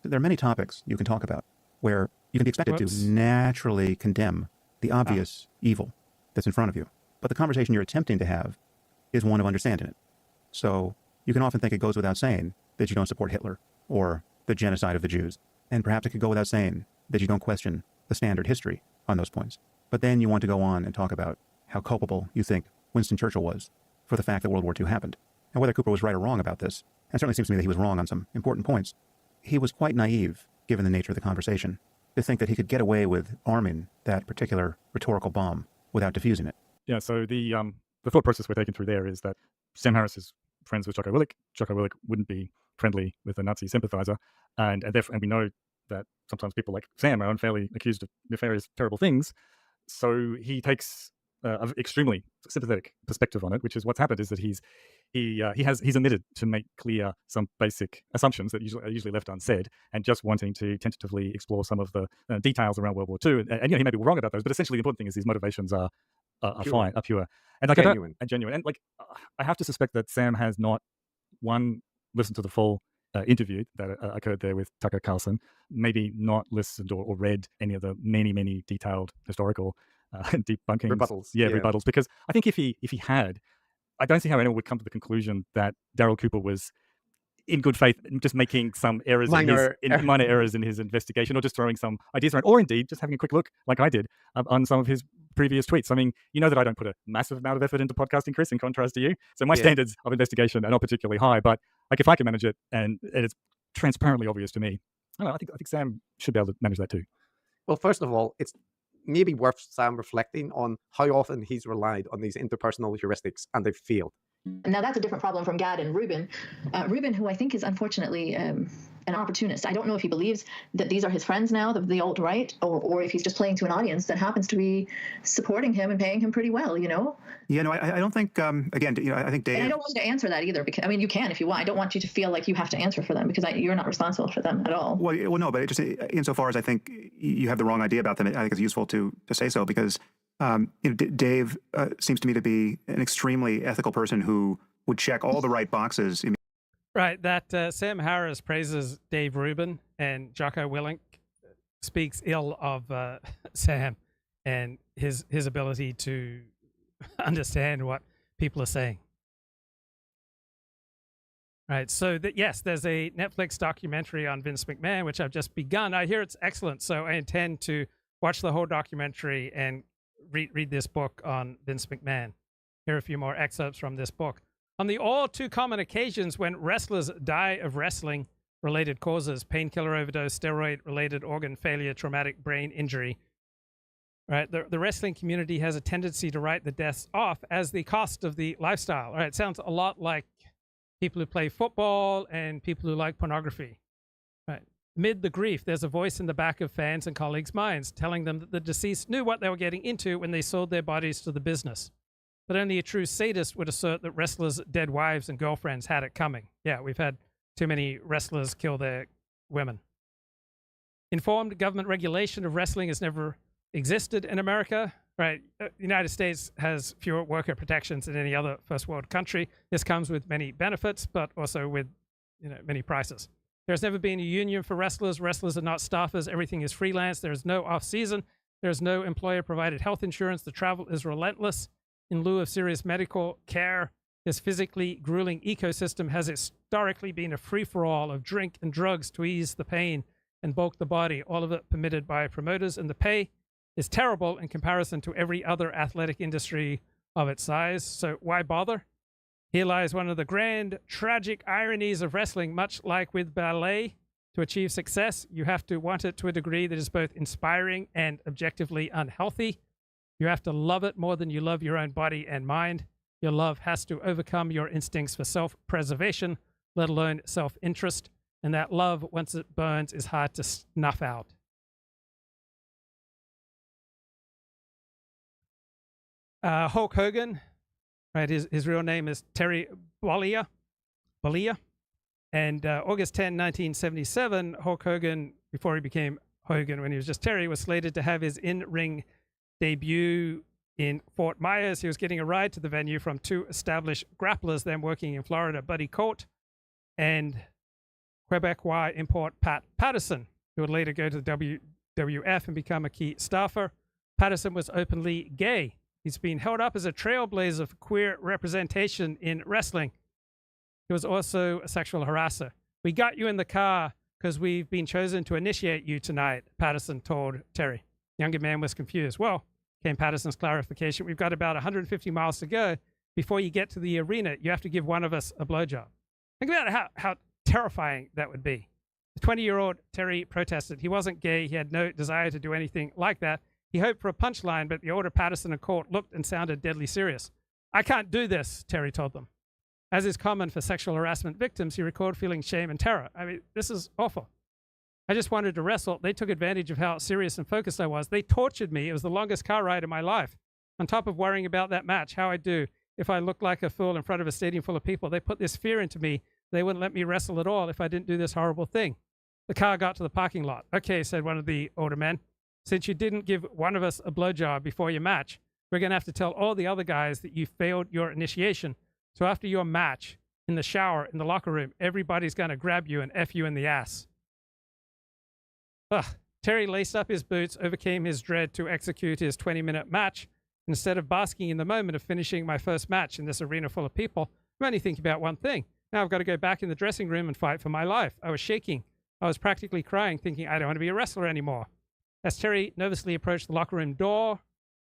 There are many topics you can talk about where you can be expected to naturally condemn the obvious evil that's in front of you. But the conversation you're attempting to have is one of understanding it. So you can often think it goes without saying that you don't support Hitler or the genocide of the Jews. And perhaps it could go without saying that you don't question the standard history on those points. But then you want to go on and talk about how culpable you think Winston Churchill was for the fact that World War II happened. And whether Cooper was right or wrong about this, and it certainly seems to me that he was wrong on some important points, he was quite naive, given the nature of the conversation, to think that he could get away with arming that particular rhetorical bomb without diffusing it. Yeah, so the thought process we're taking through there is that Sam Harris is friends with Jocko Willink. Jocko Willink wouldn't be friendly with a Nazi sympathizer, and we know that sometimes people like Sam are unfairly accused of nefarious, terrible things. So he takes an extremely sympathetic perspective on it, which is what's happened is that he's omitted to make clear some basic assumptions that are usually left unsaid, and just wanting to tentatively explore some of the details around World War II. And he may be wrong about those, but essentially the important thing is his motivations are fine, are pure, and like genuine. And I have to suspect that Sam has not listened to the full interview that occurred there with Tucker Carlson, maybe not listened or read any of the many detailed historical debunking rebuttals. rebuttals. Because I think if he had, I don't see how anyone would come to the conclusion that Darryl Cooper was in good faith just making some errors, minor errors in his investigation, or just throwing some ideas around, or indeed just having a quick look, like I did, on some of his previous tweets. I mean, you know that I don't put a massive amount of effort into podcasting, Chris, in contrast to you. So my standards of investigation are not particularly high, but like if I can manage it and it's transparently obvious to me, I don't know, I think Sam should be able to manage that too. Well, first of all, it's maybe worth Sam reflecting on how often he's relied on these interpersonal heuristics and they've failed. Now, that's a different problem from Gad and Rubin. Rubin, who I think is unfortunately an opportunist. I don't know if he believes that these are his friends now, the alt-right, or if he's just playing to an audience that happens to be supporting him and paying him pretty well, you know? Yeah, no, I don't think, again, you know, I think Dave... And I don't want you to answer that either, because, I mean, you can if you want. I don't want you to feel like you have to answer for them, because you're not responsible for them at all. Well, no, but it just insofar as I think you have the wrong idea about them, I think it's useful to say so, because you know, Dave seems to me to be an extremely ethical person who would check all the right boxes. Right, that Sam Harris praises Dave Rubin and Jocko Willink speaks ill of Sam and his ability to understand what people are saying. Right, so yes, there's a Netflix documentary on Vince McMahon, which I've just begun. I hear it's excellent, so I intend to watch the whole documentary and read this book on Vince McMahon. Here are a few more excerpts from this book. On the all too common occasions when wrestlers die of wrestling-related causes, painkiller overdose, steroid-related organ failure, traumatic brain injury, right? The wrestling community has a tendency to write the deaths off as the cost of the lifestyle. Right? It sounds a lot like people who play football and people who like pornography. Right? Amid the grief, there's a voice in the back of fans and colleagues' minds telling them that the deceased knew what they were getting into when they sold their bodies to the business. But only a true sadist would assert that wrestlers' dead wives and girlfriends had it coming. Yeah, we've had too many wrestlers kill their women. Informed government regulation of wrestling has never existed in America. Right, the United States has fewer worker protections than any other first world country. This comes with many benefits, but also with many prices. There's never been a union for wrestlers. Wrestlers are not staffers. Everything is freelance. There is no off-season. There is no employer-provided health insurance. The travel is relentless. In lieu of serious medical care, this physically grueling ecosystem has historically been a free-for-all of drink and drugs to ease the pain and bulk the body, all of it permitted by promoters, and the pay is terrible in comparison to every other athletic industry of its size. So why bother? Here lies one of the grand, tragic ironies of wrestling. Much like with ballet, to achieve success, you have to want it to a degree that is both inspiring and objectively unhealthy. You have to love it more than you love your own body and mind. Your love has to overcome your instincts for self-preservation, let alone self-interest. And that love, once it burns, is hard to snuff out. Hulk Hogan, right? His real name is Terry Bollea. And August 10, 1977, Hulk Hogan, before he became Hogan, when he was just Terry, was slated to have his in-ring debut in Fort Myers. He was getting a ride to the venue from two established grapplers then working in Florida, Buddy Court and Quebecois import Pat Patterson, who would later go to the WWF and become a key staffer. Patterson was openly gay. He's been held up as a trailblazer for queer representation in wrestling. He was also a sexual harasser. We got you in the car because we've been chosen to initiate you tonight, Patterson told Terry. The younger man was confused. Well, came Patterson's clarification, we've got about 150 miles to go. Before you get to the arena, you have to give one of us a blowjob. Think about how terrifying that would be. The 20-year-old Terry protested. He wasn't gay. He had no desire to do anything like that. He hoped for a punchline, but the older Patterson and Court looked and sounded deadly serious. I can't do this, Terry told them. As is common for sexual harassment victims, he recalled feeling shame and terror. I mean, this is awful. I just wanted to wrestle. They took advantage of how serious and focused I was. They tortured me. It was the longest car ride of my life. On top of worrying about that match, how I'd do if I looked like a fool in front of a stadium full of people. They put this fear into me. They wouldn't let me wrestle at all if I didn't do this horrible thing. The car got to the parking lot. Okay, said one of the older men. Since you didn't give one of us a blowjob before your match, we're going to have to tell all the other guys that you failed your initiation. So after your match, in the shower, in the locker room, everybody's going to grab you and F you in the ass. Ugh, Terry laced up his boots, overcame his dread to execute his 20-minute match. Instead of basking in the moment of finishing my first match in this arena full of people, I'm only thinking about one thing. Now I've got to go back in the dressing room and fight for my life. I was shaking. I was practically crying, thinking I don't want to be a wrestler anymore. As Terry nervously approached the locker room door,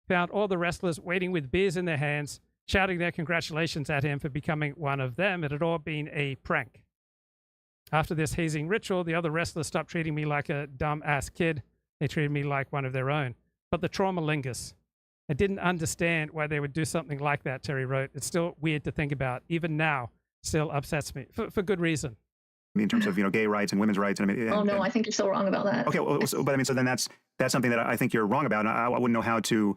found all the wrestlers waiting with beers in their hands, shouting their congratulations at him for becoming one of them. It had all been a prank. After this hazing ritual, the other wrestlers stopped treating me like a dumb-ass kid. They treated me like one of their own. But the trauma lingers. I didn't understand why they would do something like that, Terry wrote. It's still weird to think about. Even now, still upsets me. For good reason. In terms of, gay rights and women's rights. I think you're so wrong about that. Okay, well, so then that's something that I think you're wrong about. And I wouldn't know how to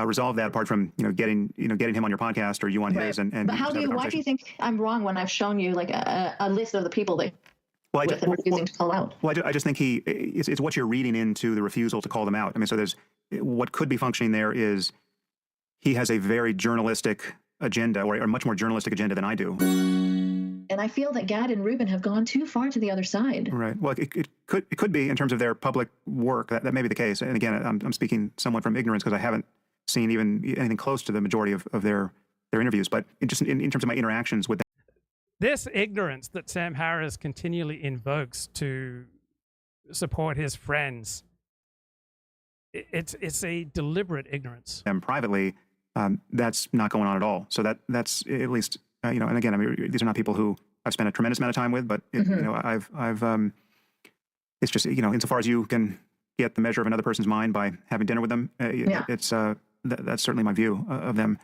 resolve that apart from getting him on your podcast or you on his. And but why do you think I'm wrong when I've shown you like a list of the people that refusing to call out? Well, I just think it's what you're reading into the refusal to call them out. So there's what could be functioning there is he has a very journalistic agenda or a much more journalistic agenda than I do. And I feel that Gad and Rubin have gone too far to the other side. Right. Well, it could be in terms of their public work. That may be the case. And again, I'm speaking somewhat from ignorance because I haven't seen even anything close to the majority of their interviews. But just in terms of my interactions with them. This ignorance that Sam Harris continually invokes to support his friends, it's a deliberate ignorance. Them privately, that's not going on at all. So that's at least. And again, these are not people who I've spent a tremendous amount of time with, but I've it's just insofar as you can get the measure of another person's mind by having dinner with them, it's that's certainly my view of them.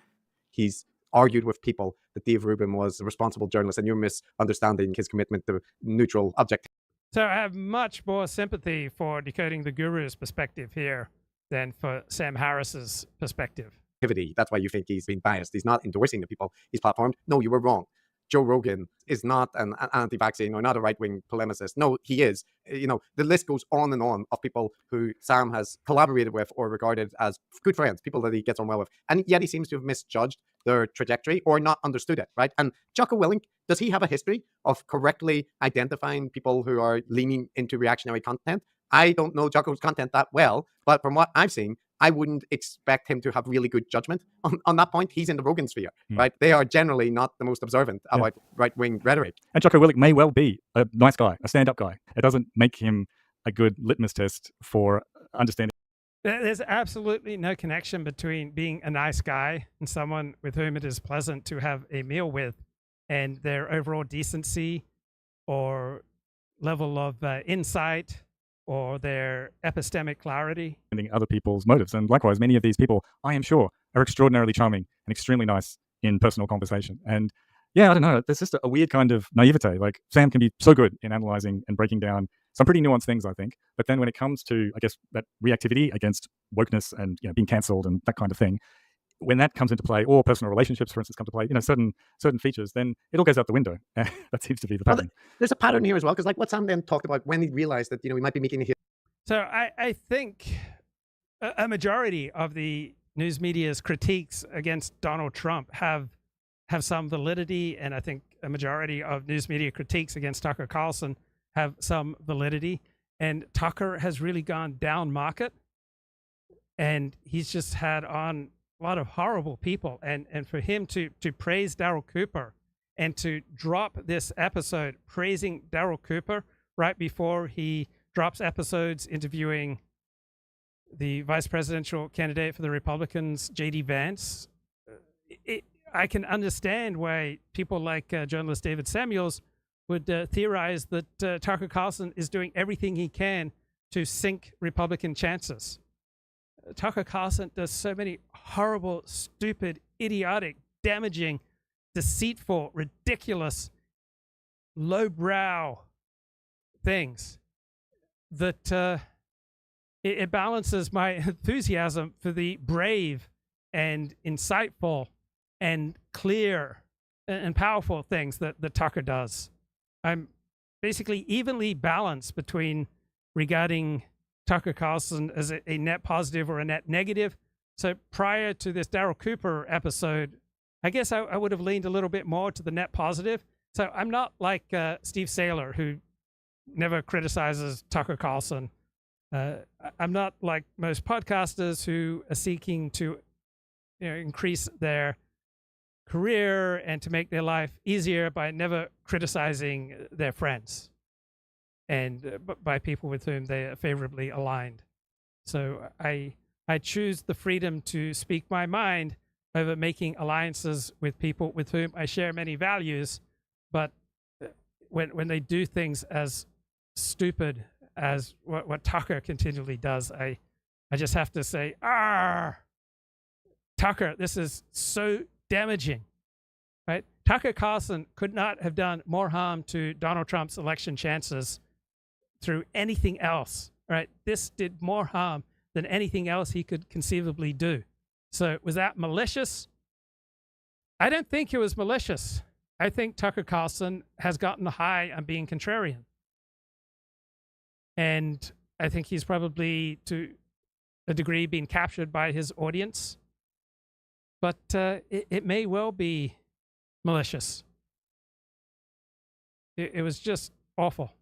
He's argued with people that Dave Rubin was a responsible journalist, and you're misunderstanding his commitment to neutral objectivity. So I have much more sympathy for Decoding the Guru's perspective here than for Sam Harris's perspective. That's why you think he's been biased. He's not endorsing the people he's platformed. No, you were wrong. Joe Rogan is not an anti-vaccine or not a right-wing polemicist. No, he is. The list goes on and on of people who Sam has collaborated with or regarded as good friends, people that he gets on well with. And yet he seems to have misjudged their trajectory or not understood it, right? And Jocko Willink, does he have a history of correctly identifying people who are leaning into reactionary content? I don't know Jocko's content that well, but from what I've seen, I wouldn't expect him to have really good judgment on that point. He's in the Rogan sphere, right? They are generally not the most observant about right-wing rhetoric. And Jocko Willink may well be a nice guy, a stand-up guy. It doesn't make him a good litmus test for understanding. There's absolutely no connection between being a nice guy and someone with whom it is pleasant to have a meal with and their overall decency or level of insight or their epistemic clarity. Other people's motives. And likewise, many of these people, I am sure, are extraordinarily charming and extremely nice in personal conversation. And yeah, I don't know, there's just a weird kind of naivete. Like Sam can be so good in analyzing and breaking down some pretty nuanced things, I think. But then when it comes to, I guess, that reactivity against wokeness and being cancelled and that kind of thing, when that comes into play, or personal relationships, for instance, come to play, certain features, then it all goes out the window. That seems to be the pattern. Well, there's a pattern here as well, because like what Sam then talked about when he realized that, he might be making a hit. So I think a majority of the news media's critiques against Donald Trump have some validity, and I think a majority of news media critiques against Tucker Carlson have some validity. And Tucker has really gone down market, and he's just had on a lot of horrible people, and for him to praise Darryl Cooper and to drop this episode praising Darryl Cooper right before he drops episodes interviewing the vice presidential candidate for the Republicans, J.D. Vance, I can understand why people like journalist David Samuels would theorize that Tucker Carlson is doing everything he can to sink Republican chances. Tucker Carlson does so many horrible, stupid, idiotic, damaging, deceitful, ridiculous, lowbrow things that it balances my enthusiasm for the brave and insightful and clear and powerful things that Tucker does. I'm basically evenly balanced between regarding Tucker Carlson as a net positive or a net negative. So prior to this Darryl Cooper episode, I guess I would have leaned a little bit more to the net positive. So I'm not like Steve Saylor, who never criticizes Tucker Carlson I'm not like most podcasters who are seeking to increase their career and to make their life easier by never criticizing their friends and by people with whom they are favorably aligned. So I choose the freedom to speak my mind over making alliances with people with whom I share many values, but when they do things as stupid as what Tucker continually does, I just have to say, Tucker, this is so damaging, right? Tucker Carlson could not have done more harm to Donald Trump's election chances through anything else, right? This did more harm than anything else he could conceivably do. So was that malicious? I don't think it was malicious. I think Tucker Carlson has gotten high on being contrarian. And I think he's probably, to a degree, been captured by his audience. But it may well be malicious. It was just awful.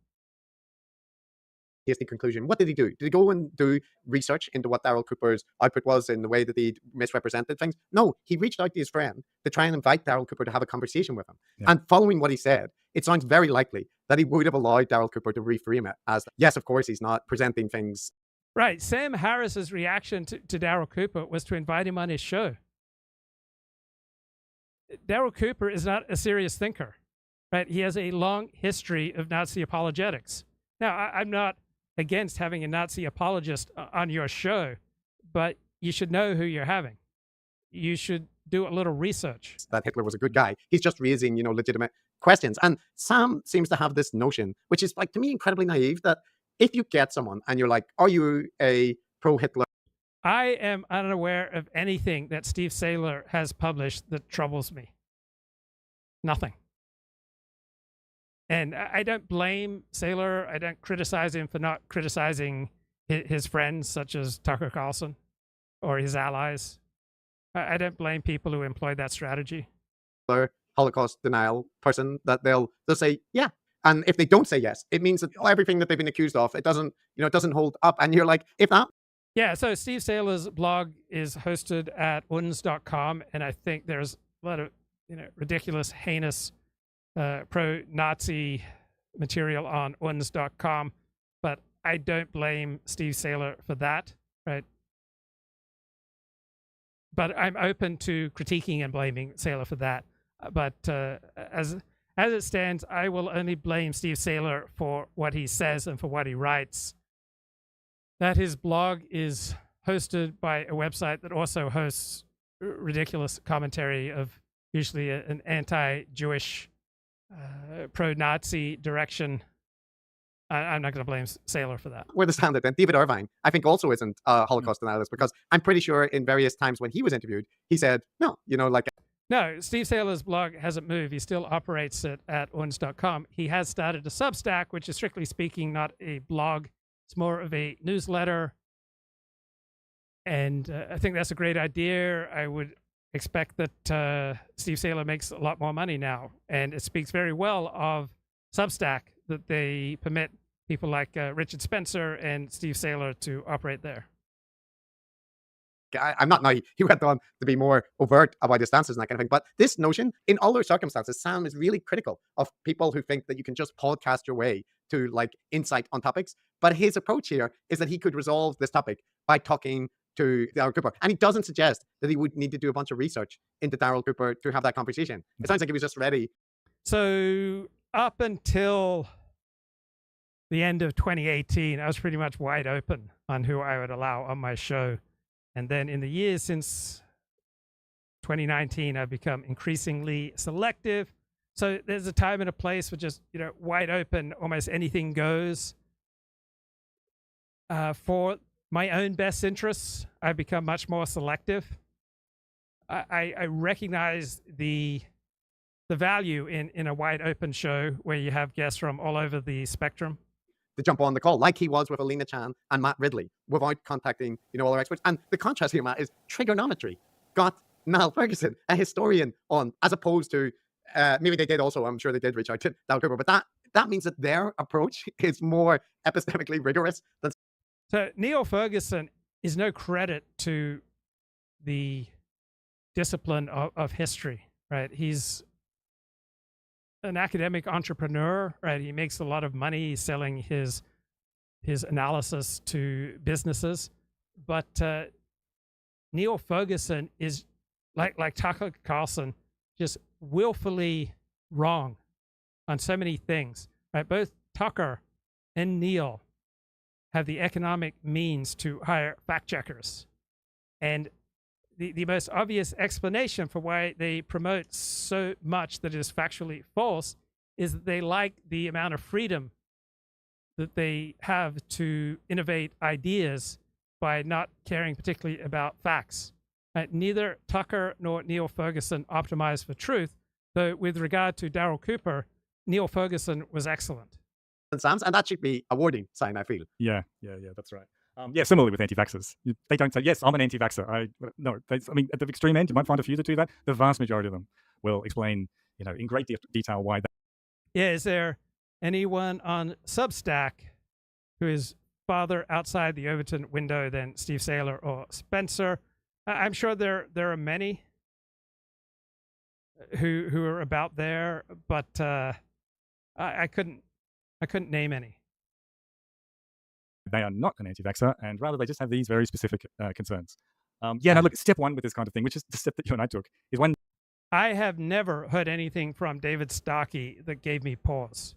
Here's the conclusion. What did he do? Did he go and do research into what Darryl Cooper's output was in the way that he misrepresented things? No, he reached out to his friend to try and invite Darryl Cooper to have a conversation with him. Yeah. And following what he said, it sounds very likely that he would have allowed Darryl Cooper to reframe it as, yes, of course, he's not presenting things. Right. Sam Harris's reaction to Darryl Cooper was to invite him on his show. Darryl Cooper is not a serious thinker, right? He has a long history of Nazi apologetics. Now, I'm not against having a Nazi apologist on your show, but you should know who you're having. You should do a little research. That Hitler was a good guy. He's just raising, legitimate questions. And Sam seems to have this notion, which is, like, to me, incredibly naive, that if you get someone and you're like, are you a pro-Hitler? I am unaware of anything that Steve Saylor has published that troubles me. Nothing. And I don't blame Saylor. I don't criticize him for not criticizing his friends, such as Tucker Carlson, or his allies. I don't blame people who employ that strategy. Holocaust denial person, that they'll say, yeah. And if they don't say yes, it means that everything that they've been accused of, it doesn't hold up. And you're like, if that. Yeah, so Steve Saylor's blog is hosted at uns.com, and I think there's a lot of ridiculous, heinous pro-Nazi material on uns.com, but I don't blame Steve Saylor for that, right? But I'm open to critiquing and blaming Saylor for that. But as it stands, I will only blame Steve Saylor for what he says and for what he writes. That his blog is hosted by a website that also hosts ridiculous commentary of usually an anti-Jewish, pro-Nazi direction. I'm not going to blame Saylor for that. Where the standard, and David Irvine, I think, also isn't a Holocaust denialist, because I'm pretty sure in various times when he was interviewed, he said, no, No, Steve Saylor's blog hasn't moved. He still operates it at uns.com. He has started a Substack, which is strictly speaking not a blog. It's more of a newsletter. And I think that's a great idea. I would expect that Steve Saylor makes a lot more money now. And it speaks very well of Substack that they permit people like Richard Spencer and Steve Saylor to operate there. I'm not naive. He went on to be more overt about his stances and that kind of thing. But this notion, in other circumstances, Sam is really critical of people who think that you can just podcast your way to insight on topics. But his approach here is that he could resolve this topic by talking to Darryl Cooper. And he doesn't suggest that he would need to do a bunch of research into Darryl Cooper to have that conversation. It sounds like he was just ready. So up until the end of 2018, I was pretty much wide open on who I would allow on my show. And then in the years since 2019, I've become increasingly selective. So there's a time and a place for just, wide open, almost anything goes. For my own best interests, I've become much more selective. I recognize the value in a wide open show where you have guests from all over the spectrum. To jump on the call, like he was with Alina Chan and Matt Ridley, without contacting, all our experts. And the contrast here, Matt, is trigonometry got Niall Ferguson, a historian, on, as opposed to, maybe they did also, I'm sure they did reach out to Darryl Cooper, but that means that their approach is more epistemically rigorous than So Neil Ferguson is no credit to the discipline of history, right? He's an academic entrepreneur, right? He makes a lot of money selling his analysis to businesses, but Neil Ferguson is like Tucker Carlson, just willfully wrong on so many things, right? Both Tucker and Neil have the economic means to hire fact checkers, and the most obvious explanation for why they promote so much that is factually false is that they like the amount of freedom that they have to innovate ideas by not caring particularly about facts. Neither Tucker nor Neil Ferguson optimized for truth, though with regard to Darryl Cooper, Neil Ferguson was excellent. And that should be a warning sign, I feel. Yeah, that's right. Yeah, similarly with anti-vaxxers. They don't say, yes, I'm an anti-vaxxer. No, I mean, at the extreme end, you might find a few that do that. The vast majority of them will explain, in great detail why that. Yeah, is there anyone on Substack who is farther outside the Overton window than Steve Saylor or Spencer? I'm sure there are many who are about there, but I couldn't name any. They are not an anti-vaxxer, and rather they just have these very specific concerns. Look, step one with this kind of thing, which is the step that you and I took, is when... I have never heard anything from David Starkey that gave me pause.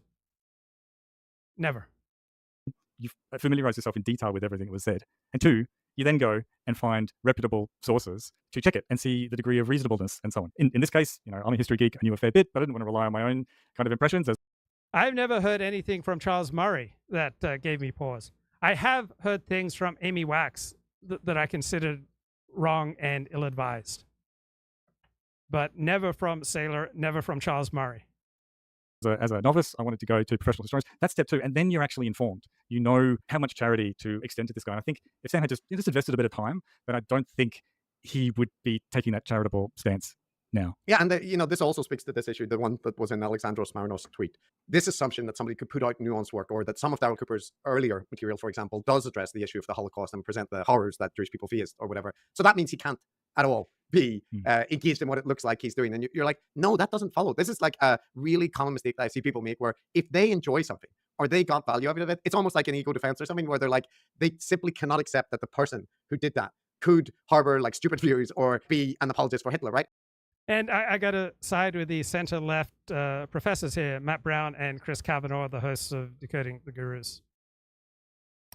Never. You familiarize yourself in detail with everything that was said. And two, you then go and find reputable sources to check it and see the degree of reasonableness and so on. In this case, I'm a history geek, I knew a fair bit, but I didn't want to rely on my own kind of impressions. I've never heard anything from Charles Murray that gave me pause. I have heard things from Amy Wax that I considered wrong and ill-advised, but never from Saylor, never from Charles Murray. As a novice, I wanted to go to professional historians. That's step two, and then you're actually informed. You know how much charity to extend to this guy. And I think if Sam had just invested a bit of time, then I don't think he would be taking that charitable stance now. Yeah, and this also speaks to this issue, the one that was in Alexandros Marinos' tweet. This assumption that somebody could put out nuanced work, or that some of Darryl Cooper's earlier material, for example, does address the issue of the Holocaust and present the horrors that Jewish people faced or whatever. So that means he can't at all be engaged in what it looks like he's doing. And you're like, no, that doesn't follow. This is like a really common mistake that I see people make, where if they enjoy something or they got value out of it, it's almost like an ego defense or something, where they're like, they simply cannot accept that the person who did that could harbor like stupid views or be an apologist for Hitler, right? And I got to side with the center-left professors here, Matt Brown and Chris Kavanaugh, the hosts of Decoding the Gurus.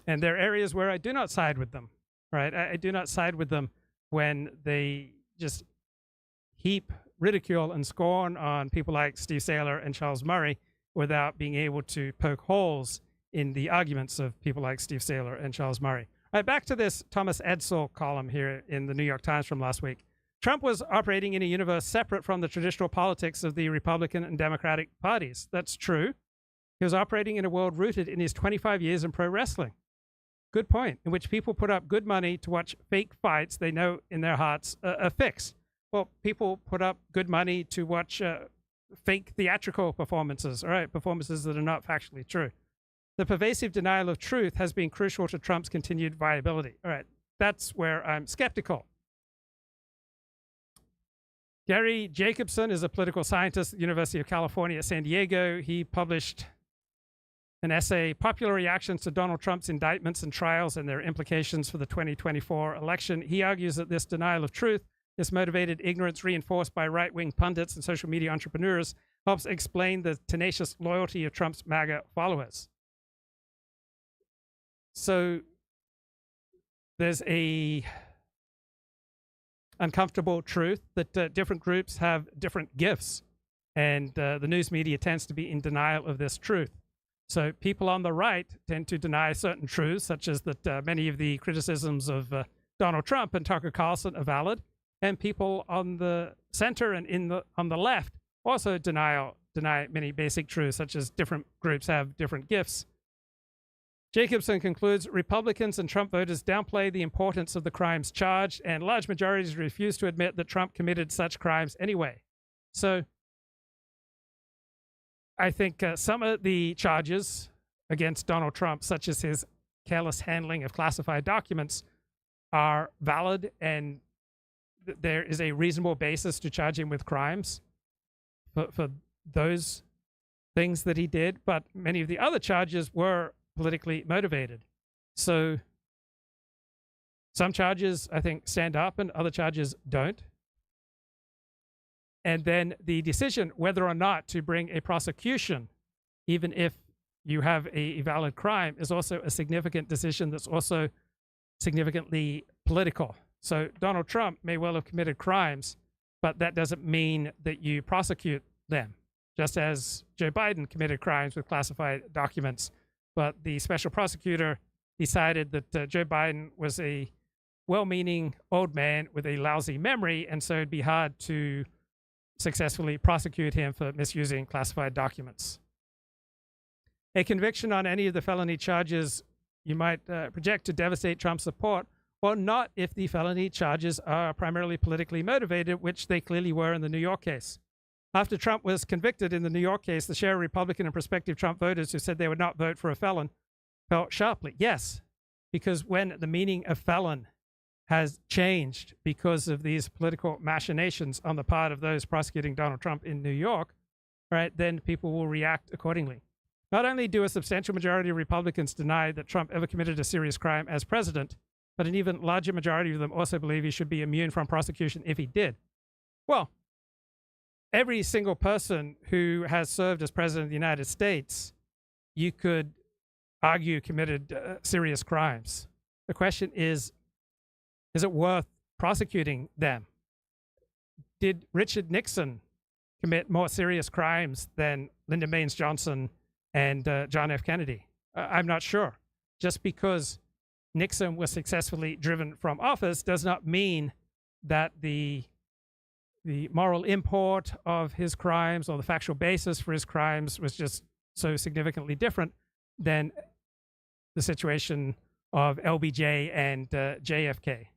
And there are areas where I do not side with them, right? I do not side with them when they just heap ridicule and scorn on people like Steve Saylor and Charles Murray without being able to poke holes in the arguments of people like Steve Saylor and Charles Murray. All right, back to this Thomas Edsall column here in the New York Times from last week. Trump was operating in a universe separate from the traditional politics of the Republican and Democratic parties. That's true. He was operating in a world rooted in his 25 years in pro wrestling. Good point. In which people put up good money to watch fake fights they know in their hearts are fixed. Well, people put up good money to watch fake theatrical performances, all right, performances that are not factually true. The pervasive denial of truth has been crucial to Trump's continued viability. All right, that's where I'm skeptical. Gary Jacobson is a political scientist at the University of California, San Diego. He published an essay, Popular Reactions to Donald Trump's Indictments and Trials and Their Implications for the 2024 Election. He argues that this denial of truth, this motivated ignorance reinforced by right-wing pundits and social media entrepreneurs, helps explain the tenacious loyalty of Trump's MAGA followers. So there's a uncomfortable truth that different groups have different gifts, and the news media tends to be in denial of this truth. So people on the right tend to deny certain truths, such as that many of the criticisms of Donald Trump and Tucker Carlson are valid, and people on the center and on the left also deny many basic truths, such as different groups have different gifts. Jacobson concludes, Republicans and Trump voters downplay the importance of the crimes charged, and large majorities refuse to admit that Trump committed such crimes anyway. So I think some of the charges against Donald Trump, such as his careless handling of classified documents are valid, and there is a reasonable basis to charge him with crimes for those things that he did, but many of the other charges were politically motivated. So some charges, I think, stand up and other charges don't. And then the decision whether or not to bring a prosecution, even if you have a valid crime, is also a significant decision that's also significantly political. So Donald Trump may well have committed crimes, but that doesn't mean that you prosecute them, just as Joe Biden committed crimes with classified documents. But the special prosecutor decided that Joe Biden was a well-meaning old man with a lousy memory, and so it'd be hard to successfully prosecute him for misusing classified documents. A conviction on any of the felony charges you might project to devastate Trump's support, or not if the felony charges are primarily politically motivated, which they clearly were in the New York case. After Trump was convicted in the New York case, the share of Republican and prospective Trump voters who said they would not vote for a felon fell sharply. Yes, because when the meaning of felon has changed because of these political machinations on the part of those prosecuting Donald Trump in New York, right, then people will react accordingly. Not only do a substantial majority of Republicans deny that Trump ever committed a serious crime as president, but an even larger majority of them also believe he should be immune from prosecution if he did. Well, every single person who has served as president of the United States, you could argue committed serious crimes. The question is it worth prosecuting them? Did Richard Nixon commit more serious crimes than Lyndon Baines Johnson and John F. Kennedy? I'm not sure. Just because Nixon was successfully driven from office does not mean that the moral import of his crimes or the factual basis for his crimes was just so significantly different than the situation of LBJ and JFK.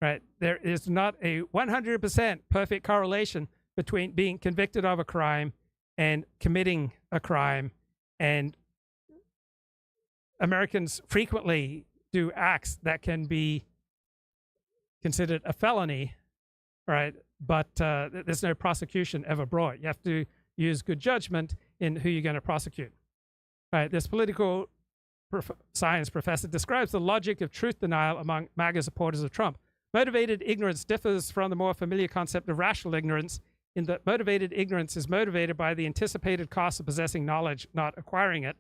Right? There is not a 100% perfect correlation between being convicted of a crime and committing a crime, and Americans frequently do acts that can be considered a felony, right? But there's no prosecution ever brought. You have to use good judgment in who you're going to prosecute. Right? This political science professor describes the logic of truth denial among MAGA supporters of Trump. Motivated ignorance differs from the more familiar concept of rational ignorance in that motivated ignorance is motivated by the anticipated cost of possessing knowledge, not acquiring it.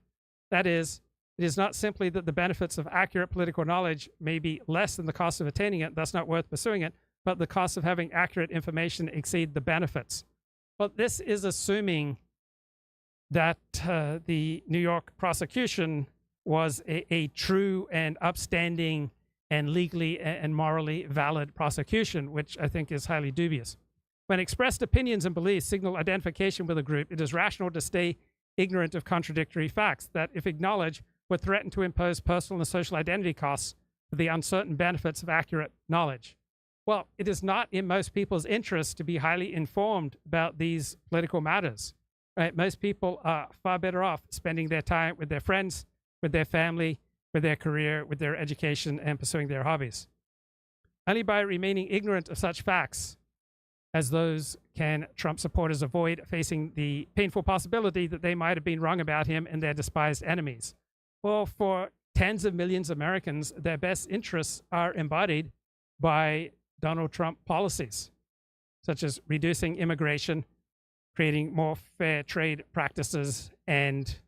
That is, it is not simply that the benefits of accurate political knowledge may be less than the cost of attaining it, thus not worth pursuing it, but the cost of having accurate information exceed the benefits. Well, this is assuming that the New York prosecution was a true and upstanding and legally and morally valid prosecution, which I think is highly dubious. When expressed opinions and beliefs signal identification with a group, it is rational to stay ignorant of contradictory facts that, if acknowledged, would threaten to impose personal and social identity costs for the uncertain benefits of accurate knowledge. Well, it is not in most people's interest to be highly informed about these political matters. Right? Most people are far better off spending their time with their friends, with their family, with their career, with their education, and pursuing their hobbies. Only by remaining ignorant of such facts as those can Trump supporters avoid facing the painful possibility that they might have been wrong about him and their despised enemies. Well, for tens of millions of Americans, their best interests are embodied by Donald Trump policies, such as reducing immigration, creating more fair trade practices, and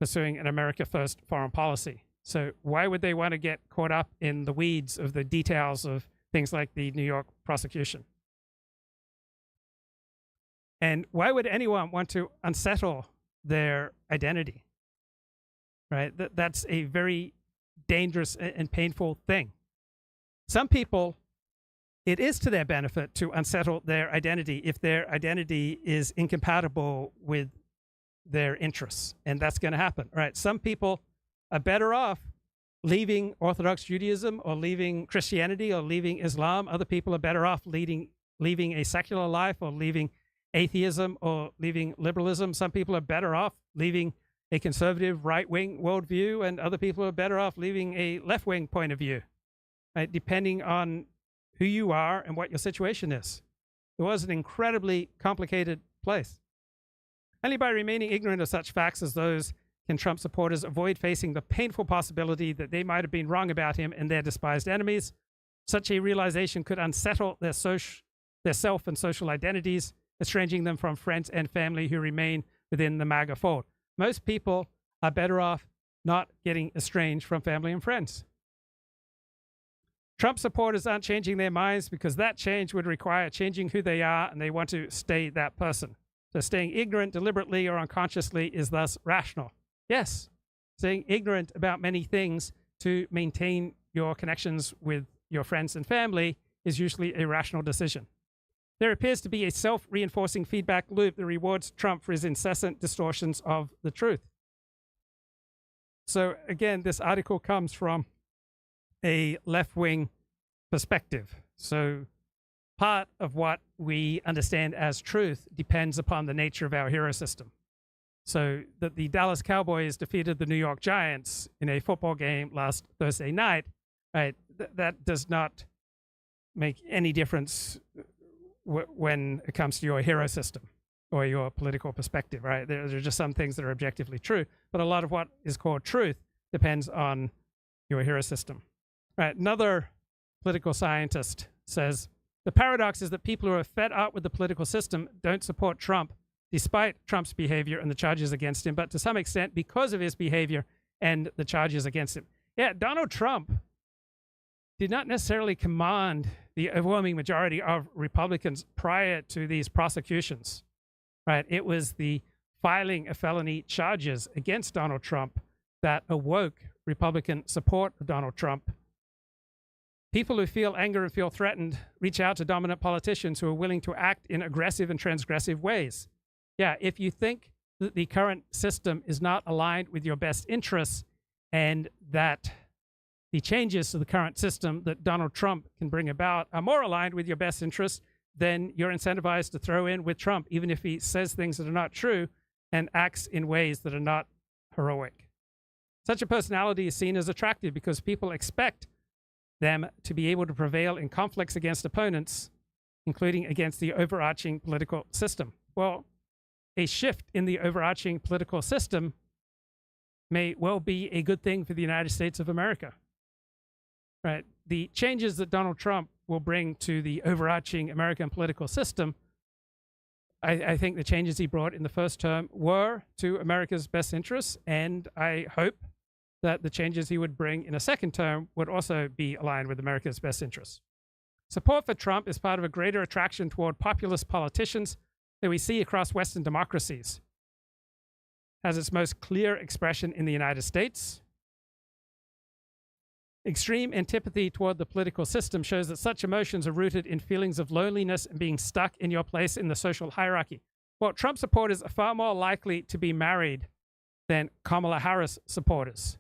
pursuing an America First foreign policy. So why would they want to get caught up in the weeds of the details of things like the New York prosecution? And why would anyone want to unsettle their identity? Right? That's a very dangerous and painful thing. Some people, it is to their benefit to unsettle their identity if their identity is incompatible with their interests, and that's going to happen. Right? Some people are better off leaving Orthodox Judaism or leaving Christianity or leaving Islam. Other people are better off leaving a secular life or leaving atheism or leaving liberalism. Some people are better off leaving a conservative right-wing worldview, and other people are better off leaving a left-wing point of view, right? Depending on who you are and what your situation is. It was an incredibly complicated place. Only by remaining ignorant of such facts as those can Trump supporters avoid facing the painful possibility that they might have been wrong about him and their despised enemies. Such a realization could unsettle their self and social identities, estranging them from friends and family who remain within the MAGA fold. Most people are better off not getting estranged from family and friends. Trump supporters aren't changing their minds because that change would require changing who they are, and they want to stay that person. So staying ignorant deliberately or unconsciously is thus rational. Yes, staying ignorant about many things to maintain your connections with your friends and family is usually a rational decision. There appears to be a self-reinforcing feedback loop that rewards Trump for his incessant distortions of the truth. So again, this article comes from a left-wing perspective. So part of what we understand as truth depends upon the nature of our hero system. So that the Dallas Cowboys defeated the New York Giants in a football game last Thursday night, right? That does not make any difference when it comes to your hero system or your political perspective, right? There are just some things that are objectively true, but a lot of what is called truth depends on your hero system. Right? Another political scientist says, the paradox is that people who are fed up with the political system don't support Trump, despite Trump's behavior and the charges against him, but to some extent because of his behavior and the charges against him. Yeah, Donald Trump did not necessarily command the overwhelming majority of Republicans prior to these prosecutions, right? It was the filing of felony charges against Donald Trump that awoke Republican support of Donald Trump. People who feel anger and feel threatened reach out to dominant politicians who are willing to act in aggressive and transgressive ways. Yeah, if you think that the current system is not aligned with your best interests and that the changes to the current system that Donald Trump can bring about are more aligned with your best interests, then you're incentivized to throw in with Trump, even if he says things that are not true and acts in ways that are not heroic. Such a personality is seen as attractive because people expect them to be able to prevail in conflicts against opponents, including against the overarching political system. Well, a shift in the overarching political system may well be a good thing for the United States of America. Right? The changes that Donald Trump will bring to the overarching American political system, I think the changes he brought in the first term were to America's best interests, and I hope that the changes he would bring in a second term would also be aligned with America's best interests. Support for Trump is part of a greater attraction toward populist politicians that we see across Western democracies. It has its most clear expression in the United States. Extreme antipathy toward the political system shows that such emotions are rooted in feelings of loneliness and being stuck in your place in the social hierarchy. Well, Trump supporters are far more likely to be married than Kamala Harris supporters.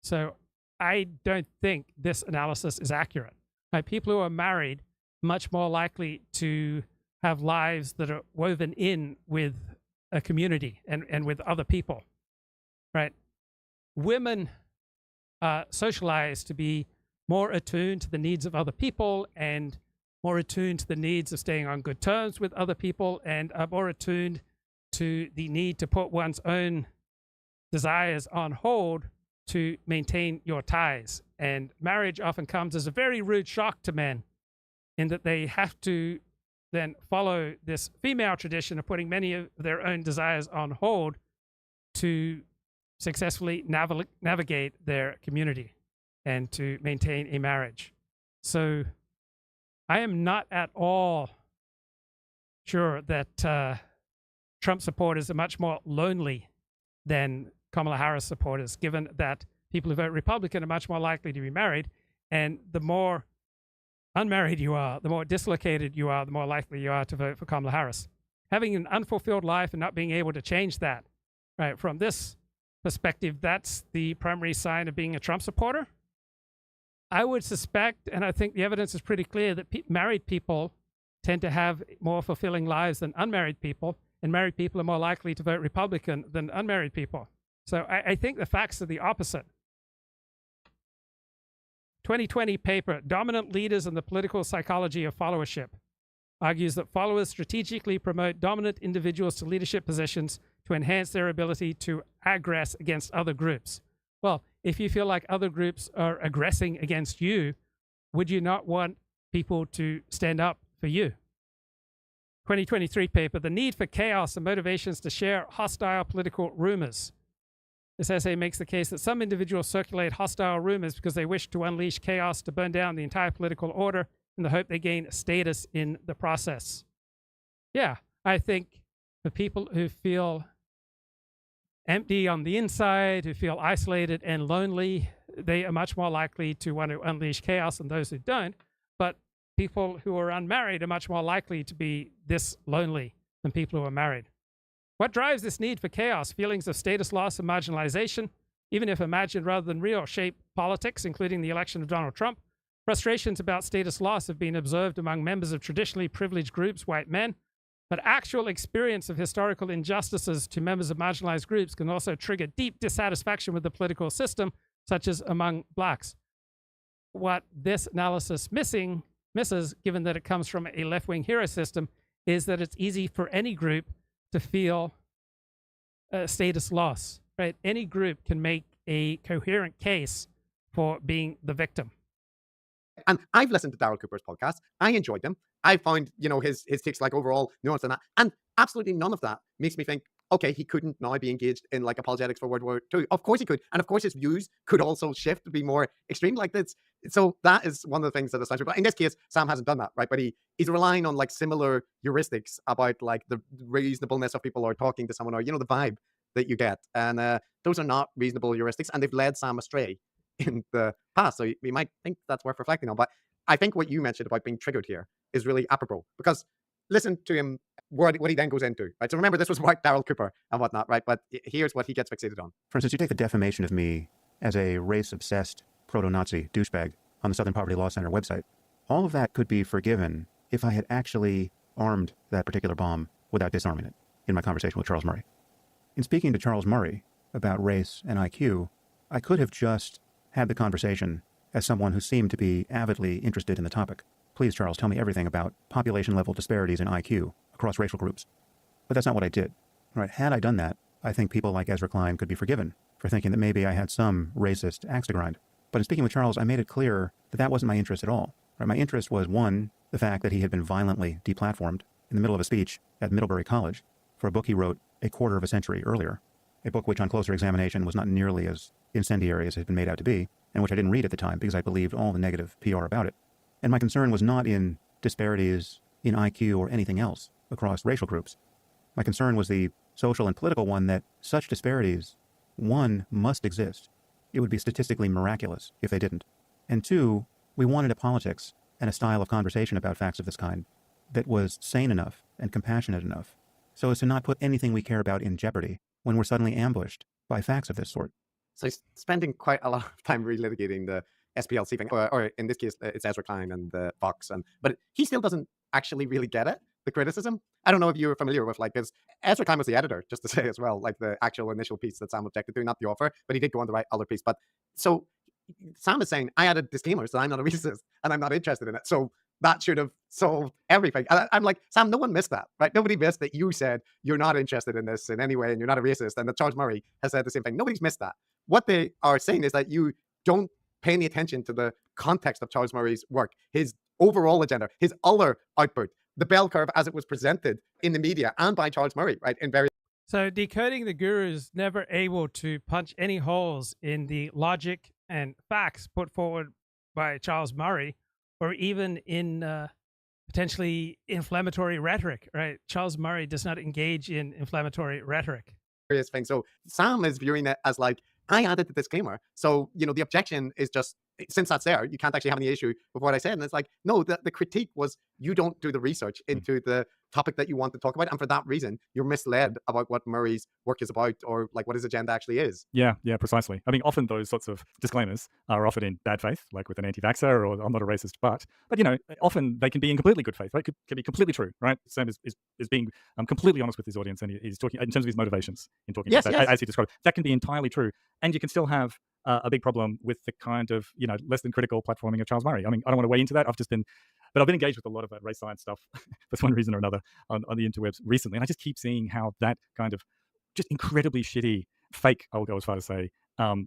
So I don't think this analysis is accurate. Right? People who are married are much more likely to have lives that are woven in with a community and with other people. Right? Women are socialized to be more attuned to the needs of other people and more attuned to the needs of staying on good terms with other people and are more attuned to the need to put one's own desires on hold to maintain your ties. And marriage often comes as a very rude shock to men in that they have to then follow this female tradition of putting many of their own desires on hold to successfully navigate their community and to maintain a marriage. So I am not at all sure that Trump supporters are much more lonely than Kamala Harris supporters, given that people who vote Republican are much more likely to be married. And the more unmarried you are, the more dislocated you are, the more likely you are to vote for Kamala Harris. Having an unfulfilled life and not being able to change that, right, from this perspective, that's the primary sign of being a Trump supporter. I would suspect, and I think the evidence is pretty clear, that married people tend to have more fulfilling lives than unmarried people, and married people are more likely to vote Republican than unmarried people. So I think the facts are the opposite. 2020 paper, Dominant Leaders and the Political Psychology of Followership, argues that followers strategically promote dominant individuals to leadership positions to enhance their ability to aggress against other groups. Well, if you feel like other groups are aggressing against you, would you not want people to stand up for you? 2023 paper, The Need for Chaos and Motivations to Share Hostile Political Rumors. This essay makes the case that some individuals circulate hostile rumors because they wish to unleash chaos to burn down the entire political order in the hope they gain status in the process. Yeah, I think for people who feel empty on the inside, who feel isolated and lonely, they are much more likely to want to unleash chaos than those who don't. But people who are unmarried are much more likely to be this lonely than people who are married. What drives this need for chaos? Feelings of status loss and marginalization, even if imagined rather than real, shape politics, including the election of Donald Trump. Frustrations about status loss have been observed among members of traditionally privileged groups, white men, but actual experience of historical injustices to members of marginalized groups can also trigger deep dissatisfaction with the political system, such as among blacks. What this analysis misses, given that it comes from a left-wing hero system, is that it's easy for any group to feel status loss, right? Any group can make a coherent case for being the victim. And I've listened to Darryl Cooper's podcast. I enjoyed them. I found, his takes like overall nuance and that. And absolutely none of that makes me think, okay, he couldn't now be engaged in like apologetics for World War II. Of course he could. And of course his views could also shift to be more extreme like this. So that is one of the things that astounds me. But in this case, Sam hasn't done that, right? But he's relying on like similar heuristics about like the reasonableness of people or talking to someone or, the vibe that you get. And those are not reasonable heuristics. And they've led Sam astray in the past. So we might think that's worth reflecting on. But I think what you mentioned about being triggered here is really apropos, because listen to him, what he then goes into, right? So remember, this was about Darryl Cooper and whatnot, right? But here's what he gets fixated on. For instance, you take the defamation of me as a race-obsessed proto-Nazi douchebag on the Southern Poverty Law Center website. All of that could be forgiven if I had actually armed that particular bomb without disarming it in my conversation with Charles Murray. In speaking to Charles Murray about race and IQ, I could have just had the conversation as someone who seemed to be avidly interested in the topic. Please, Charles, tell me everything about population-level disparities in IQ across racial groups. But that's not what I did. Right? Had I done that, I think people like Ezra Klein could be forgiven for thinking that maybe I had some racist axe to grind. But in speaking with Charles, I made it clear that that wasn't my interest at all. Right? My interest was, one, the fact that he had been violently deplatformed in the middle of a speech at Middlebury College for a book he wrote a quarter of a century earlier, a book which on closer examination was not nearly as incendiary as it had been made out to be, and which I didn't read at the time because I believed all the negative PR about it. And my concern was not in disparities in IQ or anything else across racial groups. My concern was the social and political one that such disparities, one, must exist. It would be statistically miraculous if they didn't. And two, we wanted a politics and a style of conversation about facts of this kind that was sane enough and compassionate enough so as to not put anything we care about in jeopardy when we're suddenly ambushed by facts of this sort. So he's spending quite a lot of time relitigating the SPLC thing, or in this case, it's Ezra Klein and the Vox, but he still doesn't actually really get it, the criticism. I don't know if you're familiar with, like, because Ezra Klein was the editor, just to say as well, like the actual initial piece that Sam objected to, not the author, but he did go on to write other piece. But so Sam is saying, I added disclaimers that I'm not a racist and I'm not interested in it. So that should have solved everything. And I'm like, Sam, no one missed that, right? Nobody missed that you said you're not interested in this in any way and you're not a racist. And that Charles Murray has said the same thing. Nobody's missed that. What they are saying is that you don't pay any attention to the context of Charles Murray's work, his overall agenda, his other output, the bell curve as it was presented in the media and by Charles Murray, right? In various. So Decoding the Guru is never able to punch any holes in the logic and facts put forward by Charles Murray, or even in potentially inflammatory rhetoric, right? Charles Murray does not engage in inflammatory rhetoric. Various things. So Sam is viewing it as like, I added the disclaimer. So, the objection is just, since that's there, you can't actually have any issue with what I said. And it's like, no, the critique was you don't do the research into the topic that you want to talk about, and for that reason you're misled about what Murray's work is about, or like what his agenda actually is. Yeah, precisely. I mean, often those sorts of disclaimers are offered in bad faith, like with an anti-vaxxer or I'm not a racist, but often they can be in completely good faith, right? Can be completely true, right? Sam is being completely honest with his audience, and he's talking in terms of his motivations in talking about that, as he described. That can be entirely true, and you can still have a big problem with the kind of less than critical platforming of Charles Murray. I mean, I don't want to weigh into that. I've been engaged with a lot of race science stuff for one reason or another on the interwebs recently, and I just keep seeing how that kind of just incredibly shitty, fake, I'll go as far to say,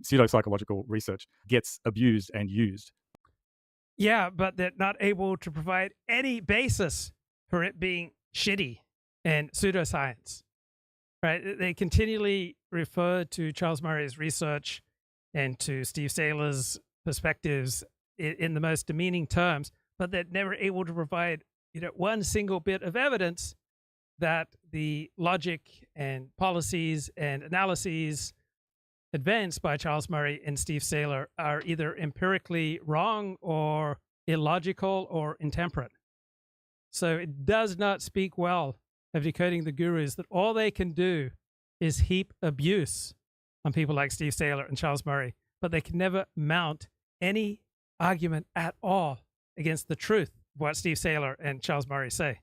pseudo-psychological research gets abused and used. Yeah, but they're not able to provide any basis for it being shitty and pseudoscience, right? They continually refer to Charles Murray's research and to Steve Saylor's perspectives in the most demeaning terms, but they're never able to provide one single bit of evidence that the logic and policies and analyses advanced by Charles Murray and Steve Saylor are either empirically wrong or illogical or intemperate. So it does not speak well of Decoding the Gurus that all they can do is heap abuse on people like Steve Saylor and Charles Murray, but they can never mount any argument at all against the truth of what Steve Saylor and Charles Murray say.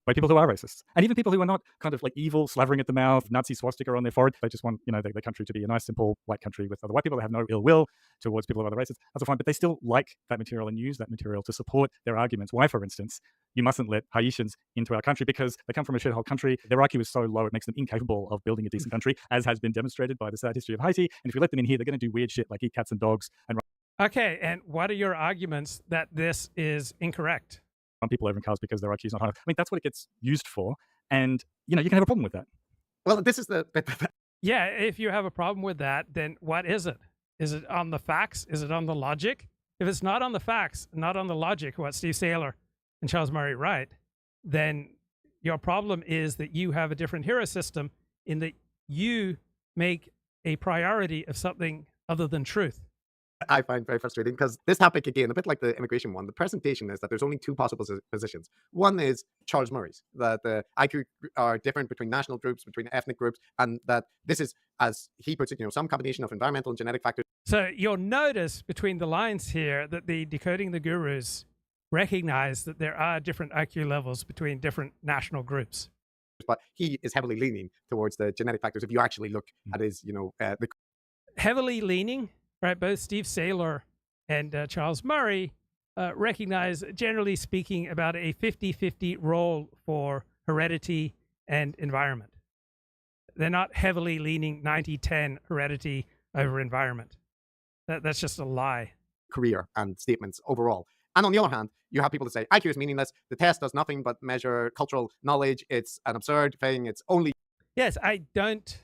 By people who are racists, and even people who are not kind of like evil, slavering at the mouth, Nazi swastika on their forehead. They just want, the country to be a nice, simple white country with other white people. They have no ill will towards people of other races. That's all fine, but they still like that material and use that material to support their arguments. Why, for instance, you mustn't let Haitians into our country because they come from a shithole country. Their IQ is so low, it makes them incapable of building a decent country, as has been demonstrated by the sad history of Haiti. And if you let them in here, they're going to do weird shit like eat cats and dogs and. Okay, and what are your arguments that this is incorrect? On people over in cars because their IQ is not high enough. I mean, that's what it gets used for, and you can have a problem with that. Well, this is the yeah. If you have a problem with that, then what is it? Is it on the facts? Is it on the logic? If it's not on the facts, not on the logic, what Steve Saylor and Charles Murray write, then your problem is that you have a different hero system in that you make a priority of something other than truth. I find very frustrating because this topic, again, a bit like the immigration one, the presentation is that there's only two possible positions. One is Charles Murray's, that the IQ are different between national groups, between ethnic groups, and that this is, as he puts it, some combination of environmental and genetic factors. So you'll notice between the lines here that the Decoding the Gurus recognize that there are different IQ levels between different national groups. But he is heavily leaning towards the genetic factors. If you actually look at his, heavily leaning. Right, both Steve Saylor and Charles Murray recognize, generally speaking, about a 50-50 role for heredity and environment. They're not heavily leaning 90-10 heredity over environment. That's just a lie. Career and statements overall. And on the other hand, you have people that say IQ is meaningless. The test does nothing but measure cultural knowledge. It's an absurd thing. It's only... Yes, I don't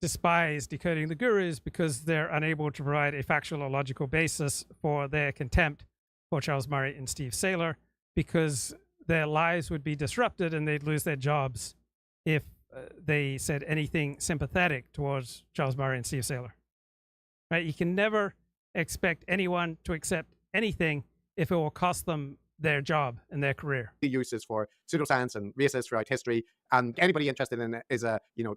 despise Decoding the Gurus because they're unable to provide a factual or logical basis for their contempt for Charles Murray and Steve Saylor, because their lives would be disrupted and they'd lose their jobs if they said anything sympathetic towards Charles Murray and Steve Saylor. Right? You can never expect anyone to accept anything if it will cost them their job and their career. Uses for pseudoscience and racists throughout history, and anybody interested in it is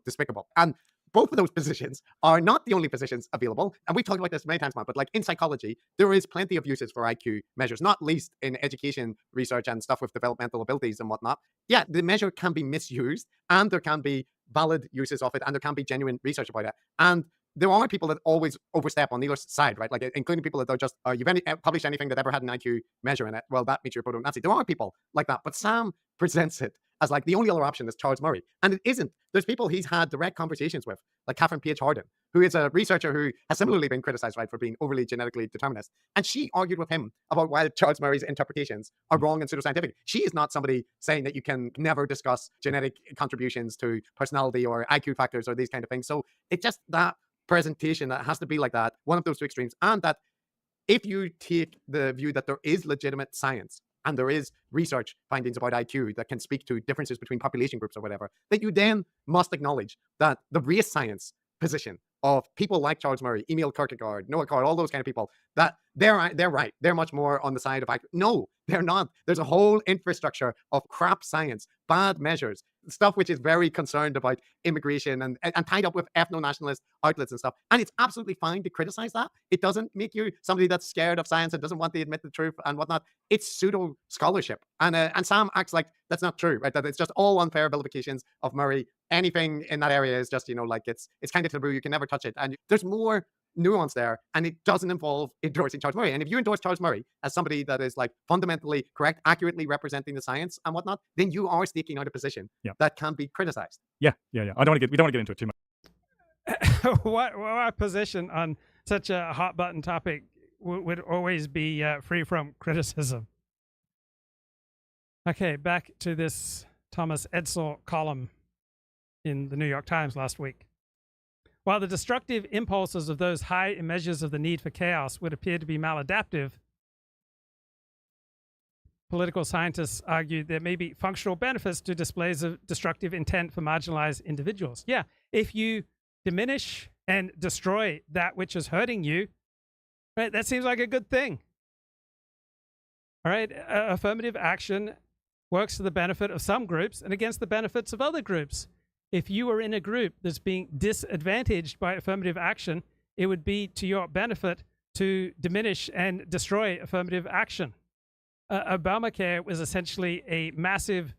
despicable. And both of those positions are not the only positions available. And we've talked about this many times, but like in psychology, there is plenty of uses for IQ measures, not least in education research and stuff with developmental abilities and whatnot. Yeah, the measure can be misused and there can be valid uses of it and there can be genuine research about it. And there are people that always overstep on either side, right? Like including people that are just, you've published anything that ever had an IQ measure in it, well, that means you're proto-Nazi. There are people like that, but Sam presents it as like the only other option is Charles Murray. And it isn't. There's people he's had direct conversations with, like Catherine Page Harden, who is a researcher who has similarly been criticized, right, for being overly genetically determinist. And she argued with him about why Charles Murray's interpretations are wrong and pseudoscientific. She is not somebody saying that you can never discuss genetic contributions to personality or IQ factors or these kind of things. So it's just that presentation that has to be like that, one of those two extremes. And that if you take the view that there is legitimate science and there is research findings about IQ that can speak to differences between population groups or whatever, that you then must acknowledge that the race science position of people like Charles Murray, Emil Kierkegaard, Noah Carr, all those kind of people, that they're right. They're much more on the side of no, they're not. There's a whole infrastructure of crap science, bad measures, stuff which is very concerned about immigration and tied up with ethno-nationalist outlets and stuff. And it's absolutely fine to criticize that. It doesn't make you somebody that's scared of science and doesn't want to admit the truth and whatnot. It's pseudo scholarship. And Sam acts like that's not true, right? That it's just all unfair vilifications of Murray. Anything in that area is just, like it's kind of taboo. You can never touch it. And there's more nuance there, and it doesn't involve endorsing Charles Murray. And if you endorse Charles Murray as somebody that is like fundamentally correct, accurately representing the science and whatnot, then you are staking out a position that can be criticized. Yeah. We don't want to get into it too much. What our position on such a hot button topic would always be free from criticism. Okay, back to this Thomas Edsall column in the New York Times last week. While the destructive impulses of those high measures of the need for chaos would appear to be maladaptive, political scientists argue there may be functional benefits to displays of destructive intent for marginalized individuals. Yeah, if you diminish and destroy that which is hurting you, right, that seems like a good thing. All right, affirmative action works to the benefit of some groups and against the benefits of other groups. If you are in a group that's being disadvantaged by affirmative action, it would be to your benefit to diminish and destroy affirmative action. Obamacare was essentially a massive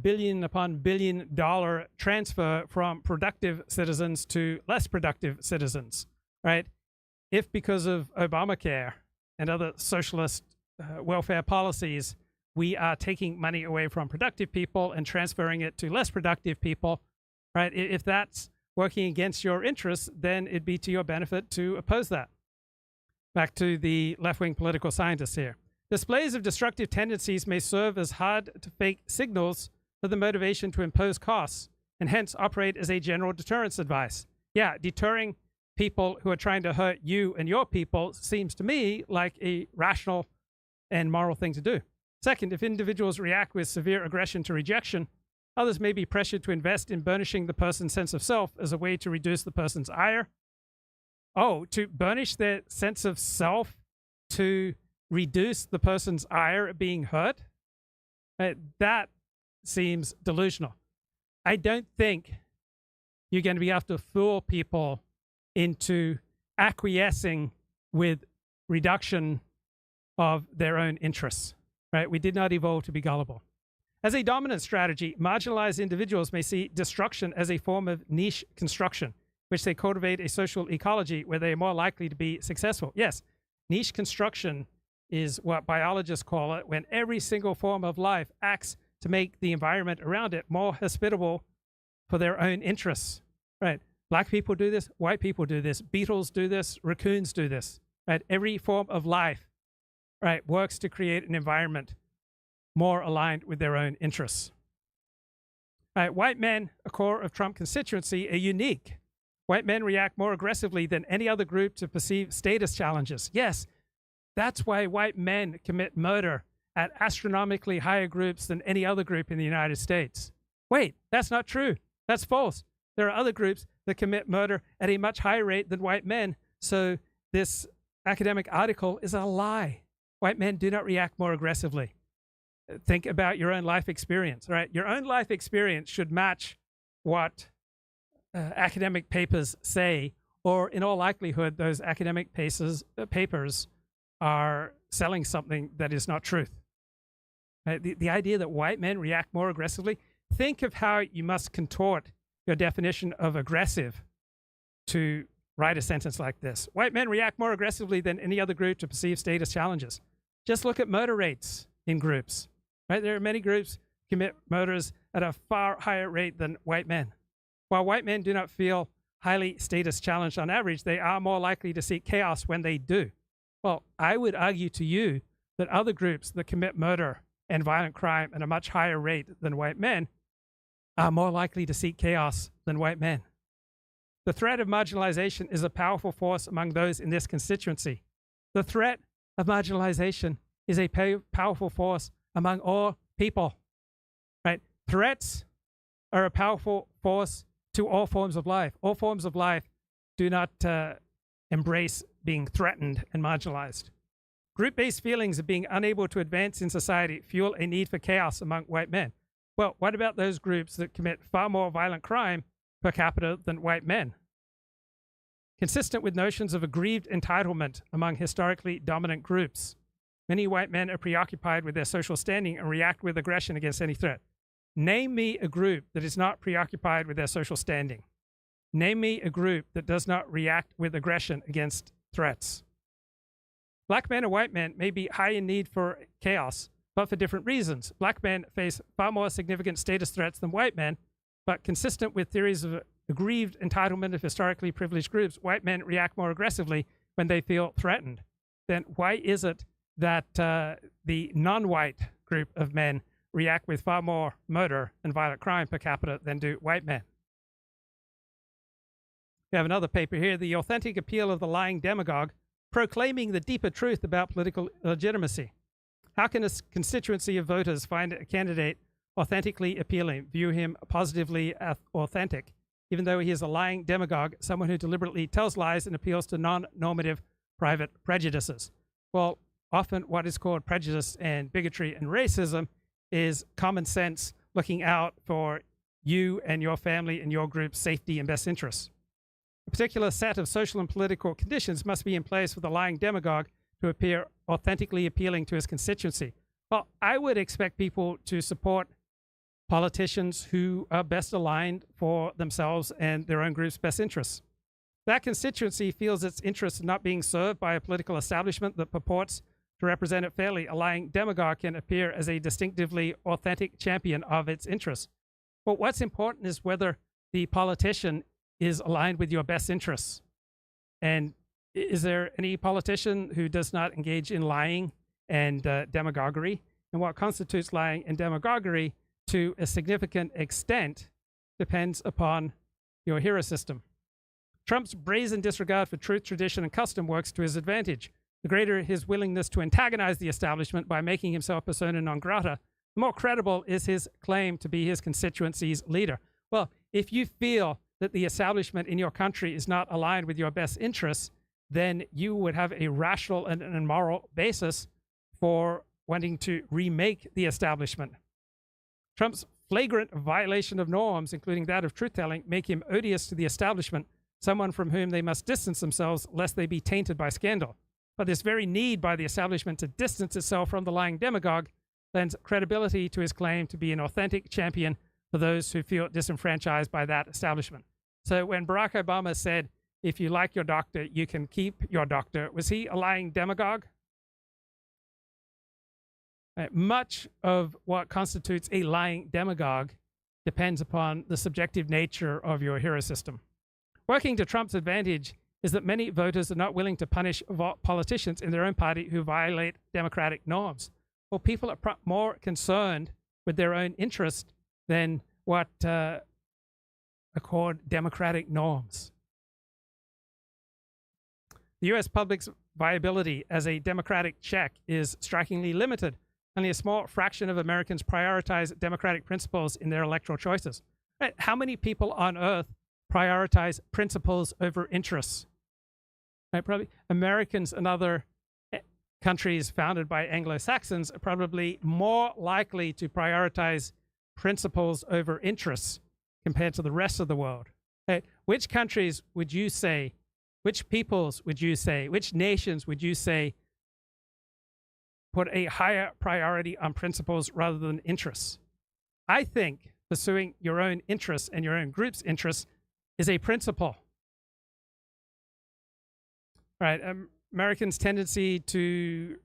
billion upon billion dollar transfer from productive citizens to less productive citizens, right? If because of Obamacare and other socialist welfare policies, we are taking money away from productive people and transferring it to less productive people, right? If that's working against your interests, then it'd be to your benefit to oppose that. Back to the left-wing political scientists here. Displays of destructive tendencies may serve as hard-to-fake signals for the motivation to impose costs and hence operate as a general deterrence device. Yeah, deterring people who are trying to hurt you and your people seems to me like a rational and moral thing to do. Second, if individuals react with severe aggression to rejection, others may be pressured to invest in burnishing the person's sense of self as a way to reduce the person's ire. Oh, to burnish their sense of self to reduce the person's ire at being hurt? That seems delusional. I don't think you're going to be able to fool people into acquiescing with reduction of their own interests. Right? We did not evolve to be gullible. As a dominant strategy, marginalized individuals may see destruction as a form of niche construction, which they cultivate a social ecology where they are more likely to be successful. Yes, niche construction is what biologists call it when every single form of life acts to make the environment around it more hospitable for their own interests. Right? Black people do this, white people do this, beetles do this, raccoons do this. Right? Every form of life, right, works to create an environment more aligned with their own interests. Right, white men, a core of Trump constituency, are unique. White men react more aggressively than any other group to perceived status challenges. Yes, that's why white men commit murder at astronomically higher groups than any other group in the United States. Wait, that's not true. That's false. There are other groups that commit murder at a much higher rate than white men. So this academic article is a lie. White men do not react more aggressively. Think about your own life experience, right? Your own life experience should match what academic papers say, or in all likelihood, those academic papers are selling something that is not truth. Right? The idea that white men react more aggressively, think of how you must contort your definition of aggressive to write a sentence like this. White men react more aggressively than any other group to perceived status challenges. Just look at murder rates in groups. Right? There are many groups commit murders at a far higher rate than white men. While white men do not feel highly status challenged on average, they are more likely to seek chaos when they do. Well, I would argue to you that other groups that commit murder and violent crime at a much higher rate than white men are more likely to seek chaos than white men. The threat of marginalization is a powerful force among those in this constituency. The threat of marginalization is a powerful force among all people, right? Threats are a powerful force to all forms of life. All forms of life do not embrace being threatened and marginalized. Group-based feelings of being unable to advance in society fuel a need for chaos among white men. Well, what about those groups that commit far more violent crime per capita than white men? Consistent with notions of aggrieved entitlement among historically dominant groups, many white men are preoccupied with their social standing and react with aggression against any threat. Name me a group that is not preoccupied with their social standing. Name me a group that does not react with aggression against threats. Black men and white men may be high in need for chaos, but for different reasons. Black men face far more significant status threats than white men, but consistent with theories of aggrieved entitlement of historically privileged groups, white men react more aggressively when they feel threatened. Then why is it that the non-white group of men react with far more murder and violent crime per capita than do white men? We have another paper here, The Authentic Appeal of the Lying Demagogue, Proclaiming the Deeper Truth About Political Legitimacy. How can a constituency of voters find a candidate authentically appealing, view him positively authentic, even though he is a lying demagogue, someone who deliberately tells lies and appeals to non-normative private prejudices? Well, often what is called prejudice and bigotry and racism is common sense looking out for you and your family and your group's safety and best interests. A particular set of social and political conditions must be in place for the lying demagogue to appear authentically appealing to his constituency. Well, I would expect people to support politicians who are best aligned for themselves and their own group's best interests. That constituency feels its interests not being served by a political establishment that purports to represent it fairly. A lying demagogue can appear as a distinctively authentic champion of its interests. But what's important is whether the politician is aligned with your best interests. And is there any politician who does not engage in lying and demagoguery? And what constitutes lying and demagoguery to a significant extent depends upon your hero system. Trump's brazen disregard for truth, tradition, and custom works to his advantage. The greater his willingness to antagonize the establishment by making himself persona non grata, the more credible is his claim to be his constituency's leader. Well, if you feel that the establishment in your country is not aligned with your best interests, then you would have a rational and moral basis for wanting to remake the establishment. Trump's flagrant violation of norms, including that of truth-telling, make him odious to the establishment, someone from whom they must distance themselves lest they be tainted by scandal. But this very need by the establishment to distance itself from the lying demagogue lends credibility to his claim to be an authentic champion for those who feel disenfranchised by that establishment. So when Barack Obama said, if you like your doctor, you can keep your doctor, was he a lying demagogue? Much of what constitutes a lying demagogue depends upon the subjective nature of your hero system. Working to Trump's advantage is that many voters are not willing to punish politicians in their own party who violate democratic norms. Well, people are more concerned with their own interest than what are called democratic norms. The U.S. public's viability as a democratic check is strikingly limited. Only a small fraction of Americans prioritize democratic principles in their electoral choices. Right? How many people on earth prioritize principles over interests? Right? Probably Americans and other countries founded by Anglo-Saxons are probably more likely to prioritize principles over interests compared to the rest of the world. Right? Which countries would you say, which peoples would you say, which nations would you say put a higher priority on principles rather than interests? I think pursuing your own interests and your own group's interests is a principle. Right? Americans' tendency to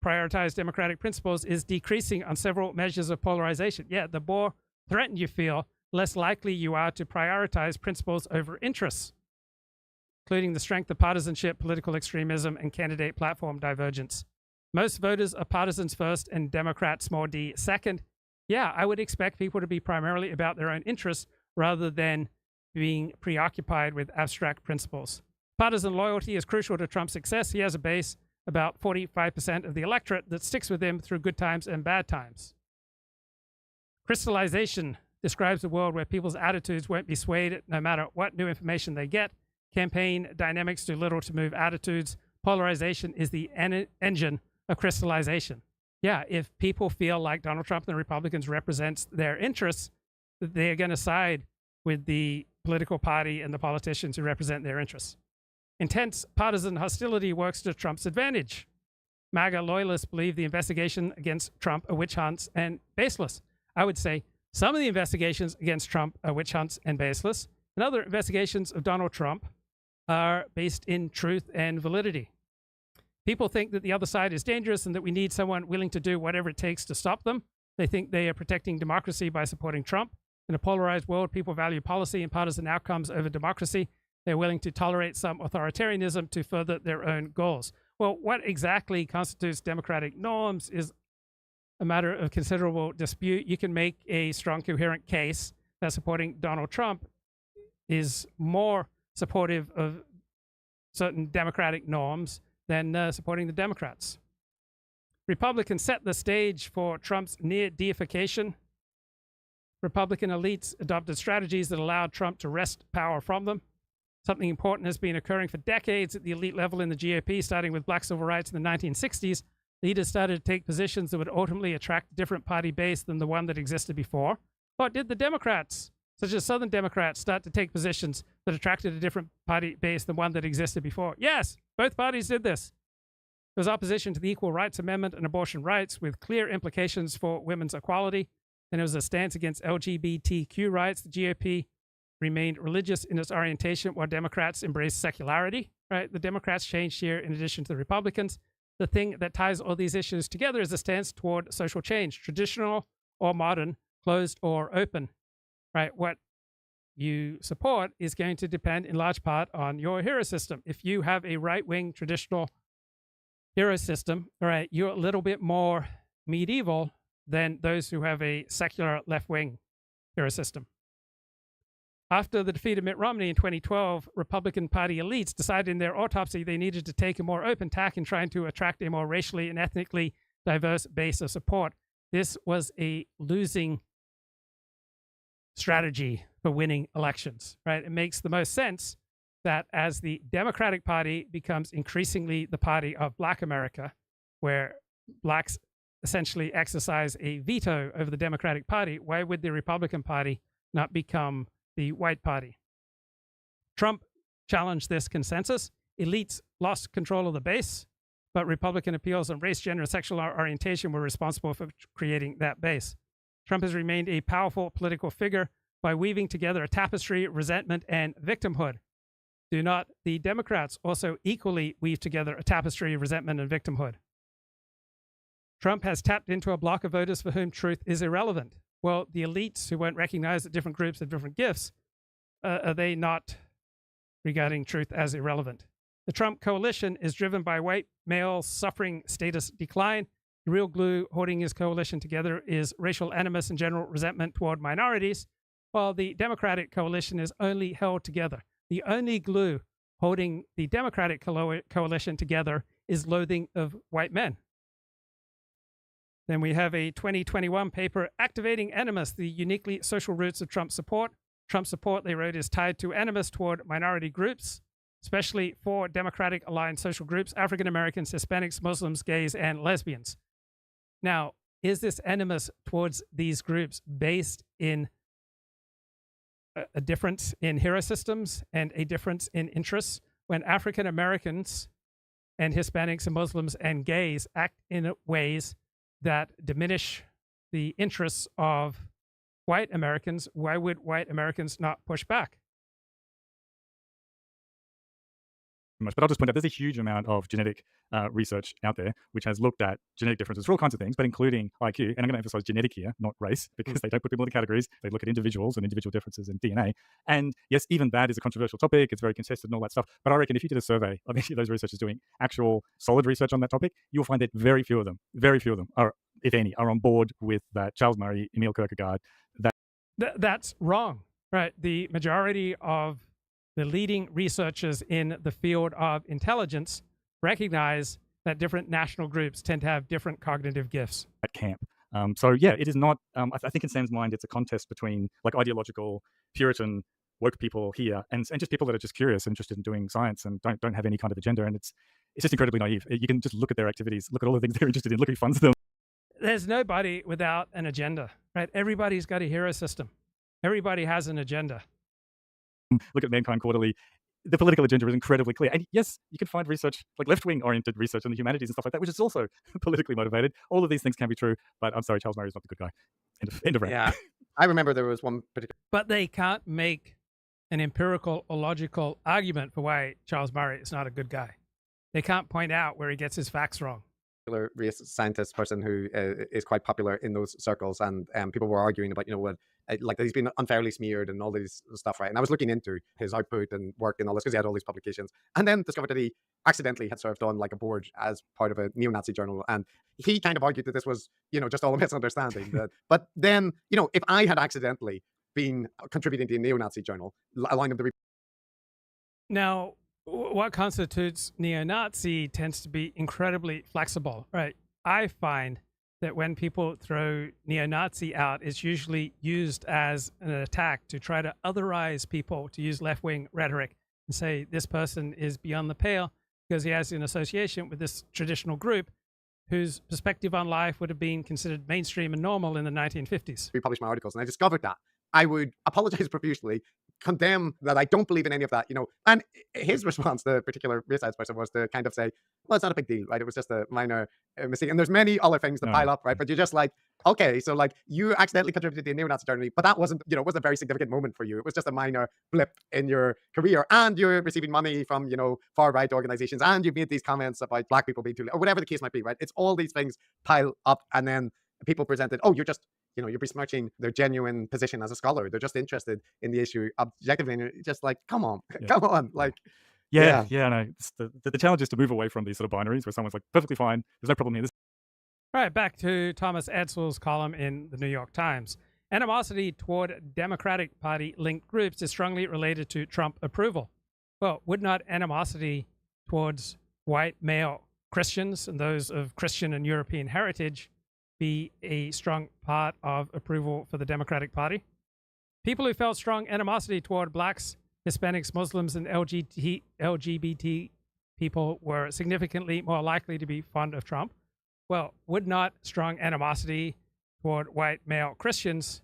prioritize democratic principles is decreasing on several measures of polarization. Yeah, the more threatened you feel, less likely you are to prioritize principles over interests, including the strength of partisanship, political extremism, and candidate platform divergence. Most voters are partisans first and Democrats small d second. Yeah, I would expect people to be primarily about their own interests rather than being preoccupied with abstract principles. Partisan loyalty is crucial to Trump's success. He has a base, about 45% of the electorate, that sticks with him through good times and bad times. Crystallization describes a world where people's attitudes won't be swayed no matter what new information they get. Campaign dynamics do little to move attitudes. Polarization is the engine of crystallization. Yeah, if people feel like Donald Trump and the Republicans represents their interests, they're going to side with the political party and the politicians who represent their interests. Intense partisan hostility works to Trump's advantage. MAGA loyalists believe the investigation against Trump are witch hunts and baseless. I would say some of the investigations against Trump are witch hunts and baseless, and other investigations of Donald Trump are based in truth and validity. People think that the other side is dangerous and that we need someone willing to do whatever it takes to stop them. They think they are protecting democracy by supporting Trump. In a polarized world, people value policy and partisan outcomes over democracy. They're willing to tolerate some authoritarianism to further their own goals. Well, what exactly constitutes democratic norms is a matter of considerable dispute. You can make a strong, coherent case that supporting Donald Trump is more supportive of certain democratic norms than supporting the Democrats. Republicans set the stage for Trump's near deification. Republican elites adopted strategies that allowed Trump to wrest power from them. Something important has been occurring for decades at the elite level in the GOP, starting with black civil rights in the 1960s. Leaders started to take positions that would ultimately attract a different party base than the one that existed before. But did the Democrats, such as Southern Democrats, start to take positions that attracted a different party base than one that existed before? Yes, both parties did this. There was opposition to the Equal Rights Amendment and abortion rights with clear implications for women's equality. And there was a stance against LGBTQ rights. The GOP remained religious in its orientation while Democrats embraced secularity. Right? The Democrats changed here in addition to the Republicans. The thing that ties all these issues together is a stance toward social change, traditional or modern, closed or open. Right? What you support is going to depend in large part on your hero system. If you have a right-wing traditional hero system, all right, you're a little bit more medieval than those who have a secular left-wing hero system. After the defeat of Mitt Romney in 2012, Republican Party elites decided in their autopsy they needed to take a more open tack in trying to attract a more racially and ethnically diverse base of support. This was a losing strategy for winning elections, right? It makes the most sense that as the Democratic Party becomes increasingly the party of Black America, where Blacks essentially exercise a veto over the Democratic Party, why would the Republican Party not become the white party? Trump challenged this consensus. Elites lost control of the base, but Republican appeals on race, gender, and sexual orientation were responsible for creating that base. Trump has remained a powerful political figure by weaving together a tapestry of resentment and victimhood. Do not the Democrats also equally weave together a tapestry of resentment and victimhood? Trump has tapped into a block of voters for whom truth is irrelevant. Well, the elites who won't recognize that different groups have different gifts, are they not regarding truth as irrelevant? The Trump coalition is driven by white males suffering status decline. The real glue holding his coalition together is racial animus and general resentment toward minorities, while the Democratic coalition is only held together. The only glue holding the Democratic coalition together is loathing of white men. Then we have a 2021 paper, Activating Animus, the uniquely social roots of Trump support. Trump support, they wrote, is tied to animus toward minority groups, especially for Democratic-aligned social groups, African Americans, Hispanics, Muslims, gays, and lesbians. Now, is this animus towards these groups based in a difference in hero systems and a difference in interests? When African Americans and Hispanics and Muslims and gays act in ways that diminish the interests of white Americans, why would white Americans not push back? But I'll just point out there's a huge amount of genetic research out there which has looked at genetic differences for all kinds of things, but including IQ. And I'm going to emphasize genetic here, not race, because they don't put people into categories. They look at individuals and individual differences in DNA. And yes, even that is a controversial topic. It's very contested and all that stuff. But I reckon if you did a survey of any of those researchers doing actual solid research on that topic, you'll find that very few of them are, if any, are on board with that Charles Murray, Emil Kierkegaard. That's wrong, right? The majority of the leading researchers in the field of intelligence recognize that different national groups tend to have different cognitive gifts. At camp. So yeah, it is not, I think in Sam's mind, it's a contest between like ideological Puritan woke people here and just people that are just curious, interested in doing science and don't have any kind of agenda. And it's just incredibly naive. You can just look at their activities, look at all the things they're interested in, look who funds them. There's nobody without an agenda, right? Everybody's got a hero system. Everybody has an agenda. Look at Mankind Quarterly. The political agenda is incredibly clear. And yes, you can find research, like left-wing oriented research in the humanities and stuff like that, which is also politically motivated. All of these things can be true, but I'm sorry, Charles Murray is not the good guy. End of rant. Yeah, I remember there was one particular... But they can't make an empirical or logical argument for why Charles Murray is not a good guy. They can't point out where he gets his facts wrong. Race scientist person who is quite popular in those circles, and people were arguing about, what, like that he's been unfairly smeared and all these stuff, right? And I was looking into his output and work and all this because he had all these publications, and then discovered that he accidentally had served on like a board as part of a neo-Nazi journal, and he kind of argued that this was, just all a misunderstanding. But then, if I had accidentally been contributing to a neo-Nazi journal, allowing them to Now, what constitutes neo-Nazi tends to be incredibly flexible, right? I find that when people throw neo-Nazi out, it's usually used as an attack to try to otherize people, to use left-wing rhetoric and say this person is beyond the pale because he has an association with this traditional group whose perspective on life would have been considered mainstream and normal in the 1950s. republish my articles. And I discovered that I would apologize profusely, condemn that I don't believe in any of that, And his response, the particular race science person, was to kind of say, well, it's not a big deal, right? It was just a minor mistake. And there's many other things that pile up, right? But you're just like, okay, so like you accidentally contributed to the neo-Nazi journal, but that wasn't, wasn't a very significant moment for you. It was just a minor blip in your career, and you're receiving money from, far-right organizations, and you've made these comments about black people being too, or whatever the case might be, right? It's all these things pile up, and then people presented, oh, you're just, you're besmirching their genuine position as a scholar. They're just interested in the issue objectively. And you're just like, come on, come on. Like, no. The challenge is to move away from these sort of binaries where someone's like, perfectly fine, there's no problem here. All right, back to Thomas Edsel's column in the New York Times. Animosity toward Democratic Party linked groups is strongly related to Trump approval. Well, would not animosity towards white male Christians and those of Christian and European heritage be a strong part of approval for the Democratic Party? People who felt strong animosity toward blacks, Hispanics, Muslims, and LGBT people were significantly more likely to be fond of Trump. Well, would not strong animosity toward white male Christians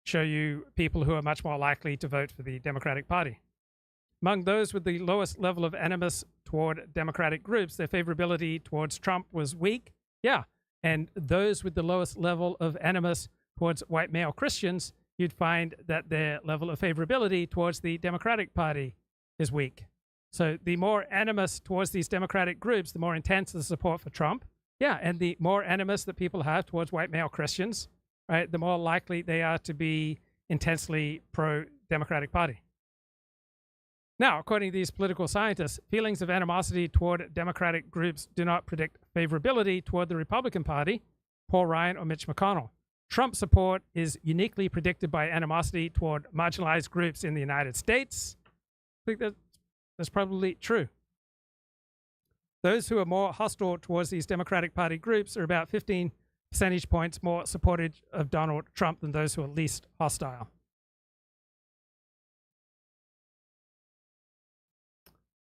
show you people who are much more likely to vote for the Democratic Party? Among those with the lowest level of animus toward Democratic groups, their favorability towards Trump was weak. Yeah. And those with the lowest level of animus towards white male Christians, you'd find that their level of favorability towards the Democratic Party is weak. So the more animus towards these Democratic groups, the more intense the support for Trump. Yeah, and the more animus that people have towards white male Christians, right, the more likely they are to be intensely pro-Democratic Party. Now, according to these political scientists, feelings of animosity toward Democratic groups do not predict favorability toward the Republican Party, Paul Ryan or Mitch McConnell. Trump support is uniquely predicted by animosity toward marginalized groups in the United States. I think that's probably true. Those who are more hostile towards these Democratic Party groups are about 15 percentage points more supportive of Donald Trump than those who are least hostile.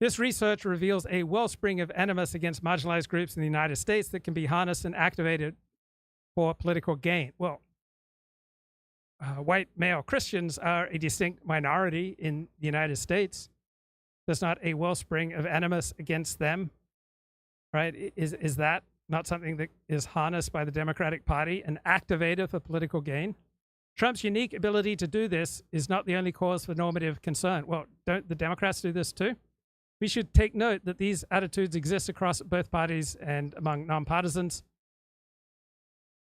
This research reveals a wellspring of animus against marginalized groups in the United States that can be harnessed and activated for political gain. Well, white male Christians are a distinct minority in the United States. There's not a wellspring of animus against them, right? Is that not something that is harnessed by the Democratic Party, an activator for political gain? Trump's unique ability to do this is not the only cause for normative concern. Well, don't the Democrats do this too? We should take note that these attitudes exist across both parties and among nonpartisans.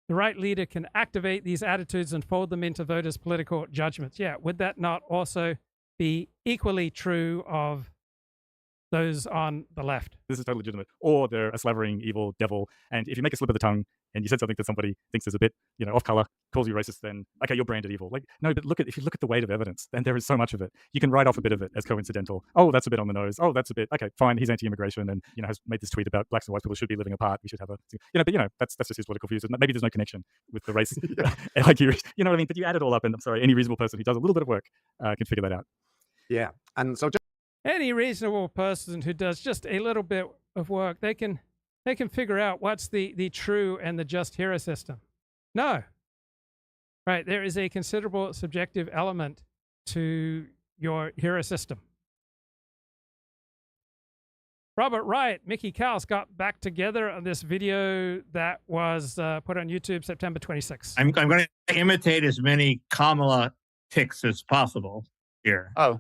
The right leader can activate these attitudes and fold them into voters' political judgments. Yeah, would that not also be equally true of those on the left? This is totally legitimate. Or they're a slavering evil devil, and if you make a slip of the tongue, and you said something that somebody thinks is a bit, off color, calls you racist, then okay, you're branded evil. Like, no, but if you look at the weight of evidence, then there is so much of it. You can write off a bit of it as coincidental. Oh, that's a bit on the nose. Oh, that's a bit, okay, fine. He's anti-immigration and, has made this tweet about blacks and white people should be living apart. We should have but that's just his political views. Maybe there's no connection with the race. Like you know what I mean? But you add it all up, and I'm sorry, any reasonable person who does a little bit of work can figure that out. Yeah. And so any reasonable person who does just a little bit of work, they can figure out what's the true and the just hero system. No. Right. There is a considerable subjective element to your hero system. Robert Wright, Mickey Kaus got back together on this video that was put on YouTube September 26th. I'm going to imitate as many Kamala ticks as possible here. Oh.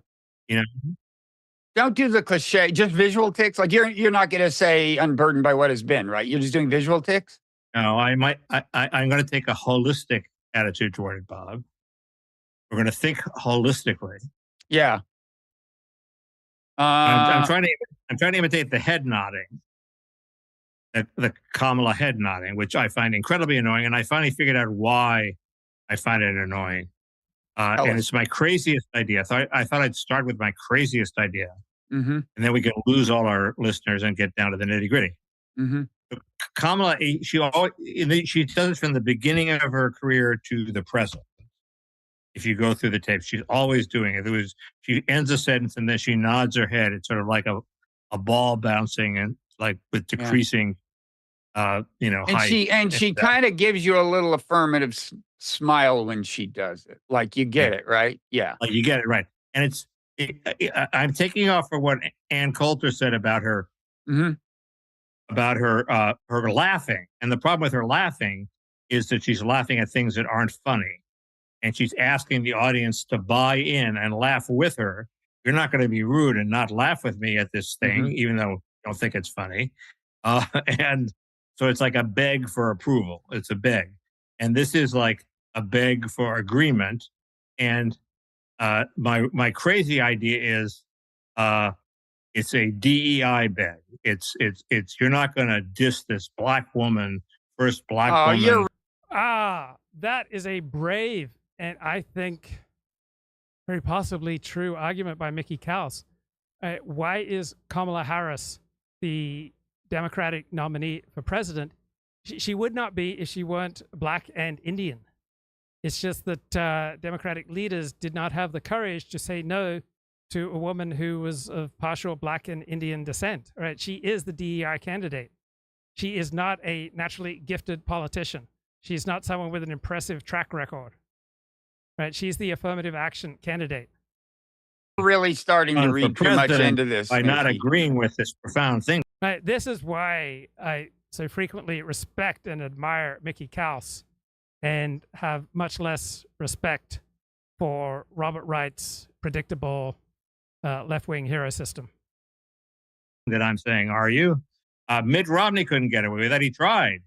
Don't do the cliche, just visual ticks. Like you're not going to say unburdened by what has been, right? You're just doing visual ticks? No, I'm going to take a holistic attitude toward it, Bob. We're going to think holistically. Yeah. I'm trying to imitate the head nodding, the Kamala head nodding, which I find incredibly annoying, and I finally figured out why I find it annoying. And it's my craziest idea. I thought I'd start with my craziest idea, and then we could lose all our listeners and get down to the nitty gritty. Kamala, she does it from the beginning of her career to the present. If you go through the tape, she's always doing it. She ends a sentence and then she nods her head. It's sort of like a ball bouncing and like with decreasing, height. And she kind of gives you a little affirmative smile when she does it. Like you get it, right? Yeah. Like you get it, right. And I'm taking off for what Ann Coulter said about her, about her laughing. And the problem with her laughing is that she's laughing at things that aren't funny. And she's asking the audience to buy in and laugh with her. You're not going to be rude and not laugh with me at this thing, even though you don't think it's funny. And so it's like a beg for approval. It's a beg. And this is like a beg for agreement. And my crazy idea is it's a DEI beg. It's you're not going to diss this black woman, first black woman. That is a brave and I think very possibly true argument by Mickey Kaus. Why is Kamala Harris the Democratic nominee for president? She would not be if she weren't black and Indian. It's just that Democratic leaders did not have the courage to say no to a woman who was of partial black and Indian descent. Right? She is the DEI candidate. She is not a naturally gifted politician. She's not someone with an impressive track record. Right? She's the affirmative action candidate. Really starting to read too much into this. By not agreeing with this profound thing. Right. This is why I so frequently respect and admire Mickey Kaus and have much less respect for Robert Wright's predictable left-wing hero system. That I'm saying, are you? Mitt Romney couldn't get away with that. He tried.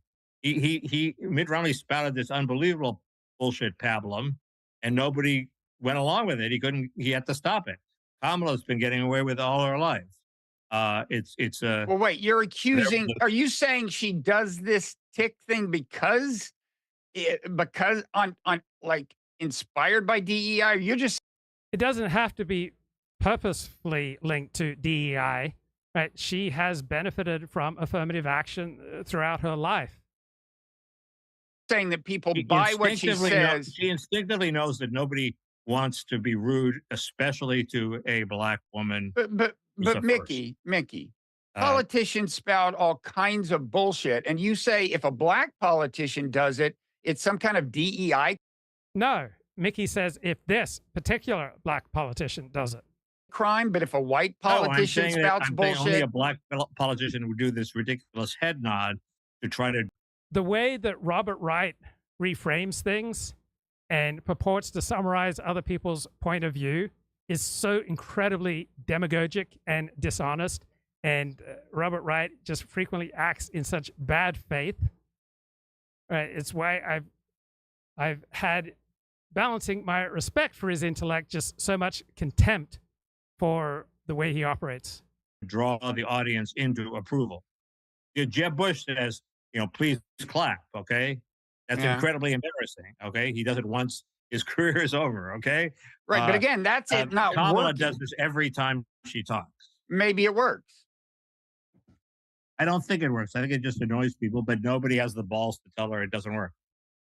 Mitt Romney spouted this unbelievable bullshit pablum, and nobody went along with it. He had to stop it. Kamala's been getting away with it all her life. Well, wait, are you saying she does this tick thing because on like inspired by DEI? You're just. It doesn't have to be purposefully linked to DEI, right? She has benefited from affirmative action throughout her life. Saying that people buy what she says. She instinctively knows that nobody wants to be rude, especially to a black woman. But Mickey, politicians spout all kinds of bullshit, and you say if a black politician does it, it's some kind of DEI. No, Mickey says if this particular black politician does it. Crime, but if a white politician spouts bullshit. Only a black politician would do this ridiculous head nod to try to. The way that Robert Wright reframes things and purports to summarize other people's point of view is so incredibly demagogic and dishonest. And Robert Wright just frequently acts in such bad faith. Right? It's why I've had, balancing my respect for his intellect, just so much contempt for the way he operates. Draw the audience into approval. Jeb Bush says, please clap. Okay. That's incredibly embarrassing. Okay. He does it once. His career is over. Okay. Right. But again, that's it not Kamala working. does this every time she talks. Maybe it works. I don't think it works. I think it just annoys people, but nobody has the balls to tell her it doesn't work.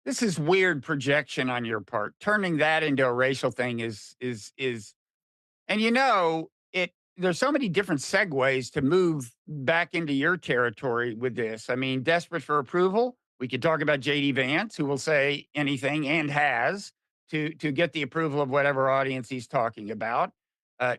This is weird projection on your part. Turning that into a racial thing is, and there's so many different segues to move back into your territory with this. I mean, desperate for approval. We could talk about J.D. Vance, who will say anything and has to get the approval of whatever audience he's talking about,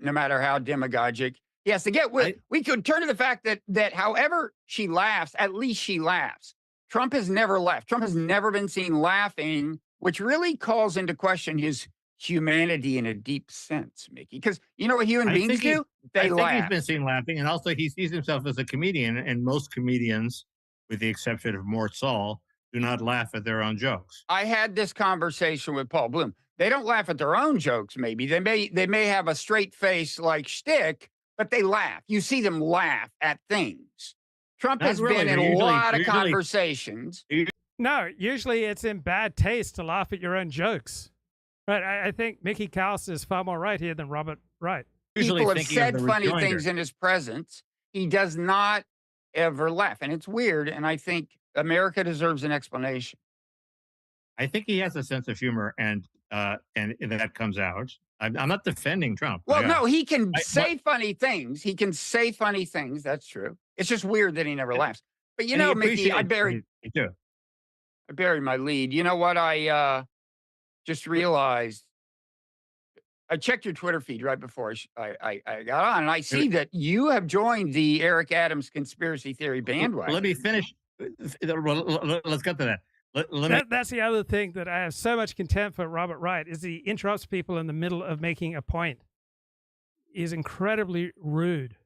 no matter how demagogic. He has to get. We could turn to the fact that however she laughs, at least she laughs. Trump has never laughed. Trump has never been seen laughing, which really calls into question his humanity in a deep sense, Mickey. Because you know what human beings do? They laugh. I think he's been seen laughing, and also he sees himself as a comedian, and most comedians, with the exception of Mort Saul, do not laugh at their own jokes. I had this conversation with Paul Bloom. They don't laugh at their own jokes, maybe. They may have a straight face like shtick, but they laugh. You see them laugh at things. Trump has been in a lot of conversations. No, usually it's in bad taste to laugh at your own jokes. Right? I think Mickey Carlson is far more right here than Robert Wright. People have said funny things in his presence. He does not ever laugh. And it's weird. And I think America deserves an explanation. I think he has a sense of humor, and that comes out. I'm not defending Trump. Well, no, he can say funny things. He can say funny things. That's true. It's just weird that he never laughs. But Mickey, I buried my lead. You know what? I just realized. I checked your Twitter feed right before I got on, and I see that you have joined the Eric Adams conspiracy theory bandwagon. Let me finish. Let's get to that. That's the other thing that I have so much contempt for Robert Wright is he interrupts people in the middle of making a point. He's incredibly rude.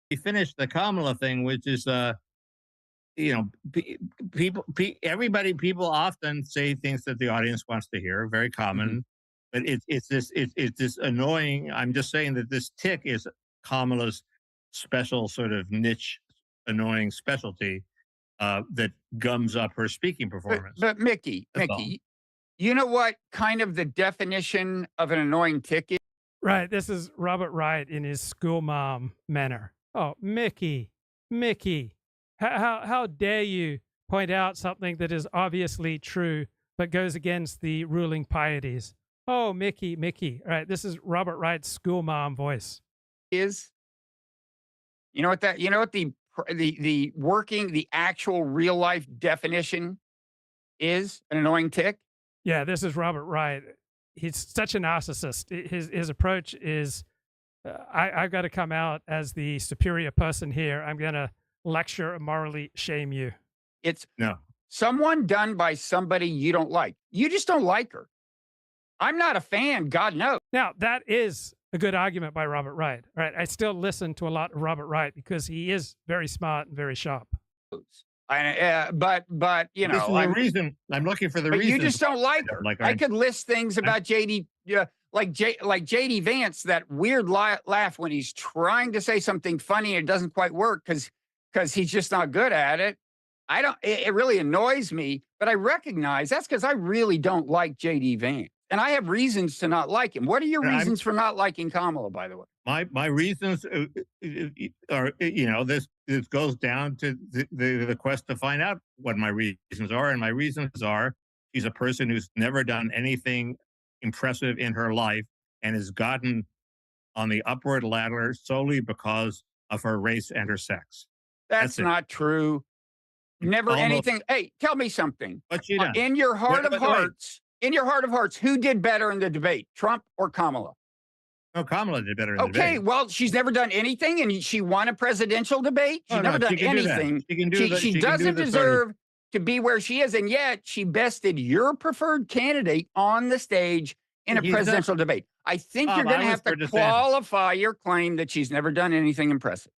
He finished the Kamala thing, which is, people often say things that the audience wants to hear, very common. But it's this annoying. I'm just saying that this tick is Kamala's special sort of niche, annoying specialty. That gums up her speaking performance. But Mickey, you know what kind of the definition of an annoying tick is? Right. This is Robert Wright in his school mom manner. Oh, Mickey, how dare you point out something that is obviously true but goes against the ruling pieties? Oh, Mickey. All right. This is Robert Wright's school mom voice. The actual real life definition is an annoying tick? Yeah, this is Robert Wright. He's such a narcissist. His approach is, I've got to come out as the superior person here. I'm going to lecture and morally shame you. It's someone done by somebody you don't like. You just don't like her. I'm not a fan, God knows. Now, that is a good argument by Robert Wright. Right? I still listen to a lot of Robert Wright because he is very smart and very sharp. But I'm looking for the reason. You just don't like her. I could list things about JD, like JD Vance, that weird laugh when he's trying to say something funny and it doesn't quite work because he's just not good at it. It really annoys me, but I recognize that's because I really don't like JD Vance. And I have reasons to not like him. What are your reasons for not liking Kamala, by the way? My reasons are, this goes down to the quest to find out what my reasons are. And my reasons are she's a person who's never done anything impressive in her life and has gotten on the upward ladder solely because of her race and her sex. That's not true. Never anything. Hey, tell me something. What she done? In your heart of hearts, who did better in the debate, Trump or Kamala? No, Kamala did better in the debate. Okay, well, she's never done anything, and she won a presidential debate. She's never done anything. She doesn't deserve to be where she is, and yet she bested your preferred candidate on the stage in a presidential debate. I think you're going to have to qualify your claim that she's never done anything impressive.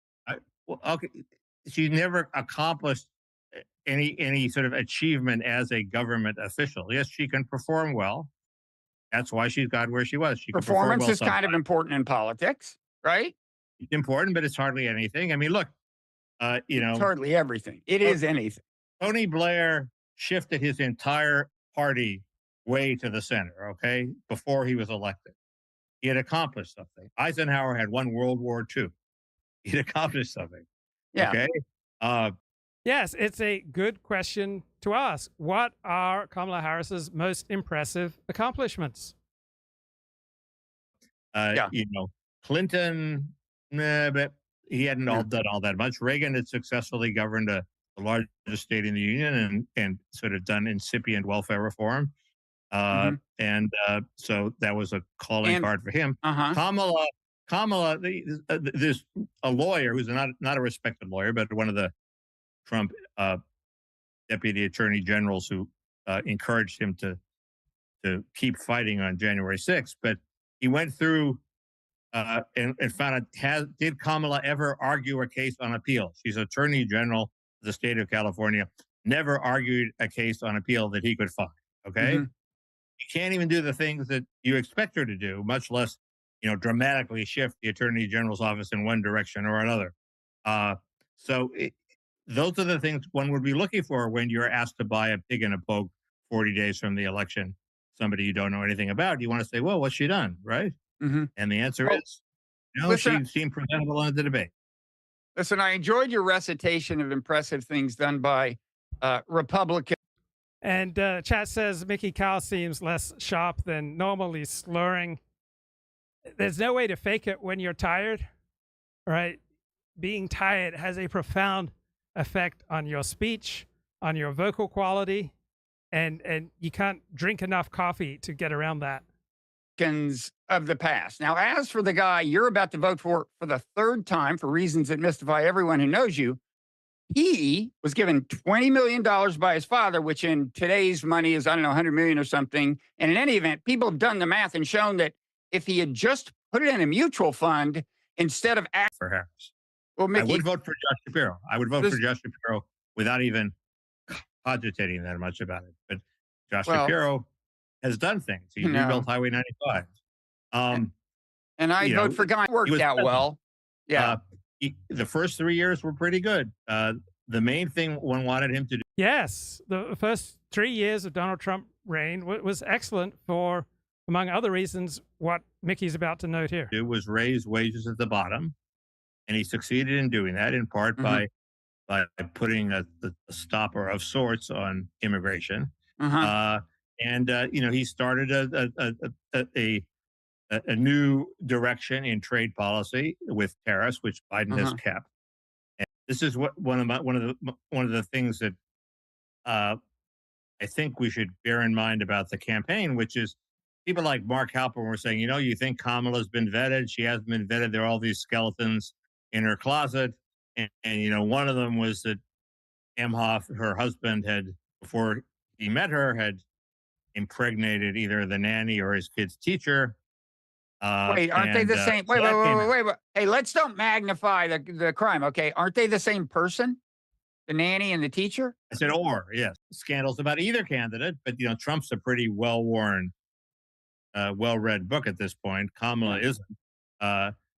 She's never accomplished any sort of achievement as a government official. Yes, she can perform well. That's why she's got where she was. Performance is kind of important in politics, right? It's important, but it's hardly anything. I mean, look, it's hardly everything. It is anything. Tony Blair shifted his entire party way to the center, okay, before he was elected. He had accomplished something. Eisenhower had won World War II. He'd accomplished something. Yeah. Okay. Yes, it's a good question to ask. What are Kamala Harris's most impressive accomplishments? You know, Clinton, but he hadn't done all that much. Reagan had successfully governed the largest state in the union and sort of done incipient welfare reform. And so that was a calling card for him. Kamala, there's a lawyer who's not a respected lawyer, but one of the Trump deputy attorney generals who encouraged him to keep fighting on January 6th. But he went through and found out, did Kamala ever argue a case on appeal? She's attorney general of the state of California, never argued a case on appeal that he could find. Okay. You can't even do the things that you expect her to do, much less, you know, dramatically shift the attorney general's office in one direction or another. Those are the things one would be looking for when you're asked to buy a pig in a poke 40 days from the election, somebody you don't know anything about. You want to say, well, what's she done? Right. And the answer is, no, she seemed presentable in the debate. Listen, I enjoyed your recitation of impressive things done by Republicans. And chat says Mickey Cal seems less sharp than normally slurring. There's no way to fake it when you're tired, right? Being tired has a profound effect on your speech, on your vocal quality, and you can't drink enough coffee to get around that. Of the past. Now, as for the guy you're about to vote for the third time for reasons that mystify everyone who knows you, he was given $20 million by his father, which in today's money is, I don't know, 100 million or something. And in any event, people have done the math and shown that if he had just put it in a mutual fund instead of for Harris. Well, Mickey, I would vote for Josh Shapiro. I would vote for Josh Shapiro without even cogitating that much about it. But Josh Shapiro has done things. He rebuilt Highway 95. And I vote for Guy. Worked out well. Yeah. The first 3 years were pretty good. The main thing one wanted him to do. Yes, the first 3 years of Donald Trump reign was excellent for, among other reasons, what Mickey's about to note here. It was raise wages at the bottom, and he succeeded in doing that in part by putting a stopper of sorts on immigration. He started a new direction in trade policy with tariffs, which Biden has kept. And this is one of the things that I think we should bear in mind about the campaign, which is people like Mark Halpern were saying, you think Kamala's been vetted? She hasn't been vetted. There are all these skeletons in her closet. And one of them was that Emhoff, her husband, before he met her, had impregnated either the nanny or his kid's teacher. Wait, aren't they the same? Wait. Hey, let's don't magnify the crime, okay? Aren't they the same person? The nanny and the teacher? I said, yes. Scandals about either candidate, but, Trump's a pretty well-worn, well-read book at this point. Kamala isn't.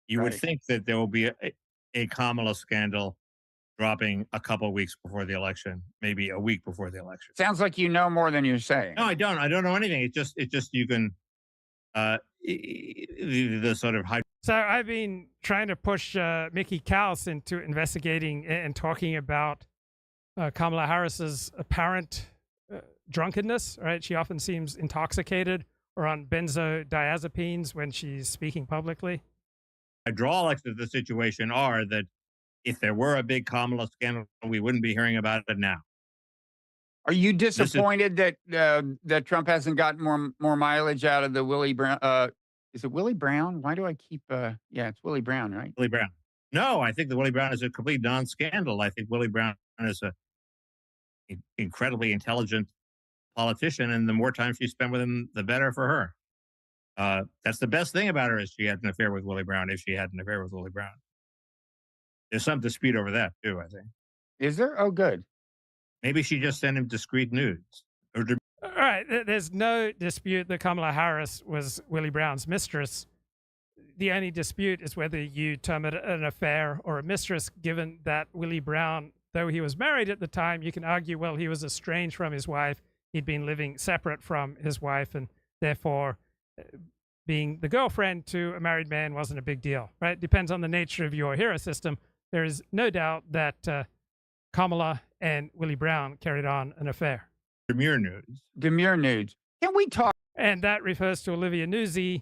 You would think that there will be a Kamala scandal dropping a couple of weeks before the election, maybe a week before the election. Sounds like you know more than you're saying. No, I don't. I don't know anything. It's just you can the sort of high. So I've been trying to push Mickey Kaus into investigating and talking about Kamala Harris's apparent drunkenness. Right, she often seems intoxicated or on benzodiazepines when she's speaking publicly. Hydraulics of the situation are that if there were a big Kamala scandal, we wouldn't be hearing about it now. Are you disappointed that Trump hasn't gotten more mileage out of the Willie Brown? Is it Willie Brown? Why do I keep? It's Willie Brown, right? Willie Brown. No, I think that Willie Brown is a complete non-scandal. I think Willie Brown is an incredibly intelligent politician, and the more time she spent with him, the better for her. That's the best thing about her is she had an affair with Willie Brown. If she had an affair with Willie Brown, there's some dispute over that too. I think. Is there? Oh, good. Maybe she just sent him discreet nudes. All right. There's no dispute that Kamala Harris was Willie Brown's mistress. The only dispute is whether you term it an affair or a mistress, given that Willie Brown though he was married at the time, you can argue, well, he was estranged from his wife. He'd been living separate from his wife, and therefore being the girlfriend to a married man wasn't a big deal, right? Depends on the nature of your hero system. There is no doubt that Kamala and Willie Brown carried on an affair. Demure nudes. Demure nudes. Can we talk? And that refers to Olivia Nuzzi,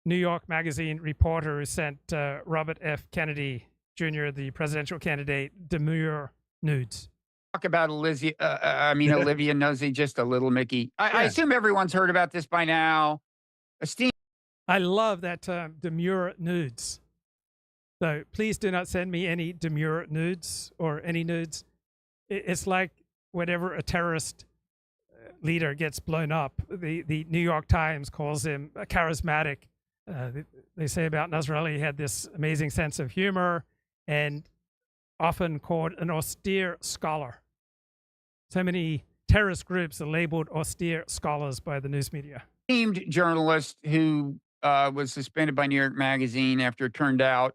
New York Magazine reporter who sent Robert F. Kennedy Jr., the presidential candidate, demure nudes. Talk about Olivia Nuzzi, just a little Mickey. I assume everyone's heard about this by now. I love that term, demure nudes. So please do not send me any demure nudes or any nudes. It's like whenever a terrorist leader gets blown up, the New York Times calls him a charismatic. They say about Nasrallah, he had this amazing sense of humor and often called an austere scholar. So many terrorist groups are labeled austere scholars by the news media. Famed journalist who was suspended by New York Magazine after it turned out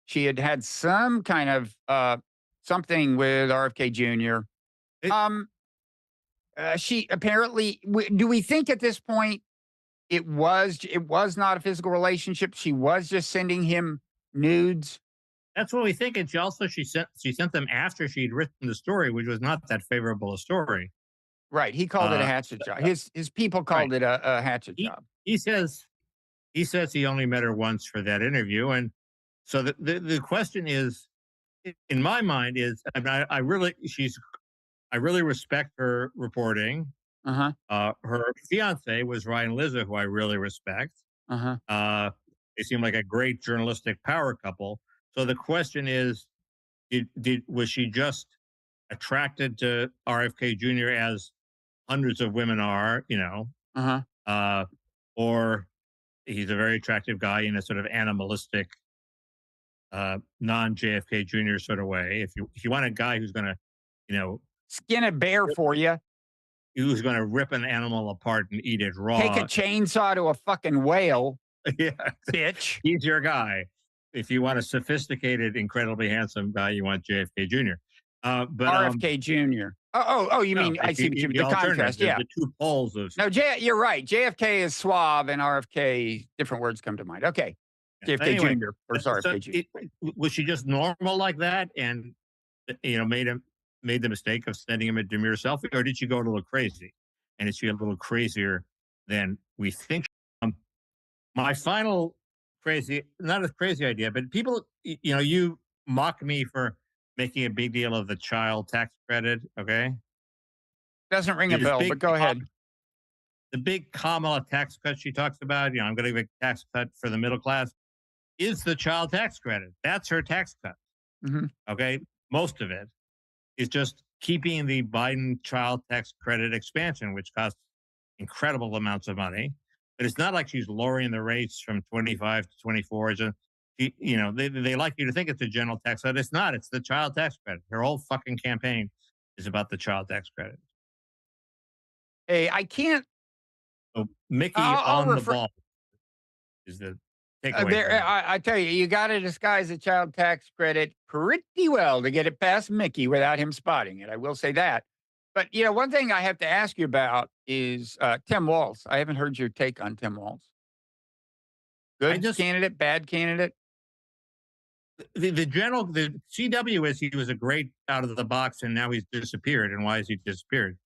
she had had some kind of something with RFK Jr. She apparently, do we think at this point it was not a physical relationship? She was just sending him nudes. That's what we think. And she sent them after she'd written the story, which was not that favorable a story. Right. He called it a hatchet job. His people called it a hatchet job. He says he only met her once for that interview. And so the question is, in my mind, is I really respect her reporting. Her fiance was Ryan Lizza, who I really respect. They seem like a great journalistic power couple. So the question is, was she just attracted to RFK Jr. as hundreds of women are, or he's a very attractive guy in a sort of animalistic, non-JFK Jr. sort of way. If you want a guy who's going to, skin a bear for you, who's going to rip an animal apart and eat it raw, take a chainsaw to a fucking whale, yeah, bitch. He's your guy. If you want a sophisticated, incredibly handsome guy, you want JFK Jr. But RFK Jr. Oh, you mean, I see what you mean. The contrast, yeah. The two poles of... No, you're right. JFK is suave and RFK, different words come to mind. Okay. JFK anyway, Jr. or RFK Jr. Was she just normal like that and, made the mistake of sending him a demure selfie, or did she go a little crazy? And is she a little crazier than we think? My final not a crazy idea, but people, you mock me for making a big deal of the child tax credit, okay? Doesn't ring a bell, but go ahead. The big Kamala tax cut she talks about, I'm going to give a tax cut for the middle class, is the child tax credit. That's her tax cut, okay? Most of it is just keeping the Biden child tax credit expansion, which costs incredible amounts of money. But it's not like she's lowering the rates from 25 to 24. They like you to think it's a general tax credit. It's not. It's the child tax credit. Her whole fucking campaign is about the child tax credit. Hey, I can't. So Mickey on the ball is the takeaway. I tell you, you got to disguise the child tax credit pretty well to get it past Mickey without him spotting it. I will say that. But, one thing I have to ask you about is Tim Walz. I haven't heard your take on Tim Walz. Good candidate, bad candidate? The CW is he was a great out of the box, and now he's disappeared. And why has he disappeared?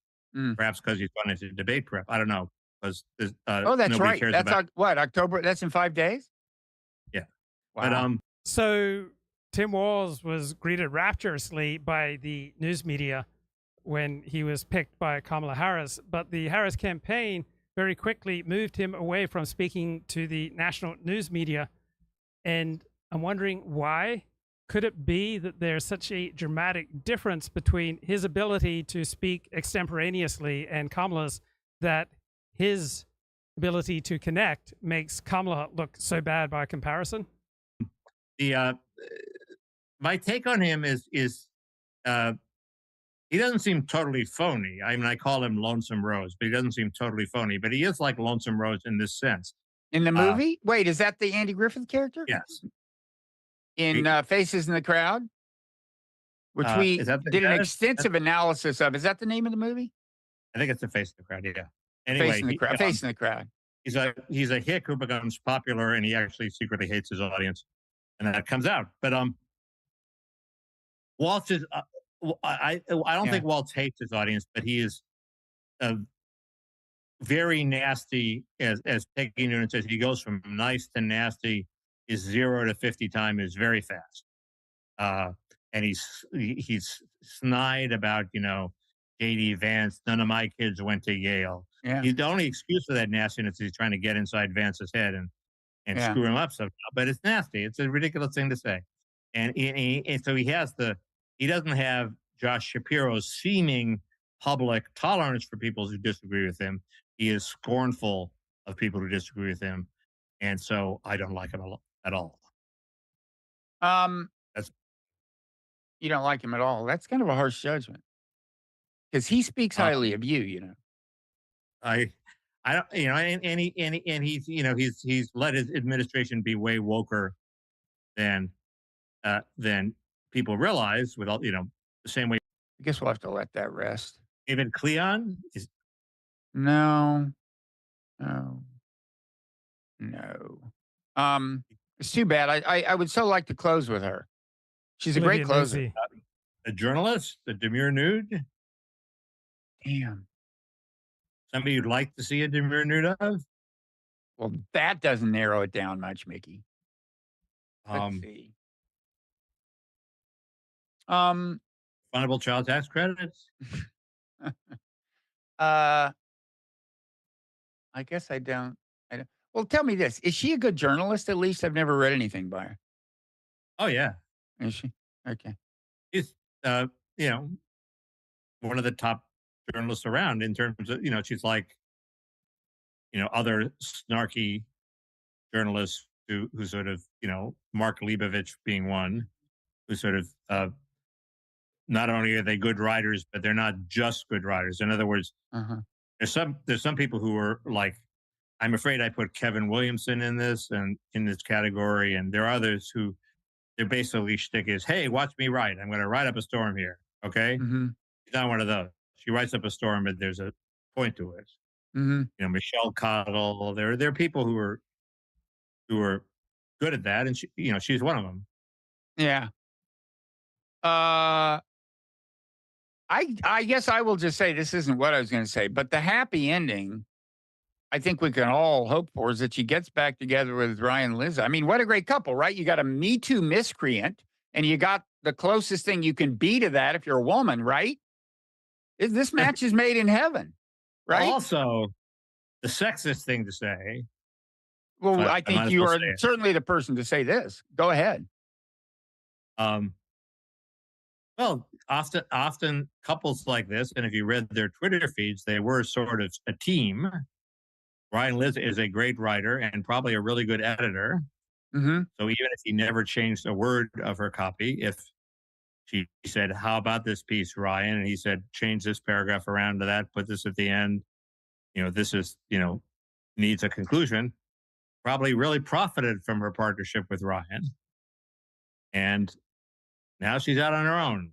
Perhaps because he's gone into debate prep. I don't know. Because that's right. That's October? That's in 5 days? Yeah. Wow. But, so Tim Walz was greeted rapturously by the news media when he was picked by Kamala Harris, but the Harris campaign very quickly moved him away from speaking to the national news media. And I'm wondering why. Could it be that there's such a dramatic difference between his ability to speak extemporaneously and Kamala's that his ability to connect makes Kamala look so bad by comparison? My take on him is he doesn't seem totally phony. I mean, I call him Lonesome Rose, but he doesn't seem totally phony. But he is like Lonesome Rose in this sense. In the movie? Wait, is that the Andy Griffith character? Yes. In Faces in the Crowd? which we is that did an that is- extensive analysis of. Is that the name of the movie? I think it's the Face of the Crowd. Yeah. Anyway, Facing the crowd. Facing the crowd. He's a hick who becomes popular, and he actually secretly hates his audience, and that comes out. But Waltz is. I don't think Waltz hates his audience, but he is very nasty. As Peggy Noonan says, he goes from nice to nasty. Is 0 to 50 time is very fast, and he's snide about J.D. Vance. None of my kids went to Yale. Yeah. The only excuse for that nastiness is he's trying to get inside Vance's head and screw him up somehow. But it's nasty. It's a ridiculous thing to say. And so he doesn't have Josh Shapiro's seeming public tolerance for people who disagree with him. He is scornful of people who disagree with him. And so I don't like him at all. You don't like him at all. That's kind of a harsh judgment. Because he speaks highly of you, I don't, and he's let his administration be way woker than people realize. With all the same way. I guess we'll have to let that rest. David Cleon is no. It's too bad. I would so like to close with her. She's a great closer. A journalist, a demure nude. Damn. Somebody you'd like to see a demure nude of? Well, that doesn't narrow it down much, Mickey. Let's see. Fundable child tax credits? I guess I don't. Well, tell me this. Is she a good journalist, at least? I've never read anything by her. Oh, yeah. Is she? Okay. She's, one of the top journalists around in terms of, she's like, other snarky journalists who sort of, Mark Leibovich being one, who sort of, not only are they good writers, but they're not just good writers. In other words, there's some people who are like, I'm afraid I put Kevin Williamson in this category, and there are others who their basically shtick is, hey, watch me write. I'm going to write up a storm here. Okay. She's not one of those. She writes up a storm, but there's a point to it. Michelle Cottle. There are people who are good at that, and she's one of them. Yeah. I guess I will just say this isn't what I was going to say, but the happy ending I think we can all hope for is that she gets back together with Ryan Lizza. I mean, what a great couple, right? You got a Me Too miscreant, and you got the closest thing you can be to that if you're a woman, right? This match is made in heaven, right? Also, the sexist thing to say. Well, I think you are certainly the person to say this. Go ahead. Well, often couples like this, and if you read their Twitter feeds, they were sort of a team. Ryan Lizza is a great writer and probably a really good editor. So even if he never changed a word of her copy, if she said, how about this piece, Ryan? And he said, change this paragraph around to that, put this at the end. This is, needs a conclusion. Probably really profited from her partnership with Ryan. And now she's out on her own.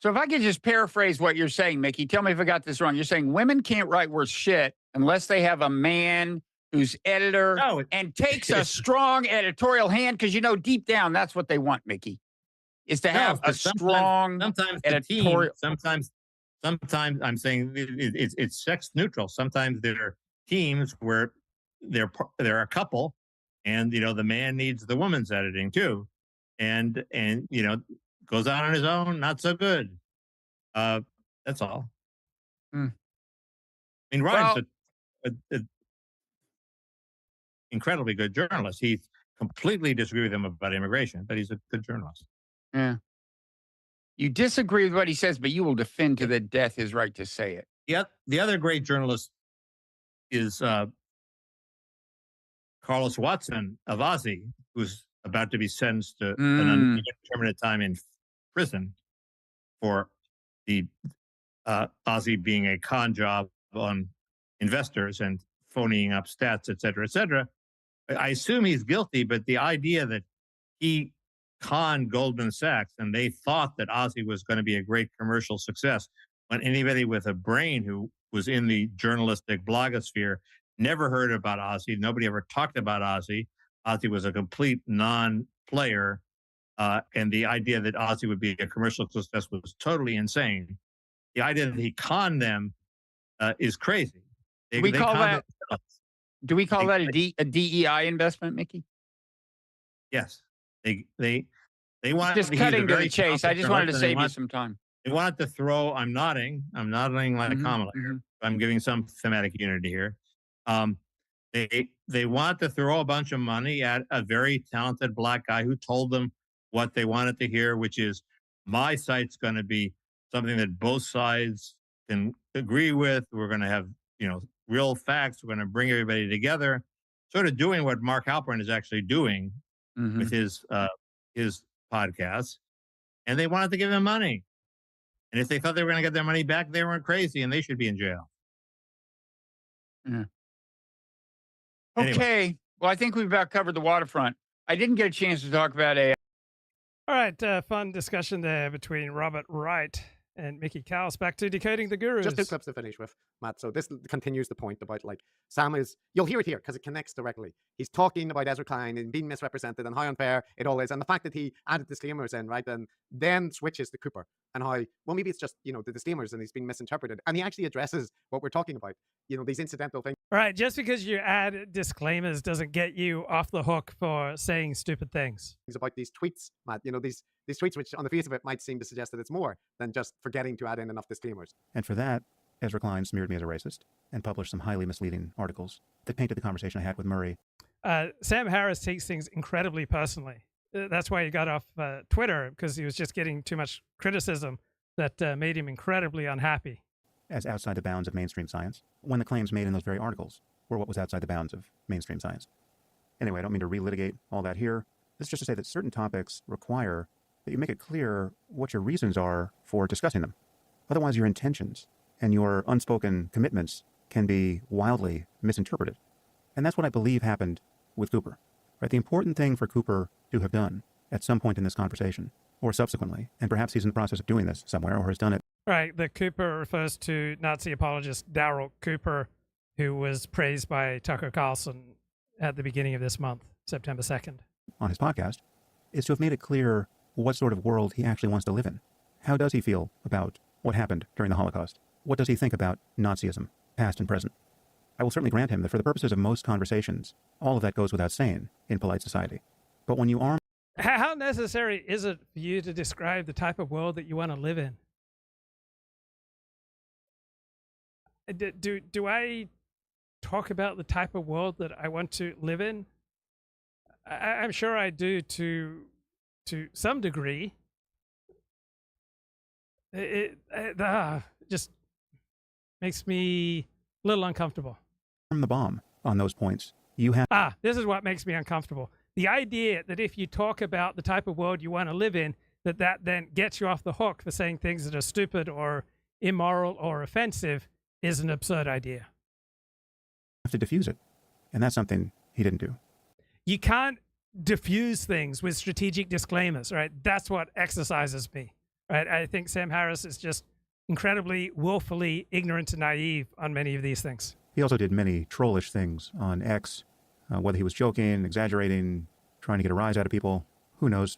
So if I could just paraphrase what you're saying, Mickey, tell me if I got this wrong. You're saying women can't write worth shit unless they have a man who's editor and takes a strong editorial hand, because deep down that's what they want, Mickey, is to have a strong editorial. Sometimes I'm saying it's sex neutral. Sometimes there are teams where they're a couple, and the man needs the woman's editing too, and goes out on his own, not so good. That's all. I mean, Ryan's an incredibly good journalist. He completely disagree with him about immigration, but he's a good journalist. Yeah. You disagree with what he says, but you will defend to the death his right to say it. Yeah. The other great journalist is Carlos Watson of Aussie, who's about to be sentenced to an indeterminate time in prison for the Aussie being a con job on investors and phoning up stats, et cetera, et cetera. I assume he's guilty, but the idea that he conned Goldman Sachs, and they thought that Ozzy was going to be a great commercial success. When anybody with a brain who was in the journalistic blogosphere never heard about Ozzy, nobody ever talked about Ozzy. Ozzy was a complete non-player, and the idea that Ozzy would be a commercial success was totally insane. The idea that he conned them is crazy. Do we call that a DEI investment, Mickey? Yes. They want just cutting to the chase. I just wanted to save you some time. They wanted to throw. I'm nodding like Kamala. I'm giving some thematic unity here. They want to throw a bunch of money at a very talented black guy who told them what they wanted to hear, which is my site's going to be something that both sides can agree with. We're going to have, real facts. We're going to bring everybody together, sort of doing what Mark Halperin is actually doing with his podcast. And they wanted to give him money. And if they thought they were going to get their money back, they weren't crazy and they should be in jail. Yeah. Anyway. Okay. Well, I think we've about covered the waterfront. I didn't get a chance to talk about AI. All right, fun discussion there between Robert Wright and Mickey Kaus. Back to Decoding the Gurus. Just two clips to finish with, Matt. So this continues the point about, like, Sam is, you'll hear it here because it connects directly. He's talking about Ezra Klein and being misrepresented and how unfair it all is. And the fact that he added disclaimers in, right, and then switches to Cooper and how, well, maybe it's just, the disclaimers and he's being misinterpreted. And he actually addresses what we're talking about, these incidental things. All right, just because you add disclaimers doesn't get you off the hook for saying stupid things. It's about these tweets, Matt, these tweets, which on the face of it might seem to suggest that it's more than just forgetting to add in enough disclaimers. And for that, Ezra Klein smeared me as a racist and published some highly misleading articles that painted the conversation I had with Murray. Sam Harris takes things incredibly personally. That's why he got off Twitter, because he was just getting too much criticism that made him incredibly unhappy. As outside the bounds of mainstream science, when the claims made in those very articles were what was outside the bounds of mainstream science. Anyway, I don't mean to relitigate all that here. This is just to say that certain topics require that you make it clear what your reasons are for discussing them. Otherwise, your intentions and your unspoken commitments can be wildly misinterpreted. And that's what I believe happened with Cooper. Right? The important thing for Cooper to have done at some point in this conversation, or subsequently, and perhaps he's in the process of doing this somewhere or has done it. Right, the Cooper refers to Nazi apologist Darryl Cooper, who was praised by Tucker Carlson at the beginning of this month, September 2nd. On his podcast, is to have made it clear what sort of world he actually wants to live in. How does he feel about what happened during the Holocaust? What does he think about Nazism, past and present? I will certainly grant him that for the purposes of most conversations, all of that goes without saying in polite society. But when you arm... How necessary is it for you to describe the type of world that you want to live in? Do I talk about the type of world that I want to live in? I'm sure I do to some degree. It just makes me a little uncomfortable. From the bomb on those points, you have... This is what makes me uncomfortable. The idea that if you talk about the type of world you want to live in, that then gets you off the hook for saying things that are stupid or immoral or offensive is an absurd idea. Have to diffuse it. And that's something he didn't do. You can't diffuse things with strategic disclaimers, right? That's what exercises me, right? I think Sam Harris is just incredibly willfully ignorant and naive on many of these things. He also did many trollish things on X, whether he was joking, exaggerating, trying to get a rise out of people. Who knows?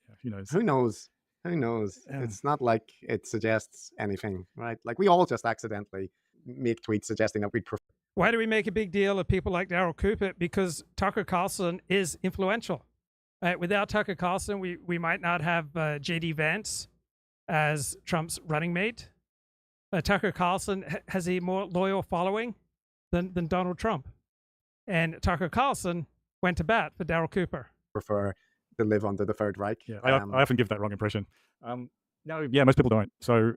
Yeah, who knows? Who knows? Yeah. It's not like it suggests anything, right? Like, we all just accidentally make tweets suggesting that we'd prefer. Why do we make a big deal of people like Darryl Cooper? Because Tucker Carlson is influential. Right? Without Tucker Carlson, we might not have J.D. Vance as Trump's running mate. Tucker Carlson has a more loyal following than Donald Trump. And Tucker Carlson went to bat for Darryl Cooper. Prefer to live under the Third Reich. Yeah, I often give that wrong impression. No, yeah, most people don't. So,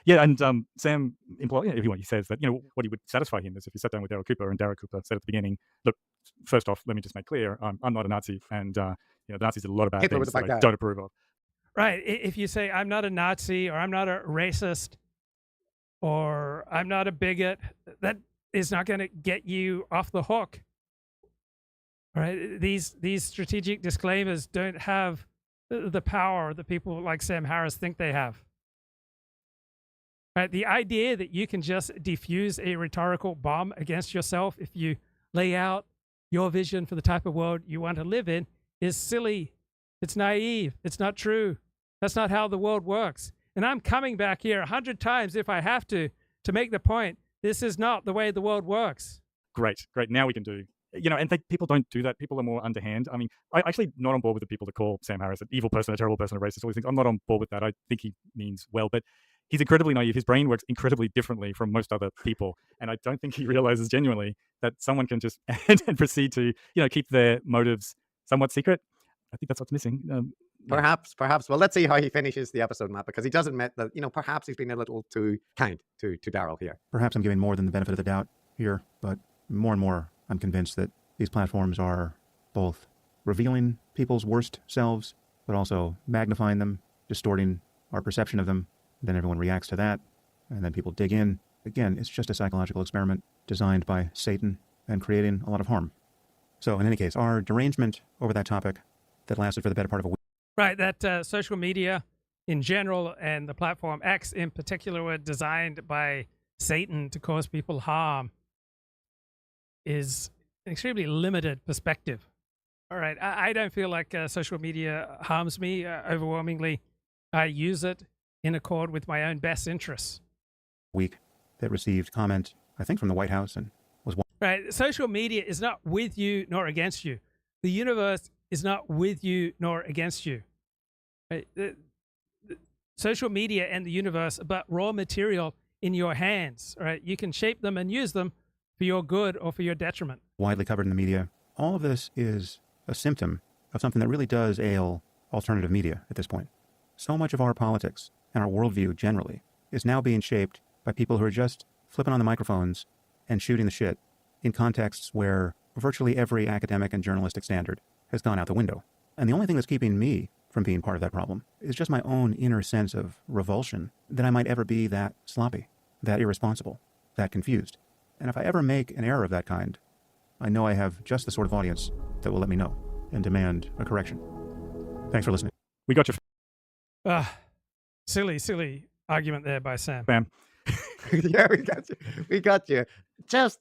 yeah, and Sam, he says that, what he would satisfy him is if he sat down with Darryl Cooper, and Darryl Cooper said at the beginning, look, first off, let me just make clear, I'm not a Nazi, and the Nazis did a lot of bad things that I don't approve of. Right. If you say, I'm not a Nazi, or I'm not a racist, or I'm not a bigot, that is not going to get you off the hook. All right. These strategic disclaimers don't have the power that people like Sam Harris think they have. Right? The idea that you can just defuse a rhetorical bomb against yourself if you lay out your vision for the type of world you want to live in is silly. It's naive. It's not true. That's not how the world works. And I'm coming back here 100 times if I have to make the point. This is not the way the world works. Great. Now we can do, and people don't do that. People are more underhand. I mean, I'm actually not on board with the people that call Sam Harris an evil person, a terrible person, a racist, all these things. I'm not on board with that. I think he means well, but he's incredibly naive. His brain works incredibly differently from most other people. And I don't think he realizes genuinely that someone can just and proceed to, keep their motives somewhat secret. I think that's what's missing. Perhaps. Well, let's see how he finishes the episode, Matt, because he does admit that, perhaps he's been a little too kind to Darryl here. Perhaps I'm giving more than the benefit of the doubt here, but more and more I'm convinced that these platforms are both revealing people's worst selves, but also magnifying them, distorting our perception of them. Then everyone reacts to that, and then people dig in. Again, it's just a psychological experiment designed by Satan and creating a lot of harm. So in any case, our derangement over that topic that lasted for the better part of a week. Right, that social media in general and the platform X in particular were designed by Satan to cause people harm is an extremely limited perspective. All right, I don't feel like social media harms me overwhelmingly. I use it in accord with my own best interests. Week that received comment, I think, from the White House and was one. Right, social media is not with you nor against you. The universe is not with you nor against you. Right? The social media and the universe are but raw material in your hands. Right? You can shape them and use them for your good or for your detriment. Widely covered in the media. All of this is a symptom of something that really does ail alternative media at this point. So much of our politics and our worldview generally is now being shaped by people who are just flipping on the microphones and shooting the shit in contexts where virtually every academic and journalistic standard has gone out the window. And the only thing that's keeping me from being part of that problem is just my own inner sense of revulsion that I might ever be that sloppy, that irresponsible, that confused. And if I ever make an error of that kind, I know I have just the sort of audience that will let me know and demand a correction. Thanks for listening. We got your... Silly argument there by Sam. Bam. Yeah, we got you. Just,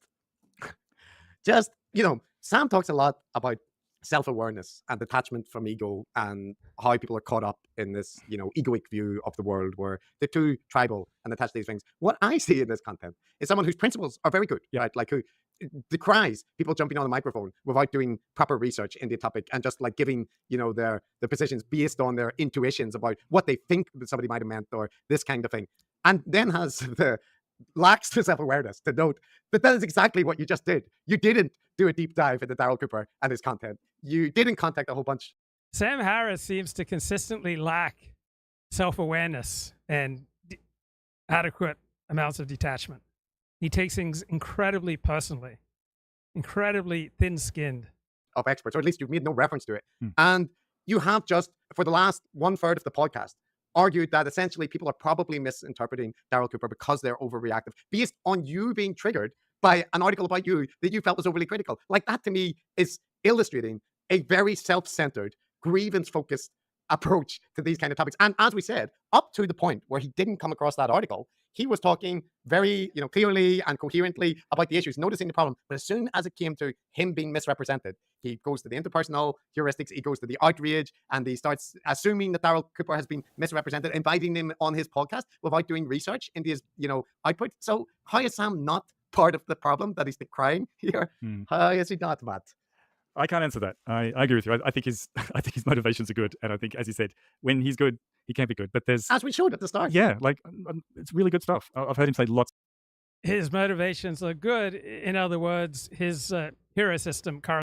Sam talks a lot about self-awareness and detachment from ego and how people are caught up in this, egoic view of the world where they're too tribal and attached to these things. What I see in this content is someone whose principles are very good, right? Like who decries people jumping on a microphone without doing proper research in the topic and just like giving, their positions based on their intuitions about what they think somebody might have meant or this kind of thing. And then lacks the self-awareness to note that is exactly what you just did. You didn't do a deep dive into Darryl Cooper and his content. You didn't contact a whole bunch. Sam Harris seems to consistently lack self-awareness and adequate amounts of detachment. He takes things incredibly personally, incredibly thin-skinned. Of experts, or at least you've made no reference to it. And you have just, for the last 1/3 of the podcast, argued that essentially people are probably misinterpreting Darryl Cooper because they're overreactive based on you being triggered by an article about you that you felt was overly critical. Like that to me is illustrating a very self-centered, grievance-focused approach to these kind of topics. And as we said, up to the point where he didn't come across that article, he was talking very, clearly and coherently about the issues, noticing the problem. But as soon as it came to him being misrepresented, he goes to the interpersonal heuristics, he goes to the outrage, and he starts assuming that Darryl Cooper has been misrepresented, inviting him on his podcast without doing research into his, output. So how is Sam not part of the problem that he's crying here? How is he not, Matt? I can't answer that. I agree with you. I think his motivations are good, and I think, as you said, when he's good, he can be good. But there's, as we showed at the start, yeah, it's really good stuff. I've heard him say lots. His motivations are good. In other words, his hero system, Carlson.